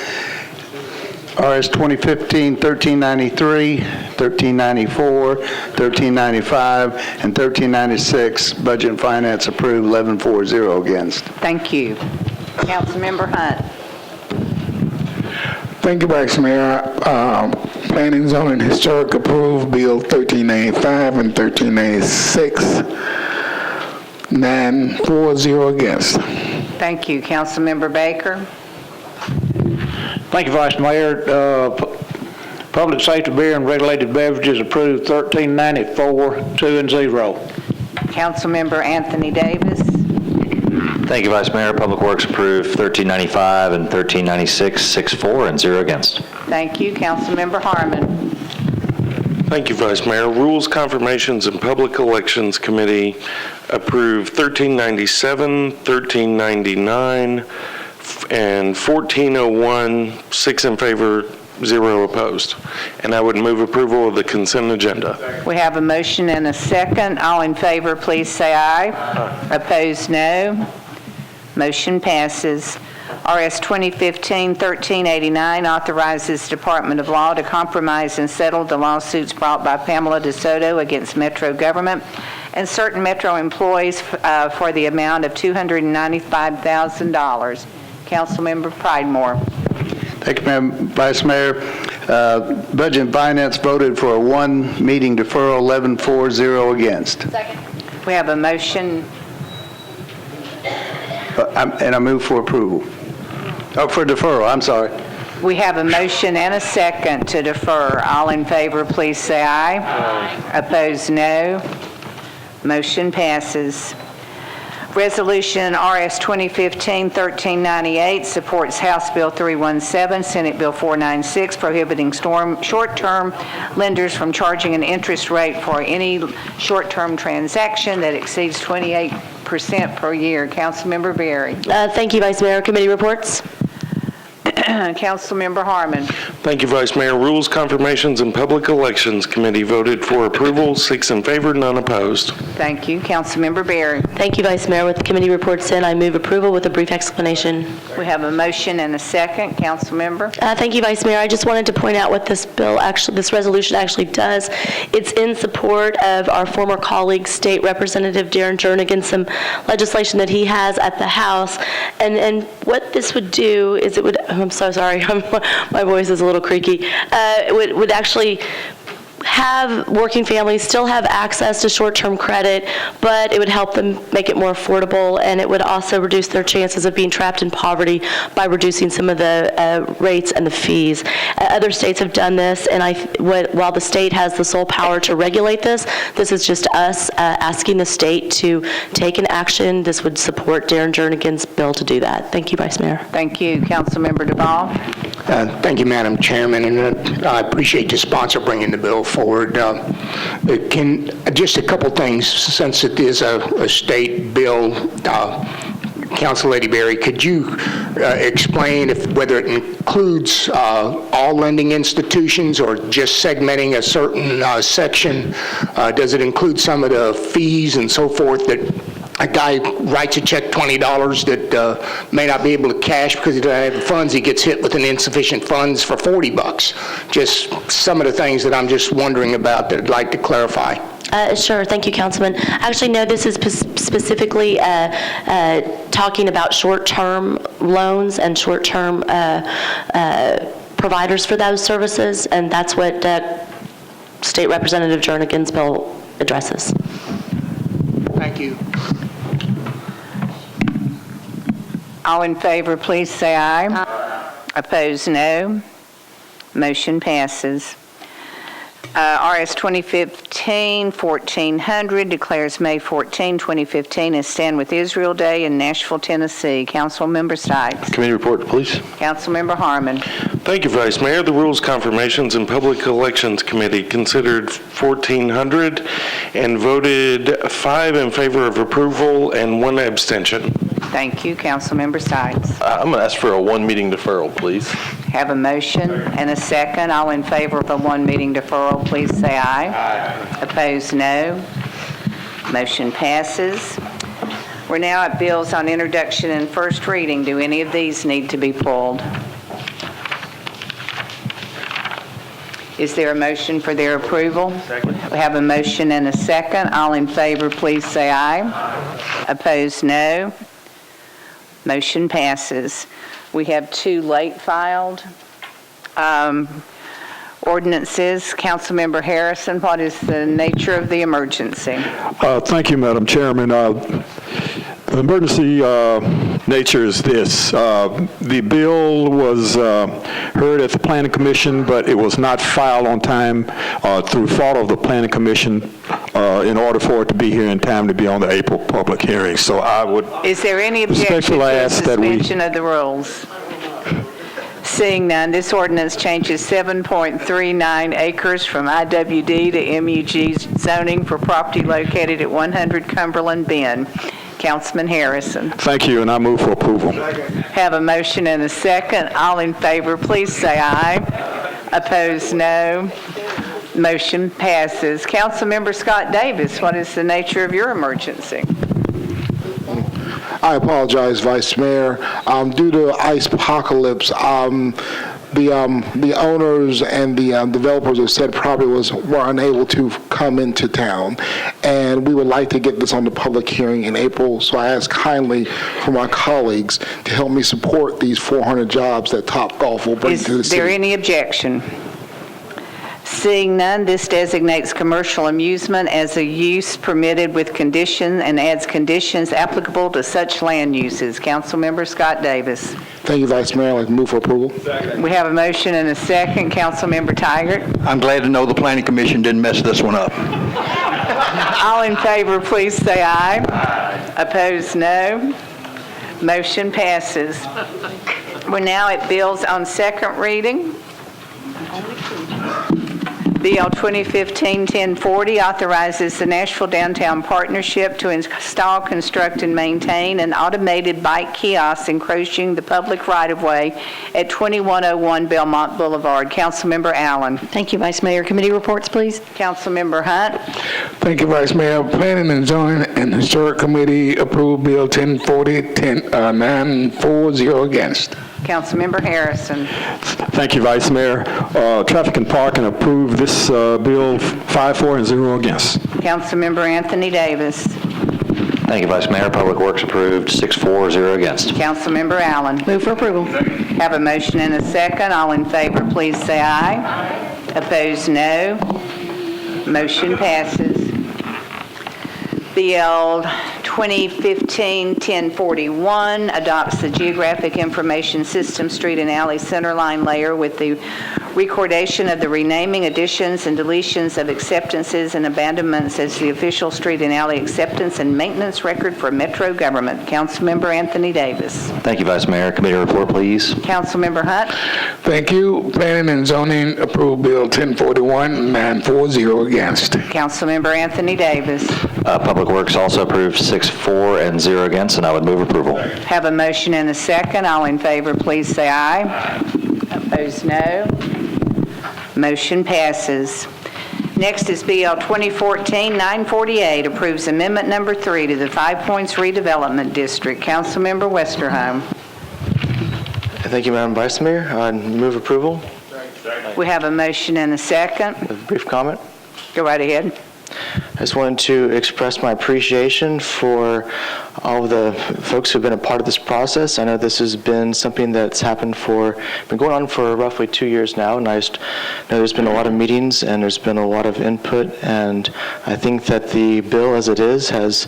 RS 2015-1393, 1394, 1395, and 1396, Budget and Finance approved, 11-4-0 against. Thank you. Councilmember Hunt. Thank you, Vice Mayor. Planning, Zoning, and Historic approved Bill 1395 and 1396, 9-4-0 against. Thank you. Councilmember Baker. Thank you, Vice Mayor. Public safety beer and regulated beverages approved 1394, 2-0. Councilmember Anthony Davis. Thank you, Vice Mayor. Public Works approved 1395 and 1396, 6-4, and 0 against. Thank you. Councilmember Harmon. Thank you, Vice Mayor. Rules, Confirmations, and Public Elections Committee approved 1397, 1399, and 1401, 6 in favor, 0 opposed. And I would move approval of the consent agenda. We have a motion and a second. All in favor, please say aye. Aye. Opposed, no. Motion passes. RS 2015-1389 authorizes Department of Law to compromise and settle the lawsuits brought by Pamela DeSoto against Metro government and certain Metro employees for the amount of $295,000. Councilmember Pridemore. Thank you, Madam Vice Mayor. Budget and Finance voted for a one-meeting deferral, 11-4-0 against. Second. We have a motion. And I move for approval. Oh, for deferral, I'm sorry. We have a motion and a second to defer. All in favor, please say aye. Aye. Opposed, no. Motion passes. Resolution RS 2015-1398 supports House Bill 317, Senate Bill 496, prohibiting short-term lenders from charging an interest rate for any short-term transaction that exceeds 28% per year. Councilmember Berry. Thank you, Vice Mayor. Committee reports. Councilmember Harmon. Thank you, Vice Mayor. Rules, Confirmations, and Public Elections Committee voted for approval, 6 in favor, none opposed. Thank you. Councilmember Berry. Thank you, Vice Mayor. With the committee reports in, I move approval with a brief explanation. We have a motion and a second. Councilmember. Thank you, Vice Mayor. I just wanted to point out what this resolution actually does. It's in support of our former colleague, State Representative Darren Jernigan, some legislation that he has at the House. And what this would do is it would, I'm so sorry, my voice is a little creaky. It would actually have working families still have access to short-term credit, but it would help them make it more affordable, and it would also reduce their chances of being trapped in poverty by reducing some of the rates and the fees. Other states have done this, and while the state has the sole power to regulate this is just us asking the state to take an action. This would support Darren Jernigan's bill to do that. Thank you, Vice Mayor. Thank you. Councilmember Duvall. Thank you, Madam Chairman, and I appreciate the sponsor bringing the bill forward. Just a couple things, since it is a state bill. Council Lady Berry, could you explain whether it includes all lending institutions or just segmenting a certain section? Does it include some of the fees and so forth that a guy writes a check $20 that may not be able to cash because he doesn't have the funds, he gets hit with an insufficient funds for $40. Just some of the things that I'm just wondering about that I'd like to clarify. Sure. Thank you, Councilman. Actually, no, this is specifically talking about short-term loans and short-term providers for those services, and that's what State Representative Jernigan's bill addresses. All in favor, please say aye. Aye. Opposed, no. Motion passes. RS 2015-1400 declares May 14, 2015 as Stand With Israel Day in Nashville, Tennessee. Councilmember Stipes. Committee report, please. Councilmember Harmon. Thank you, Vice Mayor. The Rules, Confirmations, and Public Elections Committee considered 1,400 and voted 5 in favor of approval and 1 abstention. Thank you. Councilmember Stipes. I'm going to ask for a 1-meeting deferral, please. Have a motion and a second. All in favor of a 1-meeting deferral, please say aye. Aye. Opposed, no. Motion passes. We're now at bills on introduction and first reading. Do any of these need to be pulled? Is there a motion for their approval? Second. We have a motion and a second. All in favor, please say aye. Aye. Opposed, no. Motion passes. We have 2 late filed ordinances. Councilmember Harrison, what is the nature of the emergency? Thank you, Madam Chairman. The emergency nature is this. The bill was heard at the Planning Commission, but it was not filed on time through fault of the Planning Commission in order for it to be here in time to be on the April public hearing. So I would Is there any objection to the suspension of the rules? Seeing none, this ordinance changes 7.39 acres from IWD to MUG zoning for property located at 100 Cumberland Bend. Councilman Harrison. Thank you, and I move for approval. Have a motion and a second. All in favor, please say aye. Opposed, no. Motion passes. Councilmember Scott Davis, what is the nature of your emergency? I apologize, Vice Mayor. Due to ice apocalypse, the owners and the developers of said property were unable to come into town, and we would like to get this on the public hearing in April. So I ask kindly for my colleagues to help me support these 400 jobs that Topgolf will bring to the city. Is there any objection? Seeing none, this designates commercial amusement as a use permitted with condition and adds conditions applicable to such land uses. Councilmember Scott Davis. Thank you, Vice Mayor. I'd like to move for approval. Second. We have a motion and a second. Councilmember Tigert. I'm glad to know the Planning Commission didn't mess this one up. All in favor, please say aye. Aye. Opposed, no. Motion passes. We're now at bills on second reading. Bill 2015-1040 authorizes the Nashville Downtown Partnership to install, construct, and maintain an automated bike kiosk encroaching the public right-of-way at 2101 Belmont Boulevard. Councilmember Allen. Thank you, Vice Mayor. Committee reports, please. Councilmember Hunt. Thank you, Vice Mayor. Planning and Zoning and Historic Committee approved Bill 1040-940 against. Councilmember Harrison. Thank you, Vice Mayor. Traffic and Parking approved this bill 5-4 and 0 against. Councilmember Anthony Davis. Thank you, Vice Mayor. Public Works approved 6-4, 0 against. Councilmember Allen. Move for approval. Have a motion and a second. All in favor, please say aye. Aye. Opposed, no. Motion passes. BL 2015-1041 adopts the Geographic Information System Street and Alley Centerline layer with the recordation of the renaming, additions, and deletions of acceptances and abandonments as the official street and alley acceptance and maintenance record for Metro government. Councilmember Anthony Davis. Thank you, Vice Mayor. Committee report, please. Councilmember Hunt. Thank you. Planning and Zoning approved Bill 1041-940 against. Councilmember Anthony Davis. Public Works also approved 6-4 and 0 against, and I would move approval. Have a motion and a second. All in favor, please say aye. Opposed, no. Motion passes. Next is BL 2014-948, approves Amendment Number 3 to the 5 Points Redevelopment District. Councilmember Westerholm. Thank you, Madam Vice Mayor. I move approval. We have a motion and a second. A brief comment. Go right ahead. I just wanted to express my appreciation for all of the folks who've been a part of this process. I know this has been something that's been going on for roughly 2 years now, and I just know there's been a lot of meetings and there's been a lot of input, and I think that the bill as it is has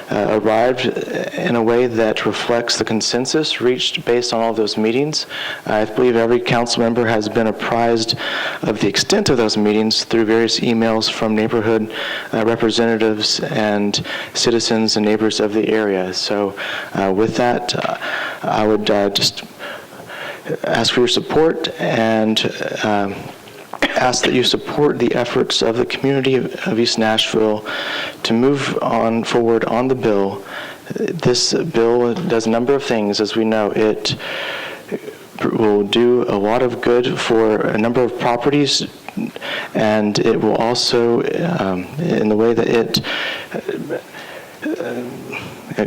arrived in a way that reflects the consensus reached based on all of those meetings. I believe every council member has been apprised of the extent of those meetings through various emails from neighborhood representatives and citizens and neighbors of the area. So with that, I would just ask for your support and ask that you support the efforts of the community of East Nashville to move forward on the bill. This bill does a number of things. As we know, it will do a lot of good for a number of properties, and it will also, in the way that it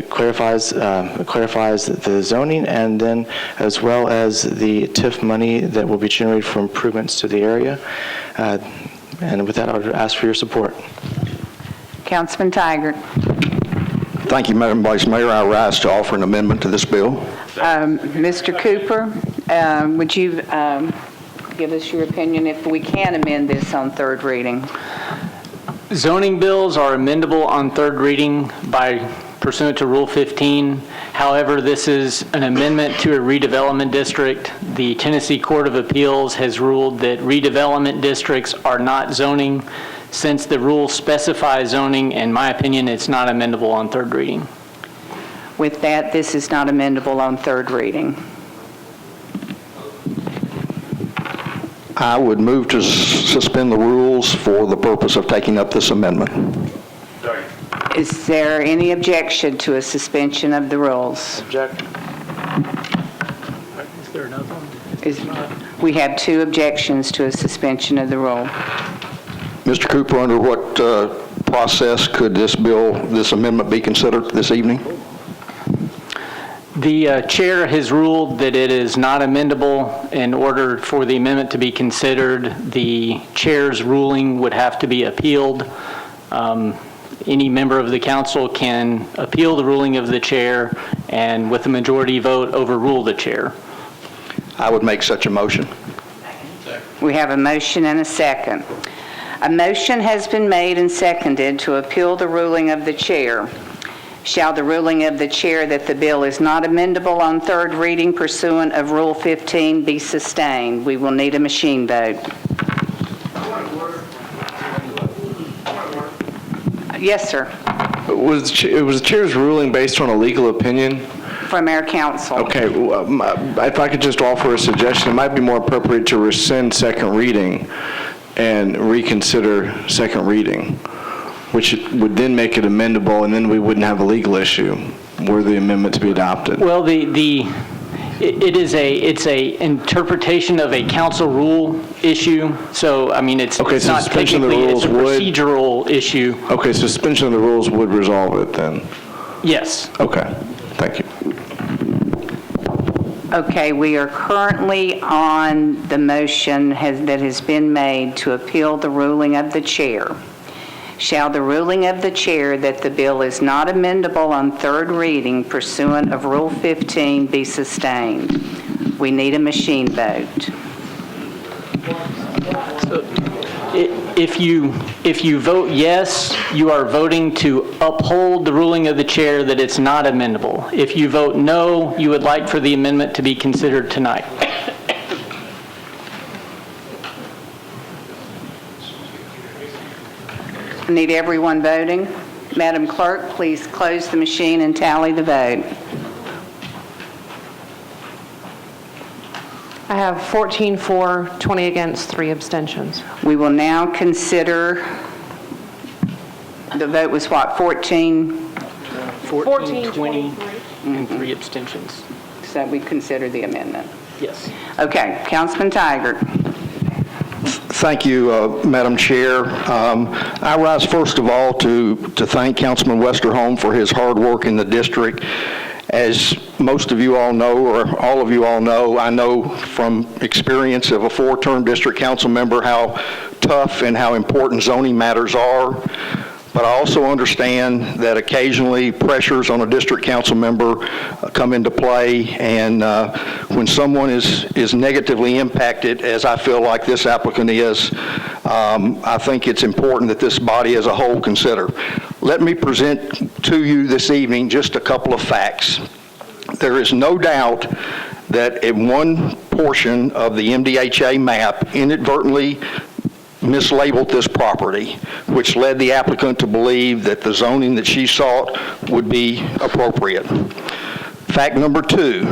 clarifies the zoning, and then as well as the TIF money that will be generated for improvements to the area. And with that, I would ask for your support. Councilman Tygart. Thank you, Madam Vice Mayor. I rise to offer an amendment to this bill. Mr. Cooper, would you give us your opinion if we can amend this on third reading? Zoning bills are amendable on third reading by pursuant to Rule 15. However, this is an amendment to a redevelopment district. The Tennessee Court of Appeals has ruled that redevelopment districts are not zoning. Since the rule specifies zoning, in my opinion, it's not amendable on third reading. With that, this is not amendable on third reading. I would move to suspend the rules for the purpose of taking up this amendment. Is there any objection to a suspension of the rules? Object. Is there another one? We have two objections to a suspension of the rule. Mr. Cooper, under what process could this amendment be considered this evening? The chair has ruled that it is not amendable. In order for the amendment to be considered, the chair's ruling would have to be appealed. Any member of the council can appeal the ruling of the chair and with a majority vote overrule the chair. I would make such a motion. We have a motion and a second. A motion has been made and seconded to appeal the ruling of the chair. Shall the ruling of the chair that the bill is not amendable on third reading pursuant of Rule 15 be sustained? We will need a machine vote. Yes, sir. Was the chair's ruling based on a legal opinion? From our council. Okay, if I could just offer a suggestion, it might be more appropriate to rescind second reading and reconsider second reading, which would then make it amendable, and then we wouldn't have a legal issue were the amendment to be adopted. Well, it's a interpretation of a council rule issue. So I mean, it's not technically, it's a procedural issue. Okay, suspension of the rules would resolve it then. Yes. Okay, thank you. Okay, we are currently on the motion that has been made to appeal the ruling of the chair. Shall the ruling of the chair that the bill is not amendable on third reading pursuant of Rule 15 be sustained? We need a machine vote. So, if you vote yes, you are voting to uphold the ruling of the chair that it's not amendable. If you vote no, you would like for the amendment to be considered tonight. Need everyone voting? Madam Clerk, please close the machine and tally the vote. I have 14 for, 20 against, 3 abstentions. We will now consider, the vote was what, 14? 14, 20, and 3 abstentions. So we consider the amendment. Yes. Okay, Councilman Tygart. Thank you, Madam Chair. I rise first of all to thank Councilman Westerholm for his hard work in the district. As most of you all know, or all of you all know, I know from experience of a 4-term district council member how tough and how important zoning matters are. but I also understand that occasionally pressures on a district council member come into play, and when someone is negatively impacted, as I feel like this applicant is, I think it's important that this body as a whole consider. Let me present to you this evening just a couple of facts. There is no doubt that in one portion of the MDHA map inadvertently mislabeled this property, which led the applicant to believe that the zoning that she sought would be appropriate. Fact number two,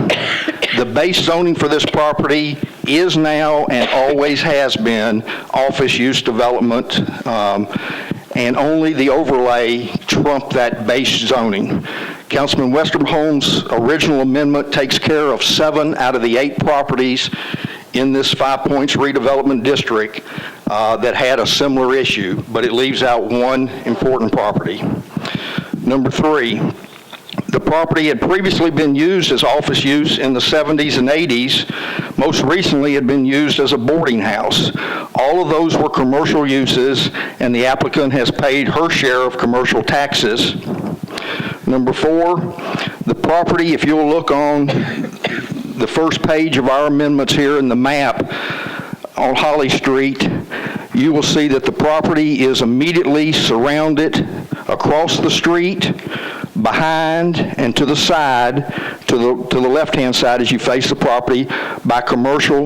the base zoning for this property is now and always has been office use development, and only the overlay trumped that base zoning. Councilman Westerholm's original amendment takes care of 7 out of the 8 properties in this 5 Points redevelopment district that had a similar issue, but it leaves out one important property. Number 3, the property had previously been used as office use in the 70s and 80s. Most recently, it had been used as a boarding house. All of those were commercial uses, and the applicant has paid her share of commercial taxes. Number 4, the property, if you'll look on the first page of our amendments here in the map on Holly Street, you will see that the property is immediately surrounded across the street, behind, and to the side, to the left-hand side as you face the property, by commercial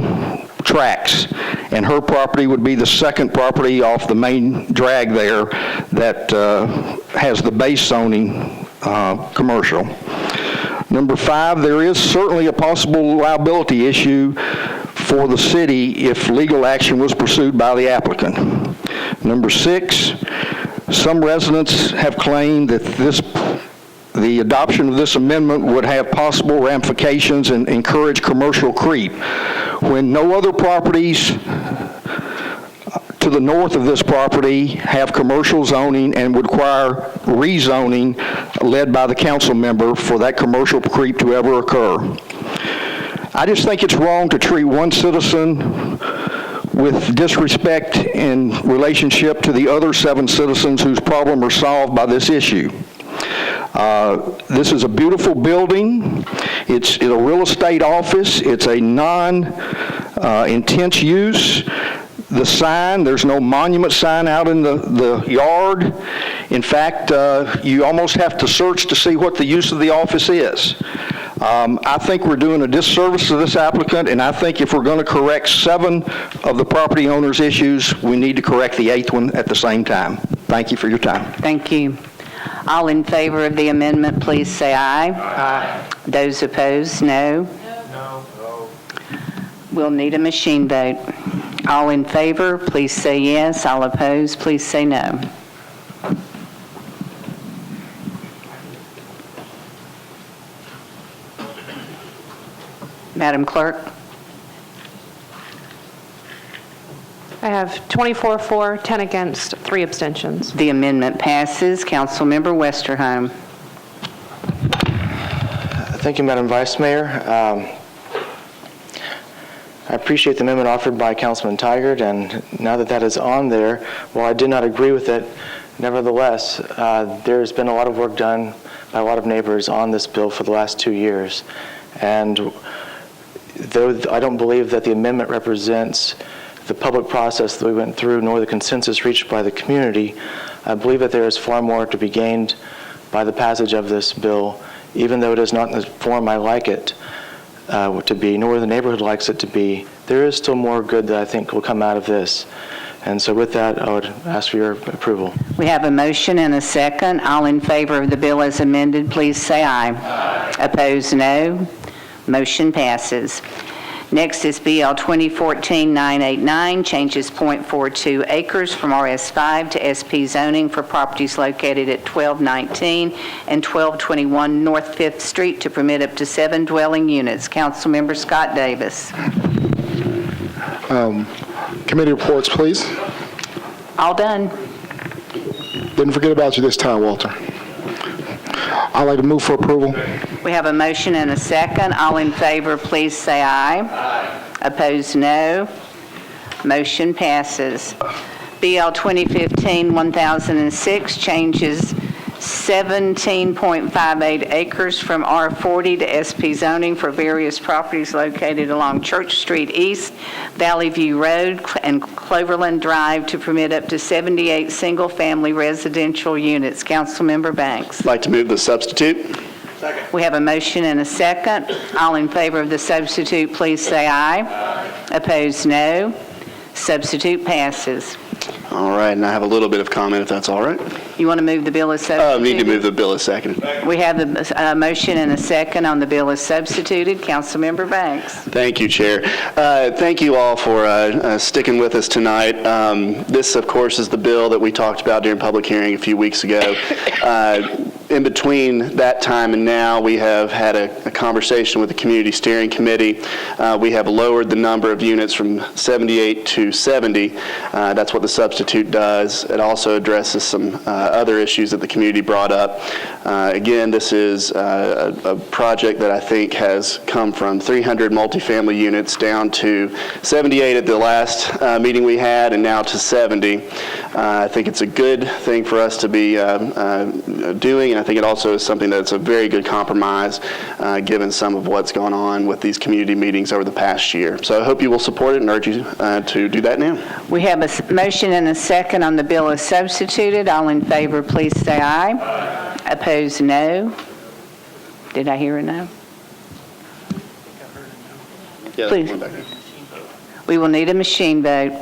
tracks. And her property would be the second property off the main drag there that has the base zoning commercial. Number 5, there is certainly a possible liability issue for the city if legal action was pursued by the applicant. Number 6, some residents have claimed that the adoption of this amendment would have possible ramifications and encourage commercial creep. When no other properties to the north of this property have commercial zoning and would require rezoning led by the council member for that commercial creep to ever occur. I just think it's wrong to treat one citizen with disrespect in relationship to the other 7 citizens whose problem are solved by this issue. This is a beautiful building. It's a real estate office. It's a non-intense use. The sign, there's no monument sign out in the yard. In fact, you almost have to search to see what the use of the office is. I think we're doing a disservice to this applicant, and I think if we're going to correct 7 of the property owner's issues, we need to correct the 8th one at the same time. Thank you for your time. Thank you. All in favor of the amendment, please say aye. Aye. Those opposed, no. No. We'll need a machine vote. All in favor, please say yes. All opposed, please say no. Madam Clerk. I have 24 for, 10 against, 3 abstentions. The amendment passes. Councilmember Westerholm. Thank you, Madam Vice Mayor. I appreciate the amendment offered by Councilman Tigert, and now that that is on there, while I did not agree with it, nevertheless, there's been a lot of work done by a lot of neighbors on this bill for the last 2 years. And though I don't believe that the amendment represents the public process that we went through, nor the consensus reached by the community, I believe that there is far more to be gained by the passage of this bill, even though it is not in the form I like it to be, nor the neighborhood likes it to be. There is still more good that I think will come out of this. And so with that, I would ask for your approval. We have a motion and a second. All in favor of the bill as amended, please say aye. Aye. Opposed, no. Motion passes. Next is BL 2014-989, changes .42 acres from RS5 to SP zoning for properties located at 1219 and 1221 North 5th Street to permit up to 7 dwelling units. Councilmember Scott Davis. Committee reports, please. All done. Didn't forget about you this time, Walter. I'd like to move for approval. We have a motion and a second. All in favor, please say aye. Aye. Opposed, no. Motion passes. BL 2015-1006 changes 17.58 acres from R40 to SP zoning for various properties located along Church Street East, Valley View Road, and Cloverland Drive to permit up to 78 single-family residential units. Councilmember Banks. I'd like to move the substitute. We have a motion and a second. All in favor of the substitute, please say aye. Opposed, no. Substitute passes. All right, and I have a little bit of comment, if that's all right. You want to move the bill as substituted? Need to move the bill as seconded. We have a motion and a second on the bill as substituted. Councilmember Banks. Thank you, Chair. Thank you all for sticking with us tonight. This, of course, is the bill that we talked about during public hearing a few weeks ago. In between that time and now, we have had a conversation with the Community Steering Committee. We have lowered the number of units from 78 to 70. That's what the substitute does. It also addresses some other issues that the community brought up. Again, this is a project that I think has come from 300 multifamily units down to 78 at the last meeting we had, and now to 70. I think it's a good thing for us to be doing, and I think it also is something that's a very good compromise given some of what's gone on with these community meetings over the past year. So I hope you will support it and urge you to do that now. We have a motion and a second on the bill as substituted. All in favor, please say aye. Opposed, no. Did I hear a no? Yeah, please. We will need a machine vote.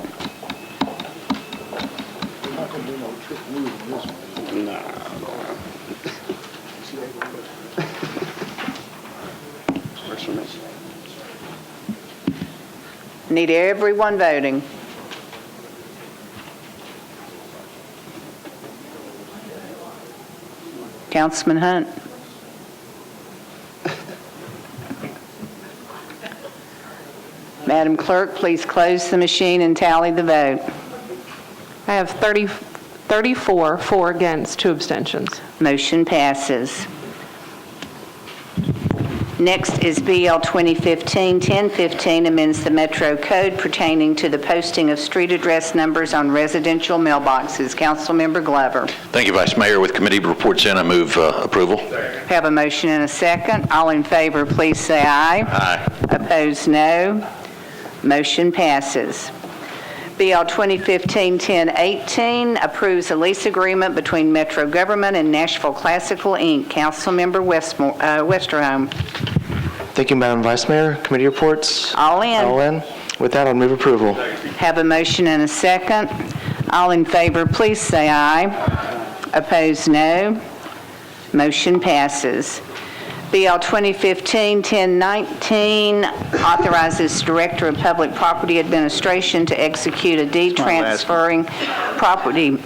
Need everyone voting. Councilman Hunt. Madam Clerk, please close the machine and tally the vote. I have 34 for, against, 2 abstentions. Motion passes. Next is BL 2015-1015, amends the Metro Code pertaining to the posting of street address numbers on residential mailboxes. Councilmember Glover. Thank you, Vice Mayor. With committee reports in, I move approval. Have a motion and a second. All in favor, please say aye. Aye. Opposed, no. Motion passes. BL 2015-1018 approves a lease agreement between Metro Government and Nashville Classical, Inc. Councilmember Westerholm. Thank you, Madam Vice Mayor. Committee reports? All in. All in. With that, I'll move approval. Have a motion and a second. All in favor, please say aye. Opposed, no. Motion passes. BL 2015-1019 authorizes Director of Public Property Administration to execute a deed transferring property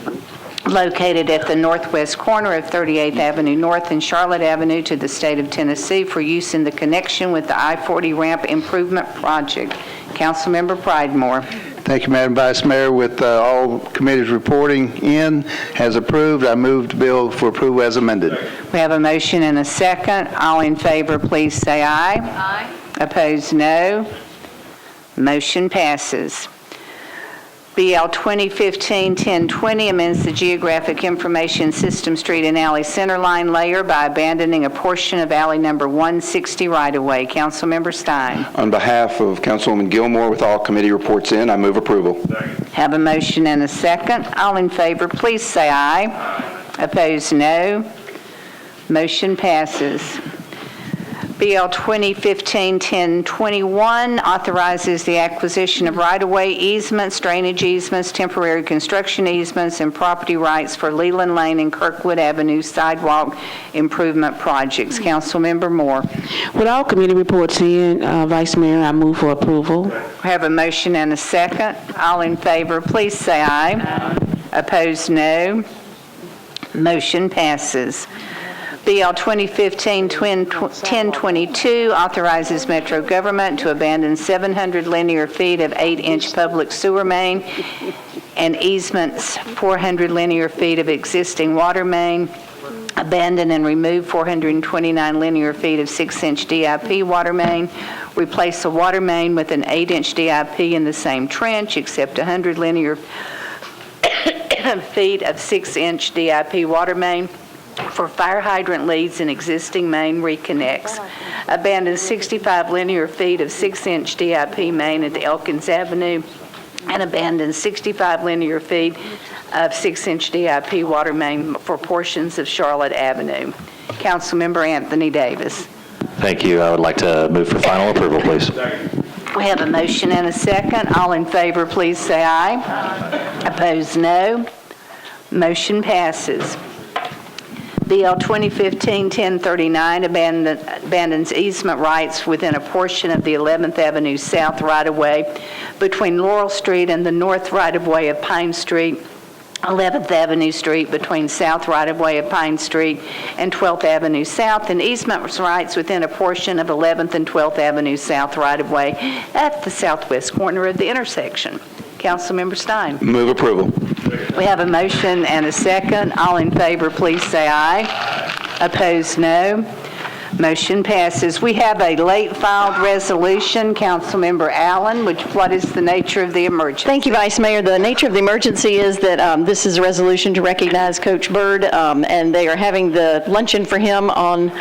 located at the northwest corner of 38th Avenue North and Charlotte Avenue to the state of Tennessee for use in the connection with the I-40 ramp improvement project. Councilmember Pridemore. Thank you, Madam Vice Mayor. With all committees reporting in as approved, I move the bill for approval as amended. We have a motion and a second. All in favor, please say aye. Aye. Opposed, no. Motion passes. BL 2015-1020 amends the geographic information system street and alley centerline layer by abandoning a portion of alley number 160 right-of-way. Councilmember Stein. On behalf of Councilwoman Gilmore, with all committee reports in, I move approval. Have a motion and a second. All in favor, please say aye. Opposed, no. Motion passes. BL 2015-1021 authorizes the acquisition of right-of-way easements, drainage easements, temporary construction easements, and property rights for Leland Lane and Kirkwood Avenue sidewalk improvement projects. Councilmember Moore. With all committee reports in, Vice Mayor, I move for approval. We have a motion and a second. All in favor, please say aye. Aye. Opposed, no. Motion passes. BL 2015-1022 authorizes Metro Government to abandon 700 linear feet of 8-inch public sewer main and easements 400 linear feet of existing water main, abandon and remove 429 linear feet of 6-inch DIP water main, replace a water main with an 8-inch DIP in the same trench, except 100 linear feet of 6-inch DIP water main for fire hydrant leads and existing main reconnects. Abandon 65 linear feet of 6-inch DIP main at Elkins Avenue, and abandon 65 linear feet of 6-inch DIP water main for portions of Charlotte Avenue. Councilmember Anthony Davis. Thank you. I would like to move for final approval, please. We have a motion and a second. All in favor, please say aye. Opposed, no. Motion passes. BL 2015-1039 abandons easement rights within a portion of the 11th Avenue South right-of-way between Laurel Street and the north right-of-way of Pine Street, 11th Avenue Street between South right-of-way of Pine Street and 12th Avenue South, and easement rights within a portion of 11th and 12th Avenue South right-of-way at the southwest corner of the intersection. Councilmember Stein. Move approval. We have a motion and a second. All in favor, please say aye. Opposed, no. Motion passes. We have a late filed resolution. Councilmember Allen, what is the nature of the emergency? Thank you, Vice Mayor. The nature of the emergency is that this is a resolution to recognize Coach Byrd, and they are having the luncheon for him on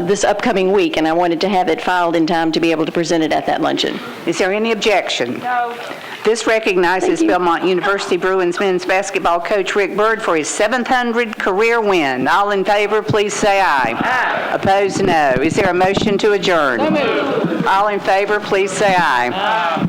this upcoming week, and I wanted to have it filed in time to be able to present it at that luncheon. Is there any objection? No. This recognizes Belmont University Bruins men's basketball coach Rick Byrd for his 700 career win. All in favor, please say aye. Aye. Opposed, no. Is there a motion to adjourn? So moved. All in favor, please say aye. Aye.